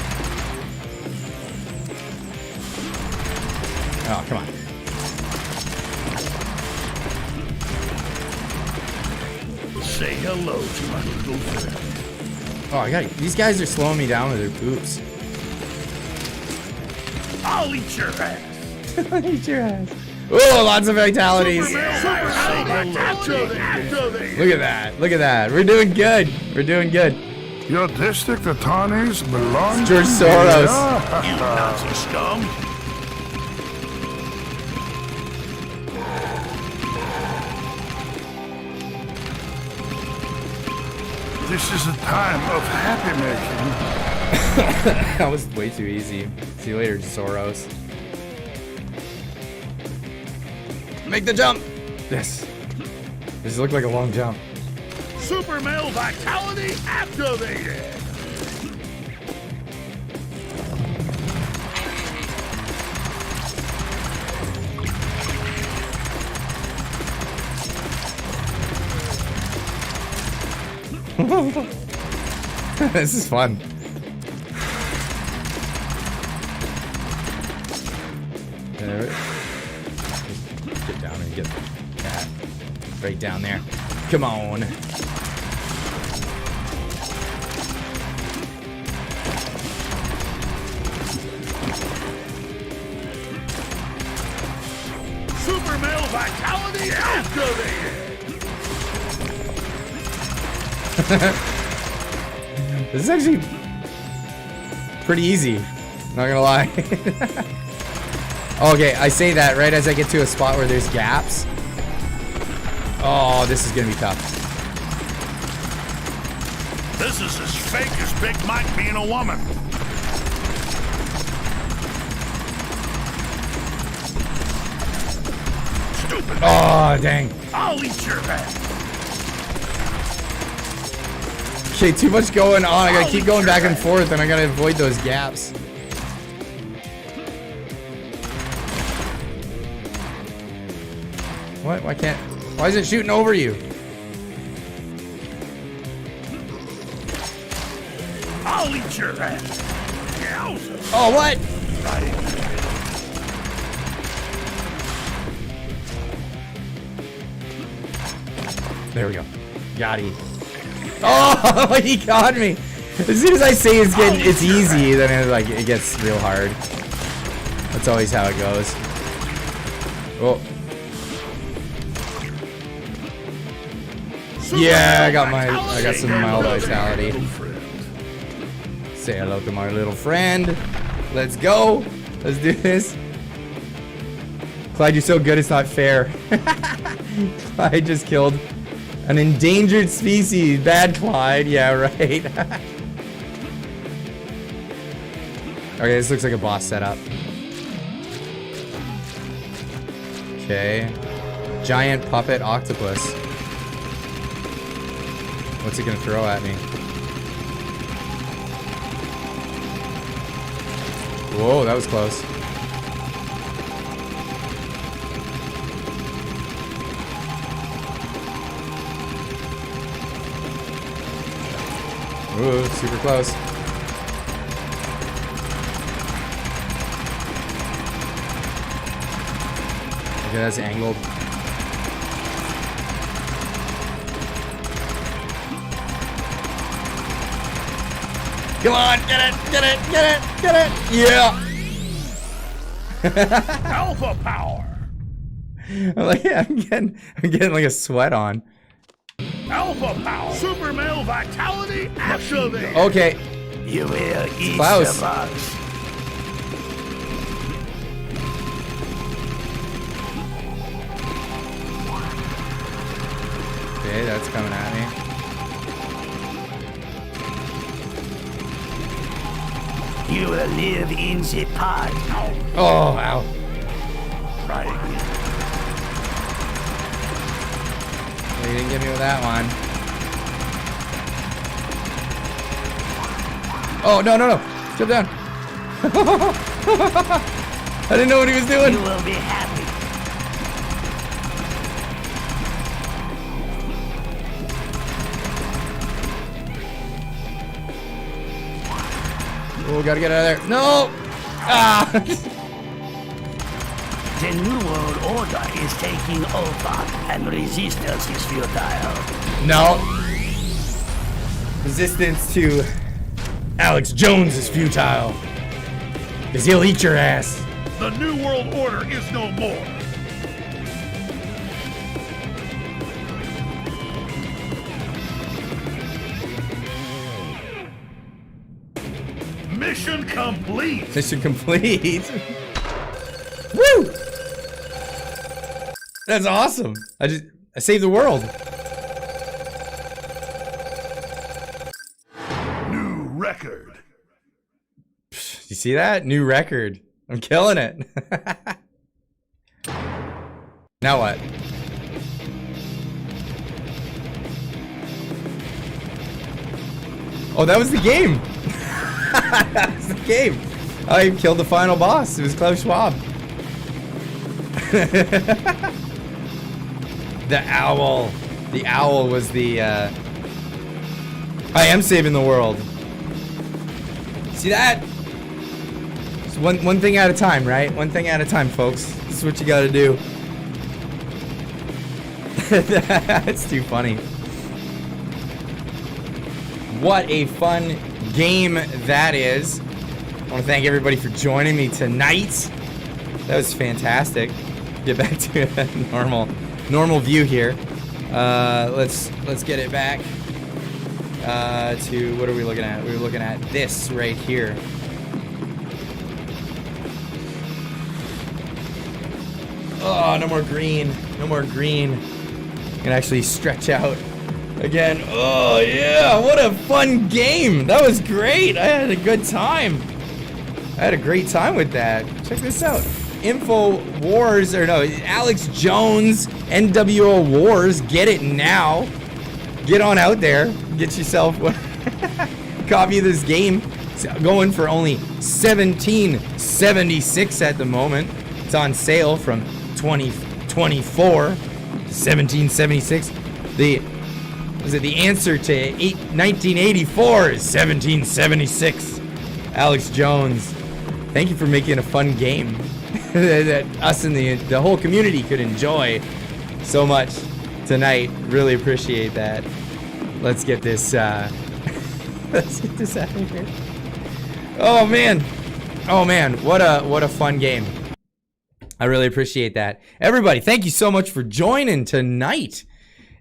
Oh, come on. Say hello to my little friend. Oh, I got these guys are slowing me down with their poops. I'll eat your ass. I'll eat your ass. Oh, lots of vitalities. Look at that. Look at that. We're doing good. We're doing good. Your district attorneys belong George to Soros. You Nazi scum. This is a time of happy making. That was way too easy. See you later, Soros. Make the jump. Yes. This looked like a long jump. Super male vitality activated. This is fun. Get down and get that right down there. Come on. Super male vitality activated. This is actually pretty easy. Not gonna lie. Okay, I say that right as I get to a spot where there's gaps. Oh, this is gonna be tough. This is as fake as Big Mike being a woman. Stupid. Oh, dang. I'll eat your ass. Okay, too much going on. I gotta keep going back and forth, and I gotta avoid those gaps. What? Why can't? Why is it shooting over you? I'll eat your ass. Oh, what? There we go. Got him. Oh, he got me. As soon as I say it's easy, then it gets real hard. That's always how it goes. Oh. Yeah, I got some mild vitality. Say hello to my little friend. Let's go. Let's do this. Clyde, you're so good, it's not fair. Clyde just killed an endangered species. Bad Clyde. Yeah, right. Okay, this looks like a boss setup. Okay. Giant puppet octopus. What's it gonna throw at me? Whoa, that was close. Ooh, super close. Okay, that's angled. Come on, get it, get it, get it, get it. Yeah. Alpha power. I'm getting like a sweat on. Alpha power. Super male vitality activate. Okay. You will eat Klaus. the bugs. Okay, that's coming at me. You will live in the pod. Oh, ow. Right. You didn't get me with that one. Oh, no, no, no. Jump down. I didn't know what he was doing. You will be happy. Oh, gotta get out of there. No! Ah! The New World Order is taking over, and resistance is futile. No. Resistance to Alex Jones is futile. Because he'll eat your ass. The New World Order is no more. Mission complete. Mission complete. Woo! That's awesome. I saved the world. New record. You see that? New record. I'm killing it. Now what? Oh, that was the game. That was the game. I killed the final boss. It was Klaus Schwab. The owl. The owl was the, I am saving the world. See that? Just one thing at a time, right? One thing at a time, folks. This is what you gotta do. That's too funny. What a fun game that is. I want to thank everybody for joining me tonight. That was fantastic. Get back to a normal view here. Let's get it back to what are we looking at? We're looking at this right here. Oh, no more green. No more green. Can actually stretch out again. Oh, yeah. What a fun game. That was great. I had a good time. I had a great time with that. Check this out. Info Wars, or no, Alex Jones, NWO Wars. Get it now. Get on out there. Get yourself a copy of this game. It's going for only $17.76 at the moment. It's on sale from 2024. $17.76. The answer to 1984 is $17.76. Alex Jones, thank you for making a fun game that us and the whole community could enjoy so much tonight. Really appreciate that. Let's get this let's get this out of here. Oh man, what a fun game. I really appreciate that. Everybody, thank you so much for joining tonight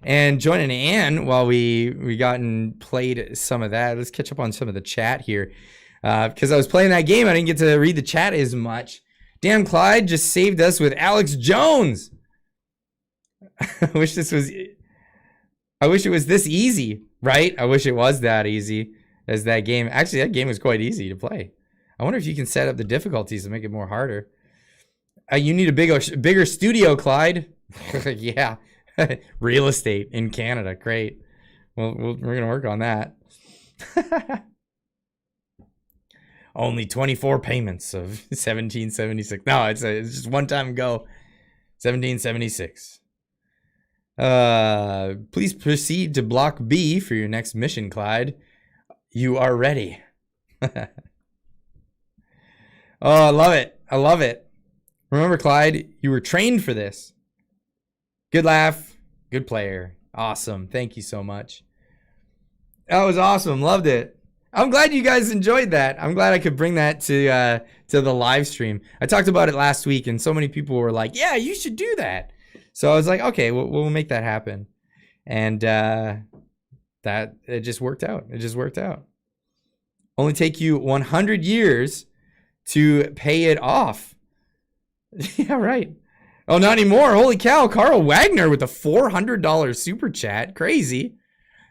and joining Ann while we got and played some of that. Let's catch up on some of the chat here. Because I was playing that game, I didn't get to read the chat as much. Damn, Clyde just saved us with Alex Jones. I wish it was this easy, right? I wish it was that easy as that game. Actually, that game was quite easy to play. I wonder if you can set up the difficulties to make it more harder. You need a bigger studio, Clyde. Yeah. Real estate in Canada. Great. Well, we're going to work on that. Only 24 payments of $17.76. No, it's just one time go. $17.76. Please proceed to block B for your next mission, Clyde. You are ready. Oh, I love it. I love it. Remember, Clyde, you were trained for this. Good laugh. Good player. Awesome. Thank you so much. That was awesome. Loved it. I'm glad you guys enjoyed that. I'm glad I could bring that to the live stream. I talked about it last week, and so many people were like, yeah, you should do that. So I was like, okay, we'll make that happen. And it just worked out. It just worked out. Only take you 100 years to pay it off. Yeah, right. Oh, not anymore. Holy cow. Carl Wagner with a $400 super chat. Crazy.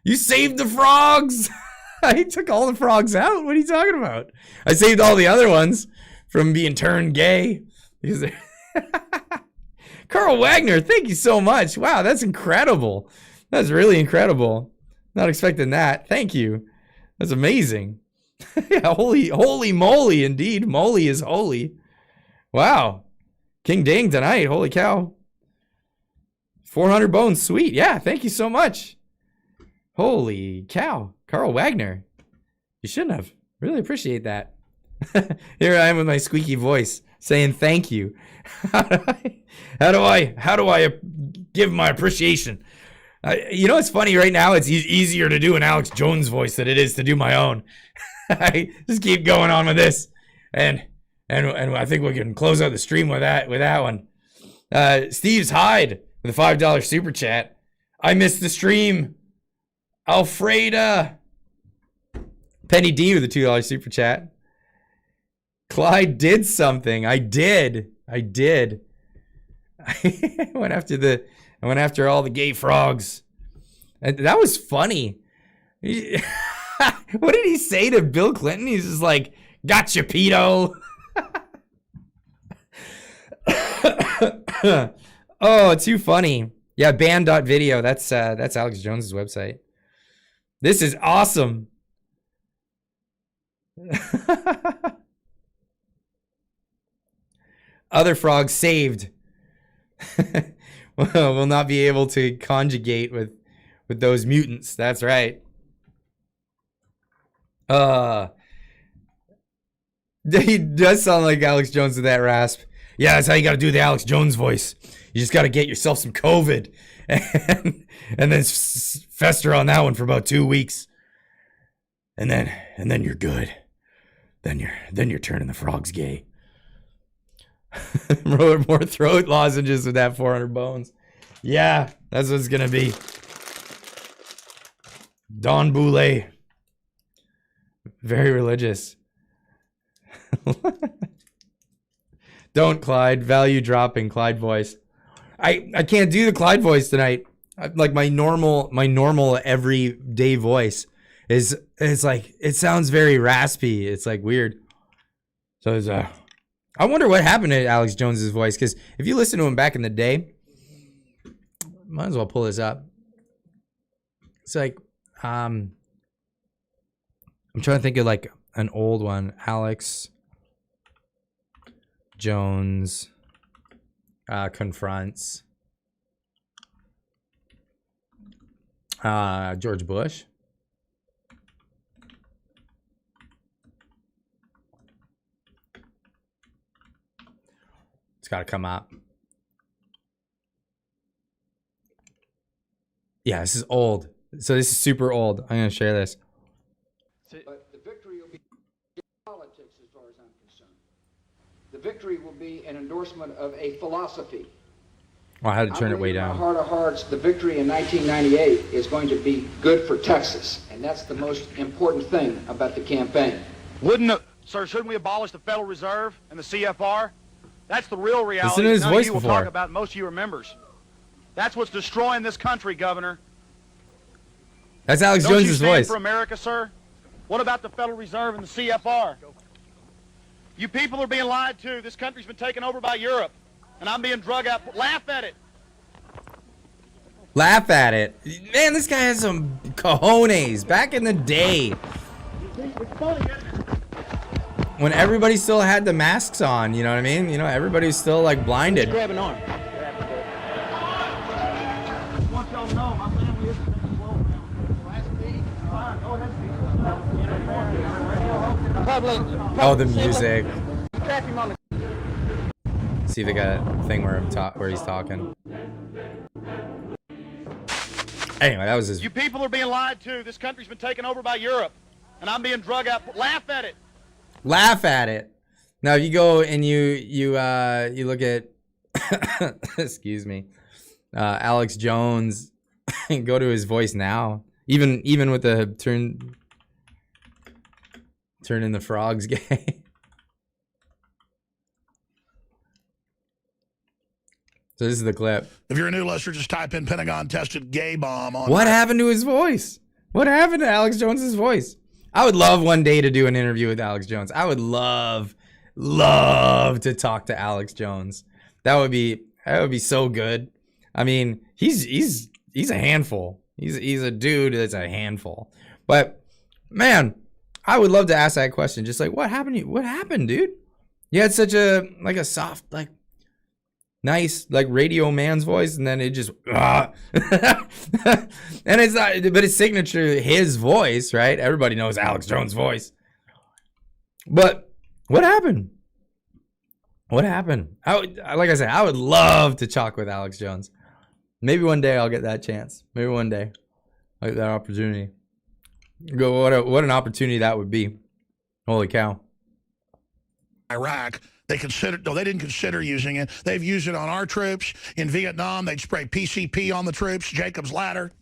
You saved the frogs. I took all the frogs out. What are you talking about? I saved all the other ones from being turned gay. Carl Wagner, thank you so much. Wow, that's incredible. That's really incredible. Not expecting that. Thank you. That's amazing. Yeah, holy moly, indeed. Moly is holy. Wow. King Ding tonight. Holy cow. 400 bones. Sweet. Yeah, thank you so much. Holy cow. Carl Wagner. You shouldn't have. Really appreciate that. Here I am with my squeaky voice saying thank you. How do I give my appreciation? You know, it's funny right now. It's easier to do an Alex Jones voice than it is to do my own. I just keep going on with this, and I think we can close out the stream with that one. Steve's Hyde with a $5 super chat. I missed the stream. Alfreda. Penny D with a $2 super chat. Clyde did something. I did. I went after all the gay frogs. And that was funny. What did he say to Bill Clinton? He's just like, gotcha, pedo. Oh, too funny. Yeah, band.video. That's Alex Jones's website. This is awesome. Other frogs saved. Will not be able to conjugate with those mutants. That's right. He does sound like Alex Jones with that rasp. Yeah, that's how you got to do the Alex Jones voice. You just got to get yourself some COVID and then fester on that one for about 2 weeks. And then you're good. Then you're turning the frogs gay. More throat lozenges with that 400 bones. Yeah, that's what it's gonna be. Don Boulay. Very religious. Don't, Clyde. Value dropping, Clyde voice. I can't do the Clyde voice tonight. Like my normal everyday voice is like, it sounds very raspy. It's like weird. So it's I wonder what happened to Alex Jones's voice, because if you listen to him back in the day, might as well pull this up. It's like I'm trying to think of like an old one. Alex Jones confronts George Bush. It's got to come up. Yeah, this is old. So this is super old. I'm going to share this. But the victory will be politics as far as I'm concerned. The victory will be an endorsement of a philosophy. Oh, I had to turn it way down. In my heart of hearts, the victory in 1998 is going to be good for Texas. And that's the most important thing about the campaign. Sir, shouldn't we abolish the Federal Reserve and the CFR? That's the real reality. Listen to his None voice of you will before. talk about, most of you are members. That's what's destroying this country, Governor. That's Alex Don't Jones's you stand voice. for America, sir? What about the Federal Reserve and the CFR? You people are being lied to. This country's been taken over by Europe, and I'm being drug out. Laugh at it. Laugh at it. Man, this guy has some cojones. Back in the day, when everybody still had the masks on, you know what I mean? You know, everybody was still like blinded. Grab an arm. Oh, the music. See, they got a thing where he's talking. Anyway, that was his. You people are being lied to. This country's been taken over by Europe, and I'm being drug out. Laugh at it. Laugh at it. Now, if you go and you look at, excuse me, Alex Jones, and go to his voice now, even with the turning the frogs gay. So this is the clip. If you're a new listener, just type in Pentagon tested gay bomb on. What happened to his voice? What happened to Alex Jones's voice? I would love one day to do an interview with Alex Jones. I would love to talk to Alex Jones. That would be so good. I mean, he's a handful. He's a dude that's a handful. But man, I would love to ask that question. Just like, what happened to you? What happened, dude? You had such a soft, like, nice, like, radio man's voice, and then it just and it's not, but it's signature, his voice, right? Everybody knows Alex Jones' voice. But what happened? What happened? Like I said, I would love to talk with Alex Jones. Maybe one day I'll get that chance. Maybe one day I'll get that opportunity. Go, what an opportunity that would be. Holy cow. Iraq, they didn't consider using it. They've used it on our troops. In Vietnam, they'd spray PCP on the troops, Jacob's Ladder.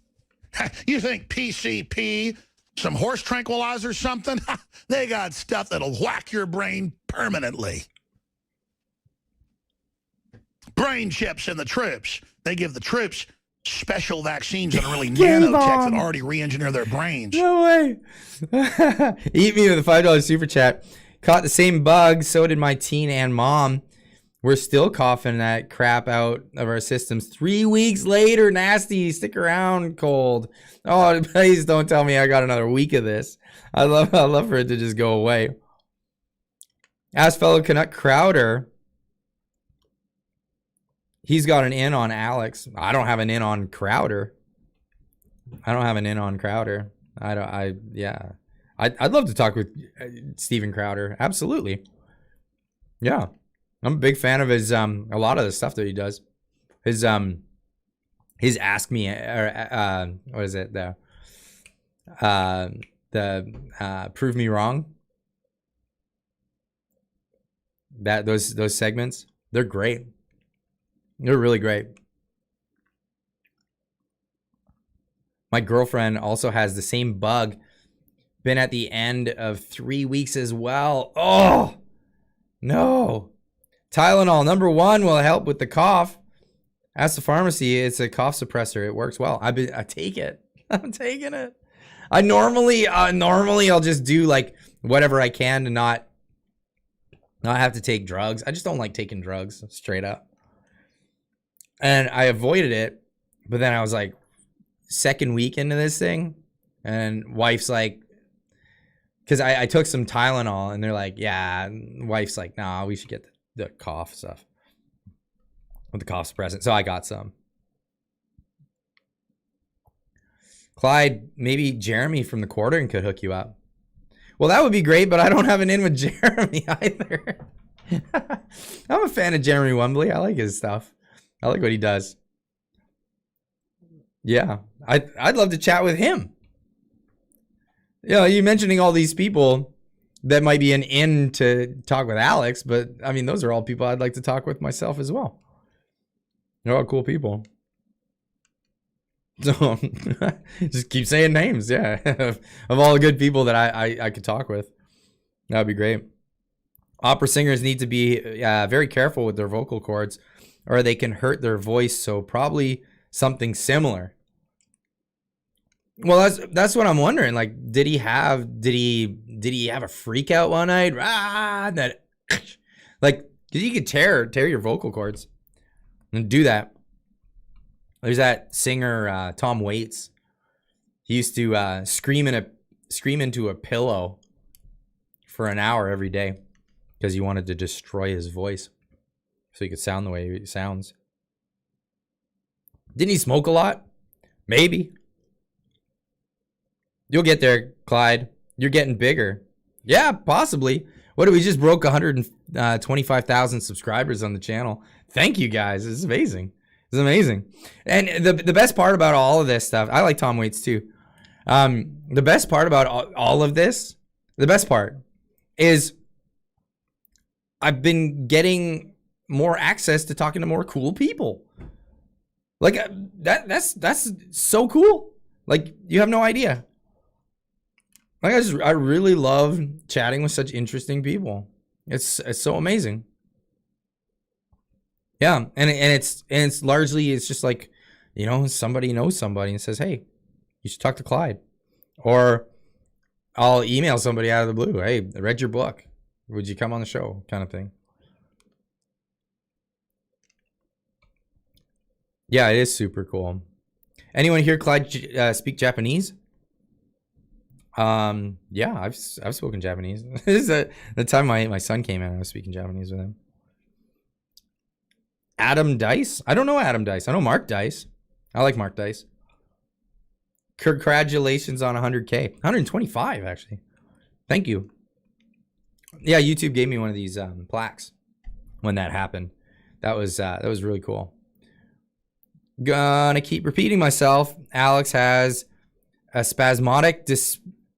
You think PCP, some horse tranquilizer, something? They got stuff that'll whack your brain permanently. Brain chips in the troops. They give the troops special vaccines that are really nanotech that already re-engineer their brains. No way. Eat me with a $5 super chat. Caught the same bug. So did my teen and mom. We're still coughing that crap out of our systems 3 weeks later. Nasty. Stick around, cold. Oh, please don't tell me I got another week of this. I love for it to just go away. Ask fellow Canuck Crowder. He's got an in on Alex. I don't have an in on Crowder. I'd love to talk with Steven Crowder. Absolutely. Yeah. I'm a big fan of his a lot of the stuff that he does. His Ask Me what is it? The Prove Me Wrong. Those segments, they're great. They're really great. My girlfriend also has the same bug. Been at the end of 3 weeks as well. Oh, no. Tylenol, #1, will help with the cough. Ask the pharmacy. It's a cough suppressor. It works well. I take it. I'm taking it. I normally I'll just do like whatever I can to not have to take drugs. I just don't like taking drugs, straight up. And I avoided it, but then I was like, second week into this thing, and wife's like, because I took some Tylenol, and they're like, yeah, and wife's like, nah, we should get the cough stuff with the cough suppressant. So I got some. Clyde, maybe Jeremy from the Quartering could hook you up. Well, that would be great, but I don't have an in with Jeremy either. I'm a fan of Jeremy Wembley. I like his stuff. I like what he does. Yeah, I'd love to chat with him. Yeah, you mentioning all these people that might be an in to talk with Alex, but I mean, those are all people I'd like to talk with myself as well. They're all cool people. So just keep saying names, yeah, of all the good people that I could talk with. That would be great. Opera singers need to be very careful with their vocal cords, or they can hurt their voice. So probably something similar. Well, that's what I'm wondering. Like, did he have a freak out one night? That like, because you could tear your vocal cords and do that. There's that singer Tom Waits. He used to scream into a pillow for an hour every day because he wanted to destroy his voice so he could sound the way he sounds. Didn't he smoke a lot? Maybe. You'll get there, Clyde. You're getting bigger. Yeah, possibly. What, we just broke 125,000 subscribers on the channel. Thank you guys. It's amazing. It's amazing. And the best part about all of this stuff, I like Tom Waits too. The best part about all of this, the best part is I've been getting more access to talking to more cool people. Like that's so cool. Like, you have no idea. Like, I really love chatting with such interesting people. It's so amazing. Yeah, and it's largely, it's just like, you know, somebody knows somebody and says, hey, you should talk to Clyde. Or I'll email somebody out of the blue, hey, I read your book, would you come on the show, kind of thing. Yeah, it is super cool. Anyone hear Clyde speak Japanese? Yeah, I've spoken Japanese. This is the time my son came in, I was speaking Japanese with him. Adam Dice? I don't know Adam Dice. I know Mark Dice. I like Mark Dice. Congratulations on 100K. 125, actually. Thank you. Yeah, YouTube gave me one of these plaques when that happened. That was really cool. Gonna keep repeating myself. Alex has a spasmodic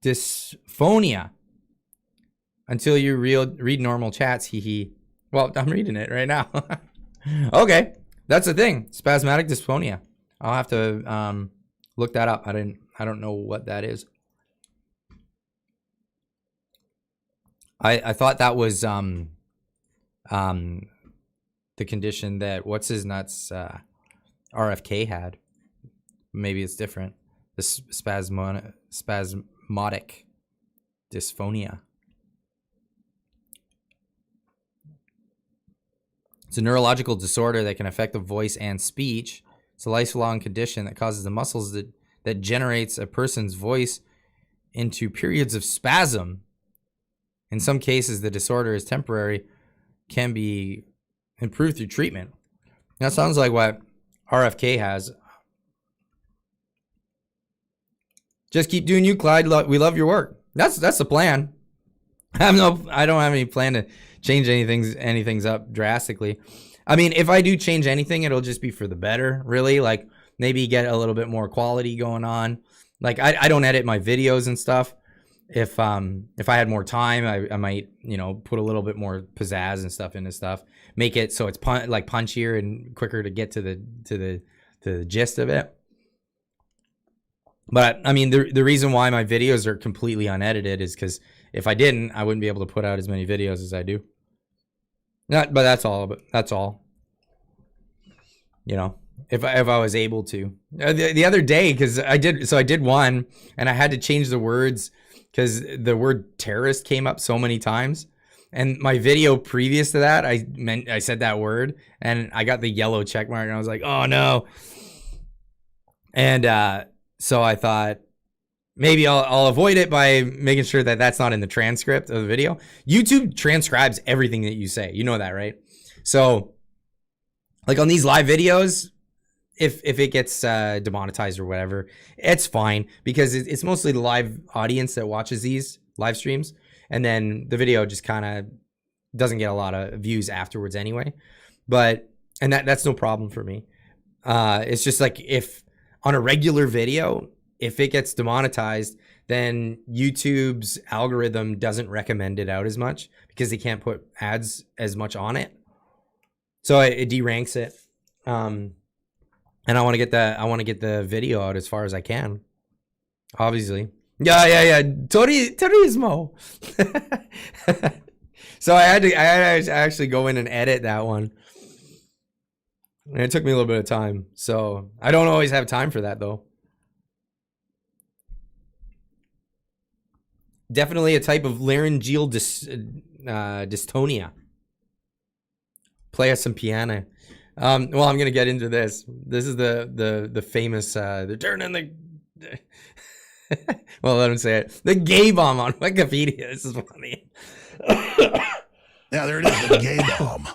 dysphonia. Until you read normal chats, hee. Well, I'm reading it right now. Okay, that's the thing. Spasmodic dysphonia. I'll have to look that up. I don't know what that is. I thought that was the condition that what's his nuts RFK had. Maybe it's different. The spasmodic dysphonia. It's a neurological disorder that can affect the voice and speech. It's a lifelong condition that causes the muscles that generates a person's voice into periods of spasm. In some cases, the disorder is temporary, can be improved through treatment. That sounds like what RFK has. Just keep doing you, Clyde. We love your work. That's the plan. I don't have any plan to change anything's up drastically. I mean, if I do change anything, it'll just be for the better, really. Like, maybe get a little bit more quality going on. Like, I don't edit my videos and stuff. If I had more time, I might, you know, put a little bit more pizzazz and stuff into stuff. Make it so it's punchier and quicker to get to the gist of it. But I mean, the reason why my videos are completely unedited is because if I didn't, I wouldn't be able to put out as many videos as I do. Not, but that's all. But that's all. You know, if I was able to. The other day, because I did one, and I had to change the words because the word terrorist came up so many times. And my video previous to that, I said that word, and I got the yellow check mark, and I was like, oh no. And so I thought maybe I'll avoid it by making sure that that's not in the transcript of the video. YouTube transcribes everything that you say. You know that, right? So like on these live videos, if it gets demonetized or whatever, it's fine because it's mostly the live audience that watches these live streams. And then the video just kind of doesn't get a lot of views afterwards anyway. But, and that's no problem for me. It's just like if on a regular video, if it gets demonetized, then YouTube's algorithm doesn't recommend it out as much because they can't put ads as much on it. So it deranks it. And I want to get the video out as far as I can. Obviously. Yeah. Turismo. So I had to actually go in and edit that one. And it took me a little bit of time. So I don't always have time for that though. Definitely a type of laryngeal dystonia. Play us some piano. Well, I'm gonna get into this. This is the famous they're turning the well, let him say it. The gay bomb on Wikipedia. This is funny. Yeah, there it is, the gay bomb.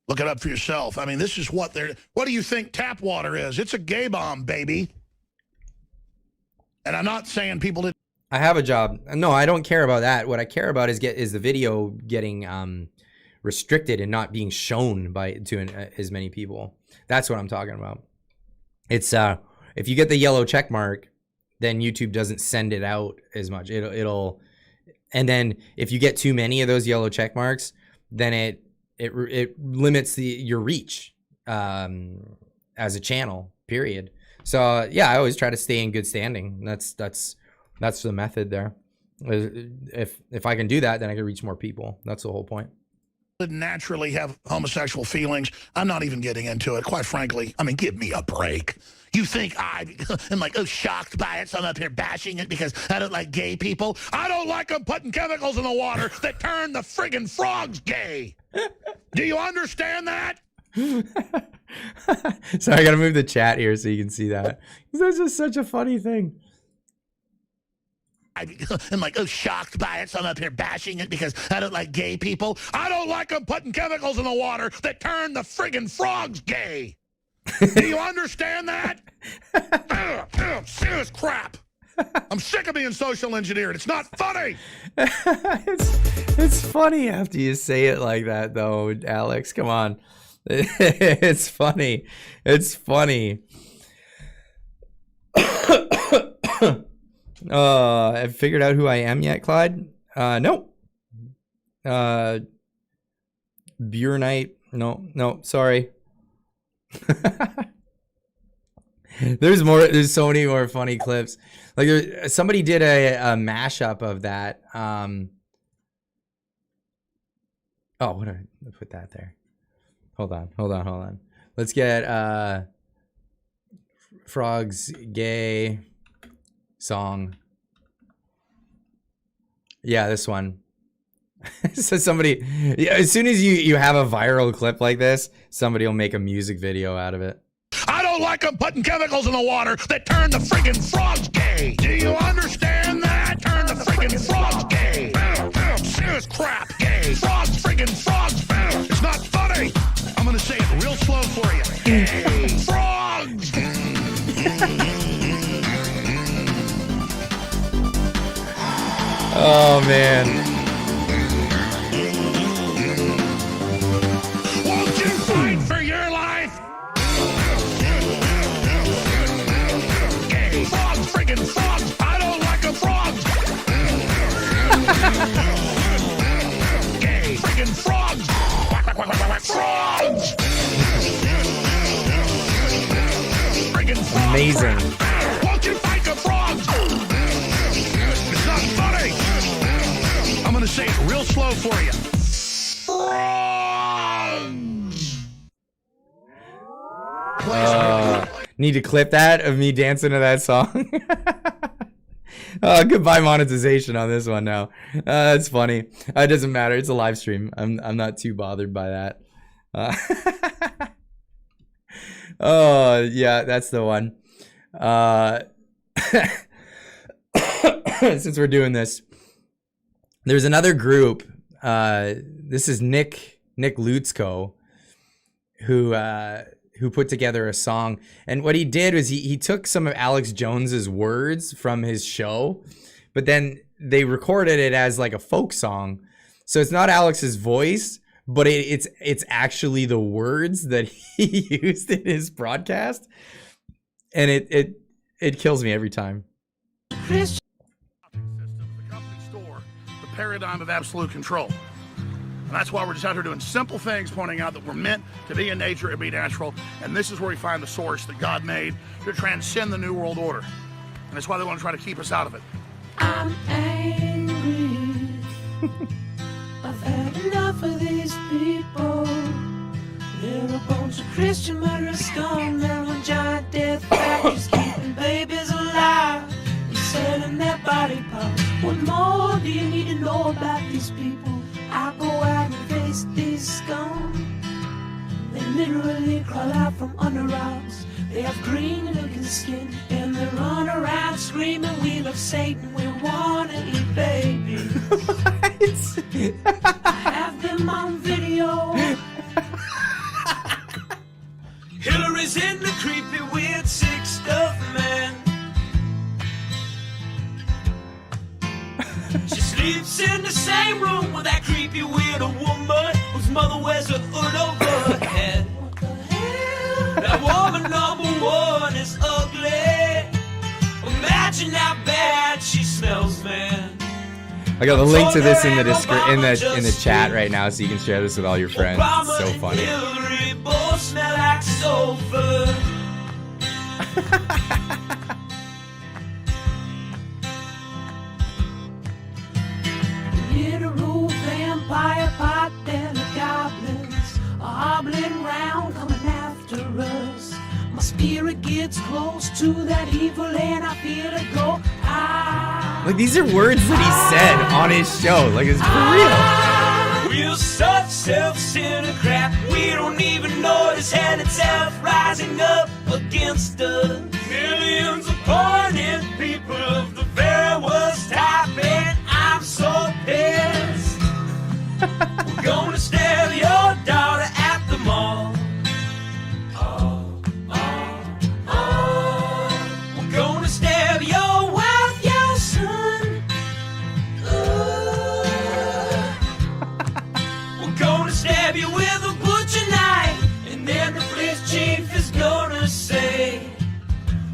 Look it up for yourself. I mean, this is what they're... What do you think tap water is? It's a gay bomb, baby. And I'm not saying people didn't... I have a job. No, I don't care about that. What I care about is the video getting restricted and not being shown to as many people. That's what I'm talking about. It's if you get the yellow check mark, then YouTube doesn't send it out as much. It'll and then if you get too many of those yellow check marks, then it limits your reach as a channel, period. So yeah, I always try to stay in good standing. That's the method there. If I can do that, then I can reach more people. That's the whole point. Naturally have homosexual feelings. I'm not even getting into it, quite frankly. I mean, give me a break. You think I am like, oh, shocked by it, so I'm up here bashing it because I don't like gay people? I don't like them putting chemicals in the water that turn the friggin' frogs gay. Do you understand that? So I gotta move the chat here so you can see that. That's just such a funny thing. I'm like, oh, shocked by it, so I'm up here bashing it because I don't like gay people. I don't like them putting chemicals in the water that turn the friggin' frogs gay. Do you understand that? Serious crap. I'm sick of being social engineered. It's not funny. It's funny after you say it like that, though, Alex. Come on. It's funny. It's funny. Have figured out who I am yet, Clyde? Nope. Beer night. No, sorry. There's so many more funny clips. Like somebody did a mashup of that. Oh, what did I put that there? Hold on. Let's get Frogs gay song. Yeah, this one. So somebody, as soon as you have a viral clip like this, somebody will make a music video out of it. I don't like them putting chemicals in the water that turn the friggin' frogs gay. Do you understand that? Turn the friggin' frogs gay. Serious crap. Gay. Frogs, friggin' frogs. It's not funny. I'm gonna say it real slow for you. Gay. Frogs. Oh man. Won't you fight for your life? Gay. Frogs, friggin' frogs. I don't like them frogs. Gay. Friggin' frogs. Frogs. Friggin' frogs. Amazing. Won't you fight the frogs? It's not funny. I'm going to say it real slow for you. Need to clip that of me dancing to that song. Goodbye monetization on this one now. It's funny. It doesn't matter. It's a live stream. I'm not too bothered by that. Oh yeah, that's the one. Since we're doing this, there's another group. This is Nick Lutzko, who put together a song. And what he did was he took some of Alex Jones's words from his show, but then they recorded it as like a folk song. So it's not Alex's voice, but it's actually the words that he used in his broadcast. And it kills me every time. The company store, the paradigm of absolute control. And that's why we're just out here doing simple things, pointing out that we're meant to be in nature and be natural. And this is where we find the source that God made to transcend the New World Order. And that's why they want to try to keep us out of it. I'm angry. I've had enough of these people. They're a bunch of Christian murderers, scum. They're on giant death factories, keeping babies alive and selling their body parts. What more do you need to know about these people? I go out and face these scum. They literally crawl out from under rocks. They have green looking skin and they run around screaming, we love Satan, we wanna eat babies. I have them on video. Hillary's in the creepy, weird, sick stuff, man. She sleeps in the same room with that creepy, weird woman whose mother wears a hood over her head. What the hell? That woman number one is ugly. Imagine how bad she smells, man. I got the link to this in the chat right now, so you can share this with all your friends. It's so funny. Hillary both smell like sulfur. Literal vampire pot, then the goblins are hobbling round, coming after us. My spirit gets close to that evil and I feel it go. Like, these are words that he said on his show. Like, it's for real. We're such self-centered crap, we don't even notice hell itself rising up against us. Millions of pointed people of the very worst type, and I'm so pissed. We're gonna steal your daughter at the mall. We're gonna steal your wife, your son. We're gonna stab you with a butcher knife, and then the police chief is gonna say,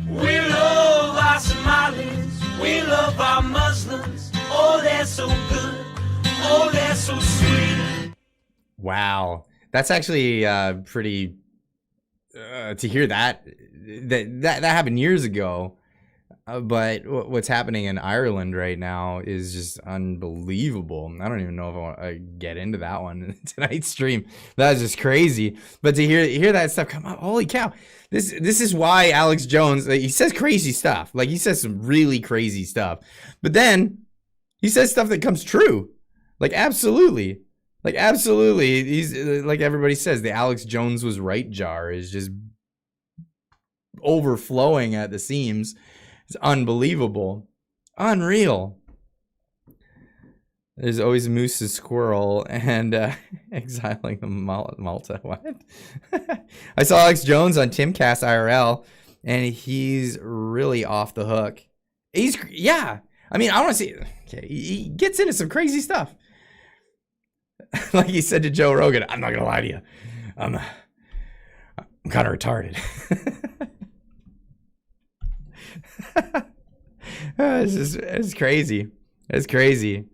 we love our Somalis, we love our Muslims. Oh, they're so good. Oh, they're so sweet. Wow, that's actually pretty. To hear that happened years ago, but what's happening in Ireland right now is just unbelievable. I don't even know if I want to get into that one in tonight's stream. That's just crazy. But to hear that stuff come out, holy cow! This is why Alex Jones, he says crazy stuff. Like, he says some really crazy stuff, but then he says stuff that comes true. Like, absolutely. Like, absolutely. He's like everybody says, the Alex Jones was right jar is just overflowing at the seams. It's unbelievable. Unreal. There's always Moose's squirrel and exiling the Malta. What? I saw Alex Jones on Timcast IRL, and he's really off the hook. Yeah. I mean, I want to see. Okay, he gets into some crazy stuff. Like he said to Joe Rogan, I'm not gonna lie to you, I'm kind of retarded. It's crazy. It's crazy,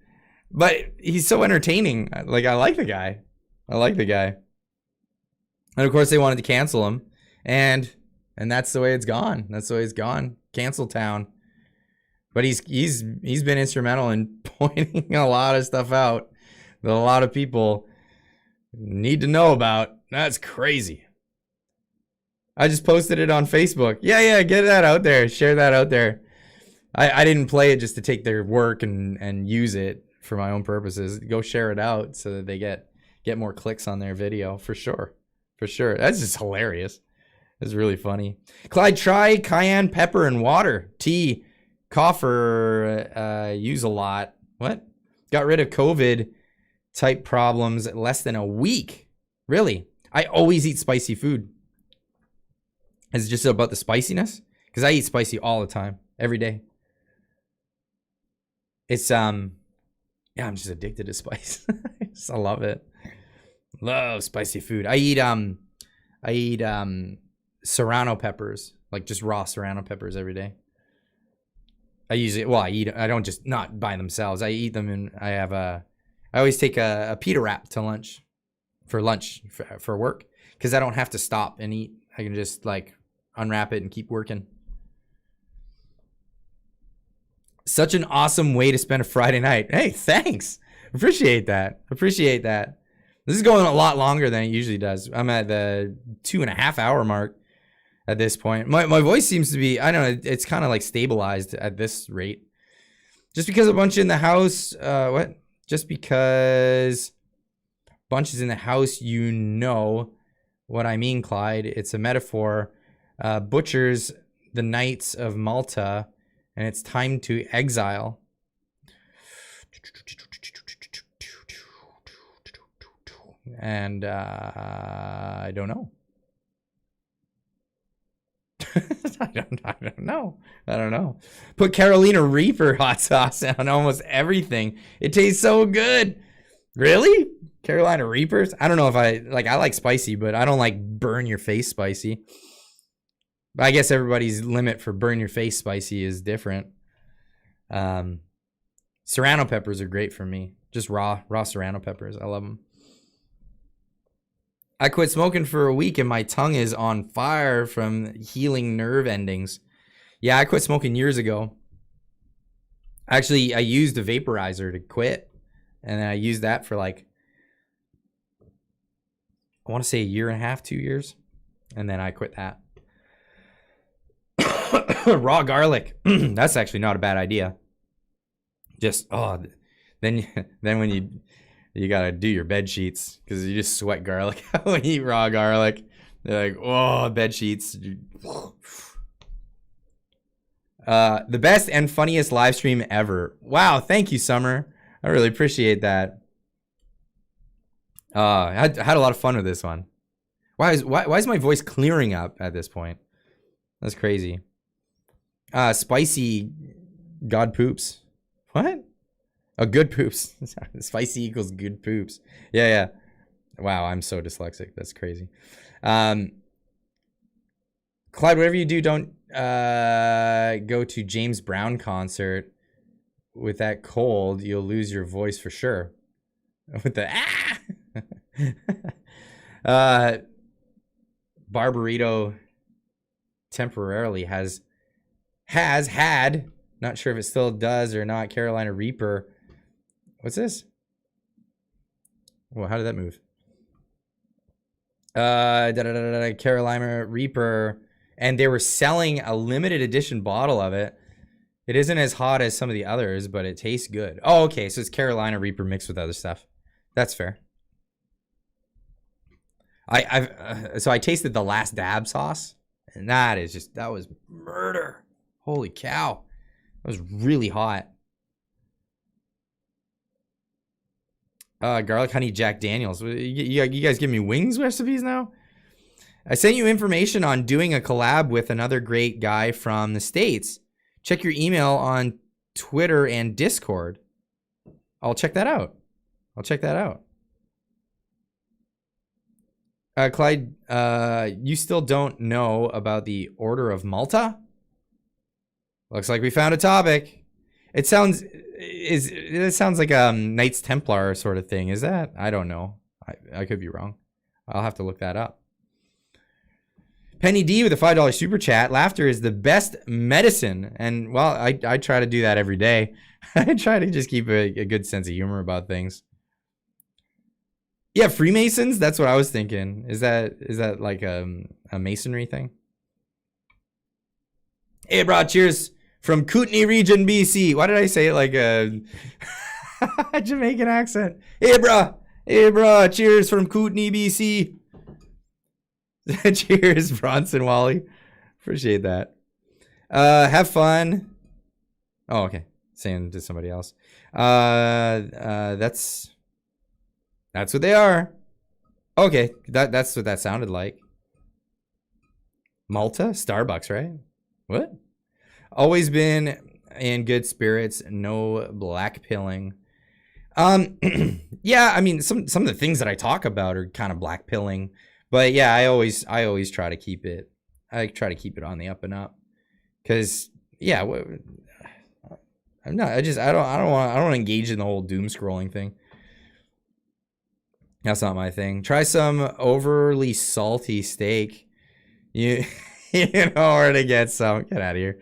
but he's so entertaining. Like, I like the guy. And of course they wanted to cancel him, and that's the way it's gone. That's the way it's gone. Cancel town. But he's been instrumental in pointing a lot of stuff out. A lot of people Need to know about. That's crazy. I just posted it on Facebook. Yeah, get that out there. Share that out there. I didn't play it just to take their work and use it for my own purposes. Go share it out so that they get more clicks on their video, for sure. For sure. That's just hilarious. It's really funny. Clyde, try cayenne pepper and water. Tea, cough, or use a lot. What? Got rid of COVID type problems less than a week. Really? I always eat spicy food. Is it just about the spiciness? Because I eat spicy all the time, every day. It's yeah, I'm just addicted to spice. I love it. Love spicy food. I eat serrano peppers, like just raw serrano peppers every day. I don't just not by themselves. I eat them, and I always take a pita wrap to lunch for work, because I don't have to stop and eat. I can just like unwrap it and keep working. Such an awesome way to spend a Friday night. Hey, thanks. Appreciate that. This is going a lot longer than it usually does. I'm at the 2.5 hour mark at this point. My voice seems to be, I don't know, it's kind of like stabilized at this rate. Just because a bunch in the house, what? Just because bunch is in the house, you know what I mean, Clyde. It's a metaphor. Butchers the Knights of Malta, and it's time to exile. And I don't know. I don't know. Put Carolina Reaper hot sauce on almost everything. It tastes so good. Really? Carolina Reapers? I don't know if I like spicy, but I don't like burn your face spicy. But I guess everybody's limit for burn your face spicy is different. Serrano peppers are great for me. Just raw serrano peppers. I love them. I quit smoking for a week and my tongue is on fire from healing nerve endings. Yeah, I quit smoking years ago. Actually, I used a vaporizer to quit. And then I used that for like, I want to say 1.5 2 years. And then I quit that. Raw garlic. That's actually not a bad idea. Just, then when you gotta do your bed sheets, because you just sweat garlic when you eat raw garlic. They're like, oh, bed sheets. The best and funniest live stream ever. Wow, thank you, Summer. I really appreciate that. I had a lot of fun with this one. Why is my voice clearing up at this point? That's crazy. Spicy God poops. What? Oh, good poops. Spicy equals good poops. Yeah. Wow, I'm so dyslexic. That's crazy. Clyde, whatever you do, don't go to James Brown concert with that cold. You'll lose your voice for sure. With the Barbarito temporarily has had, not sure if it still does or not, Carolina Reaper. What's this? Well, how did that move? Carolina Reaper, and they were selling a limited edition bottle of it. It isn't as hot as some of the others, but it tastes good. Oh, okay, so it's Carolina Reaper mixed with other stuff. That's fair. So I tasted the Last Dab sauce, and that was murder. Holy cow. That was really hot. Garlic honey Jack Daniels. You guys give me wings recipes now? I sent you information on doing a collab with another great guy from the States. Check your email on Twitter and Discord. I'll check that out. Clyde, you still don't know about the Order of Malta? Looks like we found a topic. It sounds like a Knights Templar sort of thing. Is that? I don't know. I could be wrong. I'll have to look that up. Penny D with a $5 super chat. Laughter is the best medicine. And, well, I try to do that every day. I try to just keep a good sense of humor about things. Yeah, Freemasons. That's what I was thinking. Is that like a masonry thing? Hey, bro, cheers from Kootenay Region, BC. Why did I say it like a Jamaican accent? Hey, bro, cheers from Kootenay, BC. Cheers, Bronson Wally. Appreciate that. Have fun. Oh, okay. Saying to somebody else. That's what they are. Okay, that's what that sounded like. Malta? Starbucks, right? What? Always been in good spirits, no black pilling. Yeah, I mean some of the things that I talk about are kind of black pilling, but yeah, I always try to keep it. I try to keep it on the up and up, because yeah, I'm not. I don't want to engage in the whole doom scrolling thing. That's not my thing. Try some overly salty steak. You know where to get some. Get out of here.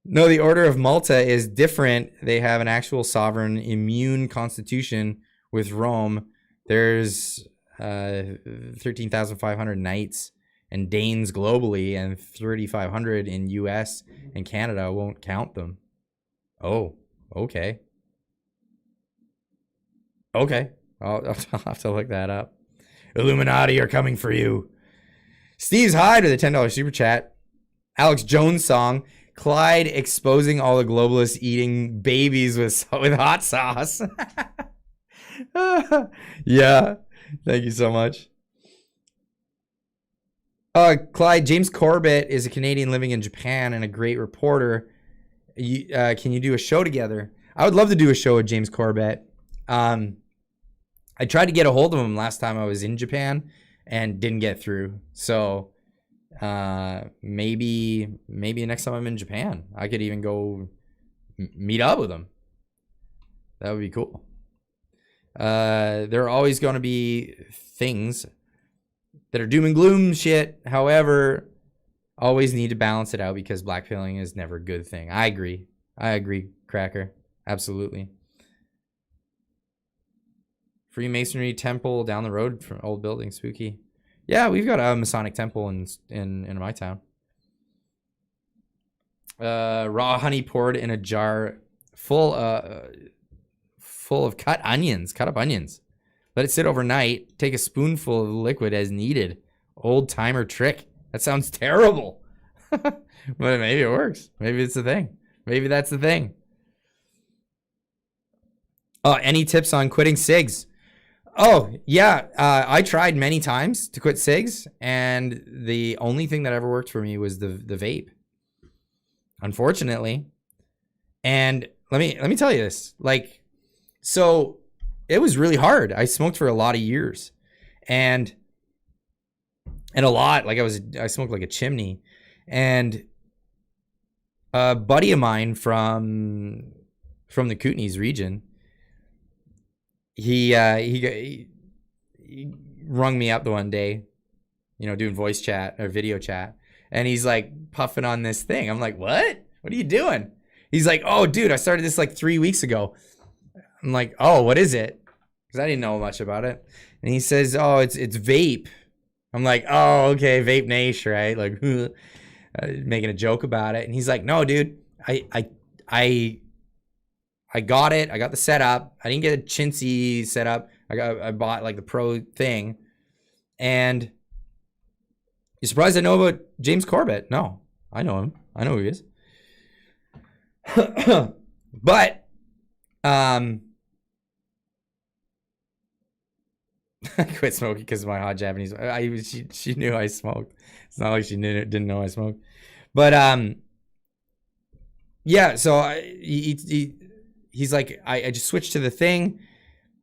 No, the Order of Malta is different. They have an actual sovereign immune constitution with Rome. There's 13,500 knights and Danes globally, and 3,500 in US and Canada. Won't count them. Oh, okay. Okay. I'll have to look that up. Illuminati are coming for you. Steve's Hyde with a $10 super chat. Alex Jones song. Clyde exposing all the globalists eating babies with hot sauce. Yeah. Thank you so much. Clyde, James Corbett is a Canadian living in Japan and a great reporter. Can you do a show together? I would love to do a show with James Corbett. I tried to get a hold of him last time I was in Japan and didn't get through. So maybe next time I'm in Japan, I could even go meet up with him. That would be cool. There are always going to be things that are doom and gloom shit. However, always need to balance it out, because blackpilling is never a good thing. I agree, Cracker. Absolutely. Freemasonry temple down the road from old building. Spooky. Yeah, we've got a Masonic temple in my town. Raw honey poured in a jar full of cut up onions. Let it sit overnight. Take a spoonful of liquid as needed. Old timer trick. That sounds terrible. But maybe it works. Maybe it's the thing. Maybe that's the thing. Any tips on quitting cigs? Oh, yeah. I tried many times to quit cigs, and the only thing that ever worked for me was the vape. Unfortunately. And let me tell you this. So it was really hard. I smoked for a lot of years. And a lot. I smoked like a chimney. And a buddy of mine from the Kootenays region, he rung me up the one day, doing voice chat or video chat, and he's like puffing on this thing. I'm like, what are you doing? He's like, oh dude, I started this like 3 weeks ago. I'm like, oh, what is it? Because I didn't know much about it. And he says, oh, it's vape. I'm like, oh, okay, Vape Nation, right? Like making a joke about it. And he's like, no dude, I got it. I got the setup. I didn't get a chintzy setup. I bought like the pro thing. And you surprised I know about James Corbett? No, I know him. I know who he is. But I quit smoking because of my hot Japanese. She knew I smoked. It's not like she didn't know I smoked. But yeah. So he's like, I just switched to the thing,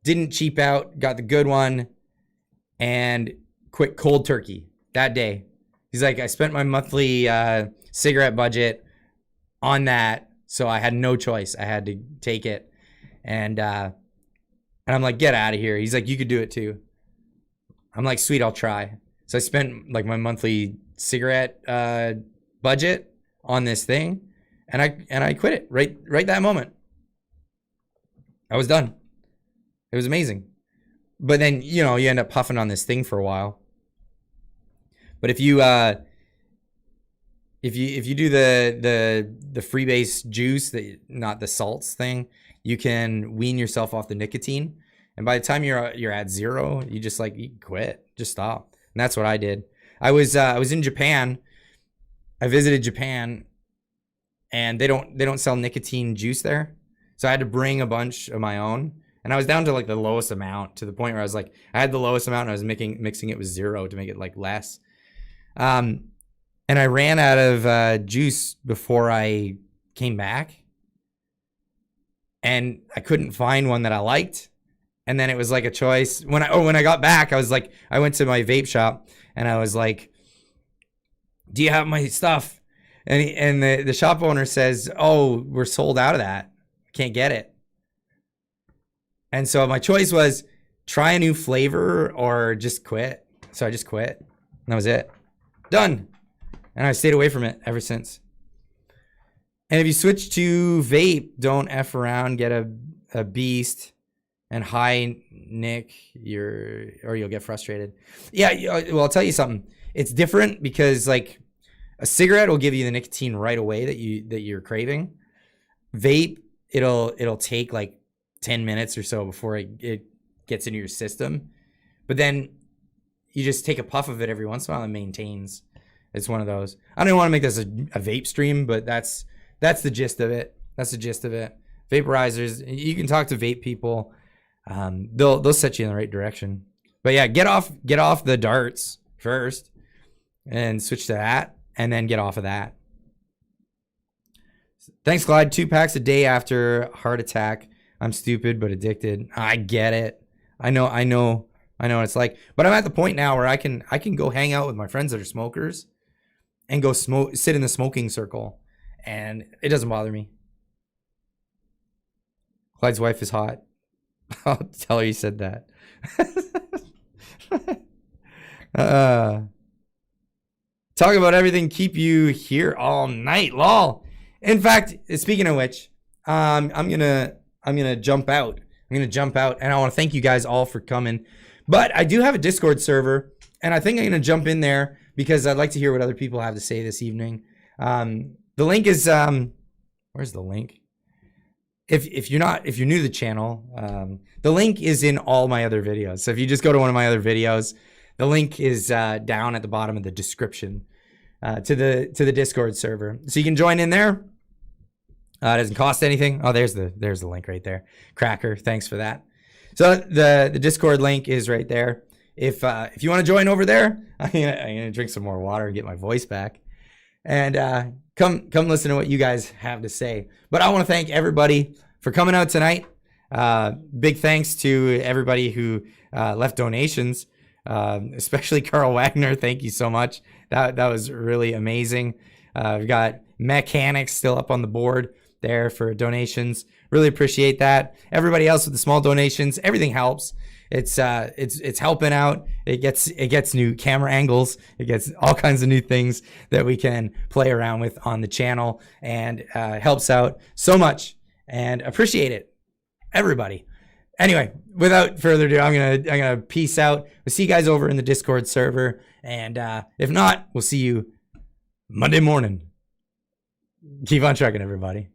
didn't cheap out, got the good one, and quit cold turkey that day. He's like, I spent my monthly cigarette budget on that, so I had no choice. I had to take it, and I'm like, get out of here. He's like, you could do it too. I'm like, sweet, I'll try. So I spent like my monthly cigarette budget on this thing, and I quit it right that moment. I was done. It was amazing. But then, you know, you end up puffing on this thing for a while. But if you do the freebase juice, not the salts thing, you can wean yourself off the nicotine. And by the time you're at 0, you just like, you quit, just stop. And that's what I did. I was in Japan. I visited Japan, and they don't sell nicotine juice there. So I had to bring a bunch of my own, and I was down to like the lowest amount, to the point where I was like, I had the lowest amount and I was mixing it with 0 to make it like less. And I ran out of juice before I came back, and I couldn't find one that I liked. And then it was like a choice. When I got back, I was like, I went to my vape shop and I was like, do you have my stuff? And the shop owner says, oh, we're sold out of that. Can't get it. And so my choice was try a new flavor or just quit. So I just quit. And that was it. Done. And I stayed away from it ever since. And if you switch to vape, don't F around, get a beast and high nick, or you'll get frustrated. Yeah, well, I'll tell you something. It's different because like a cigarette will give you the nicotine right away that you're craving. Vape, it'll take like 10 minutes or so before it gets into your system. But then you just take a puff of it every once in a while and maintains. It's one of those. I don't want to make this a vape stream, but that's the gist of it. That's the gist of it. Vaporizers, you can talk to vape people. They'll set you in the right direction. But yeah, get off the darts first and switch to that, and then get off of that. Thanks, Clyde. 2 packs a day after heart attack. I'm stupid but addicted. I get it. I know what it's like. But I'm at the point now where I can go hang out with my friends that are smokers and go sit in the smoking circle, and it doesn't bother me. Clyde's wife is hot. I'll tell her you said that. Talk about everything, keep you here all night, lol. In fact, speaking of which, I'm gonna jump out. And I want to thank you guys all for coming. But I do have a Discord server, and I think I'm gonna jump in there because I'd like to hear what other people have to say this evening. The link is where's the link? If you're new to the channel, the link is in all my other videos. So if you just go to one of my other videos, the link is down at the bottom of the description to the Discord server. So you can join in there. It doesn't cost anything. Oh, there's the link right there. Cracker, thanks for that. So the Discord link is right there. If you want to join over there, I'm gonna drink some more water and get my voice back. And come listen to what you guys have to say. But I want to thank everybody for coming out tonight. Big thanks to everybody who left donations, especially Carl Wagner. Thank you so much. That was really amazing. We've got Mechanics still up on the board there for donations. Really appreciate that. Everybody else with the small donations, everything helps. It's helping out. It gets new camera angles. It gets all kinds of new things that we can play around with on the channel, and helps out so much, and appreciate it, everybody. Anyway, without further ado, I'm gonna peace out. We'll see you guys over in the Discord server, and if not, we'll see you Monday morning. Keep on trucking, everybody.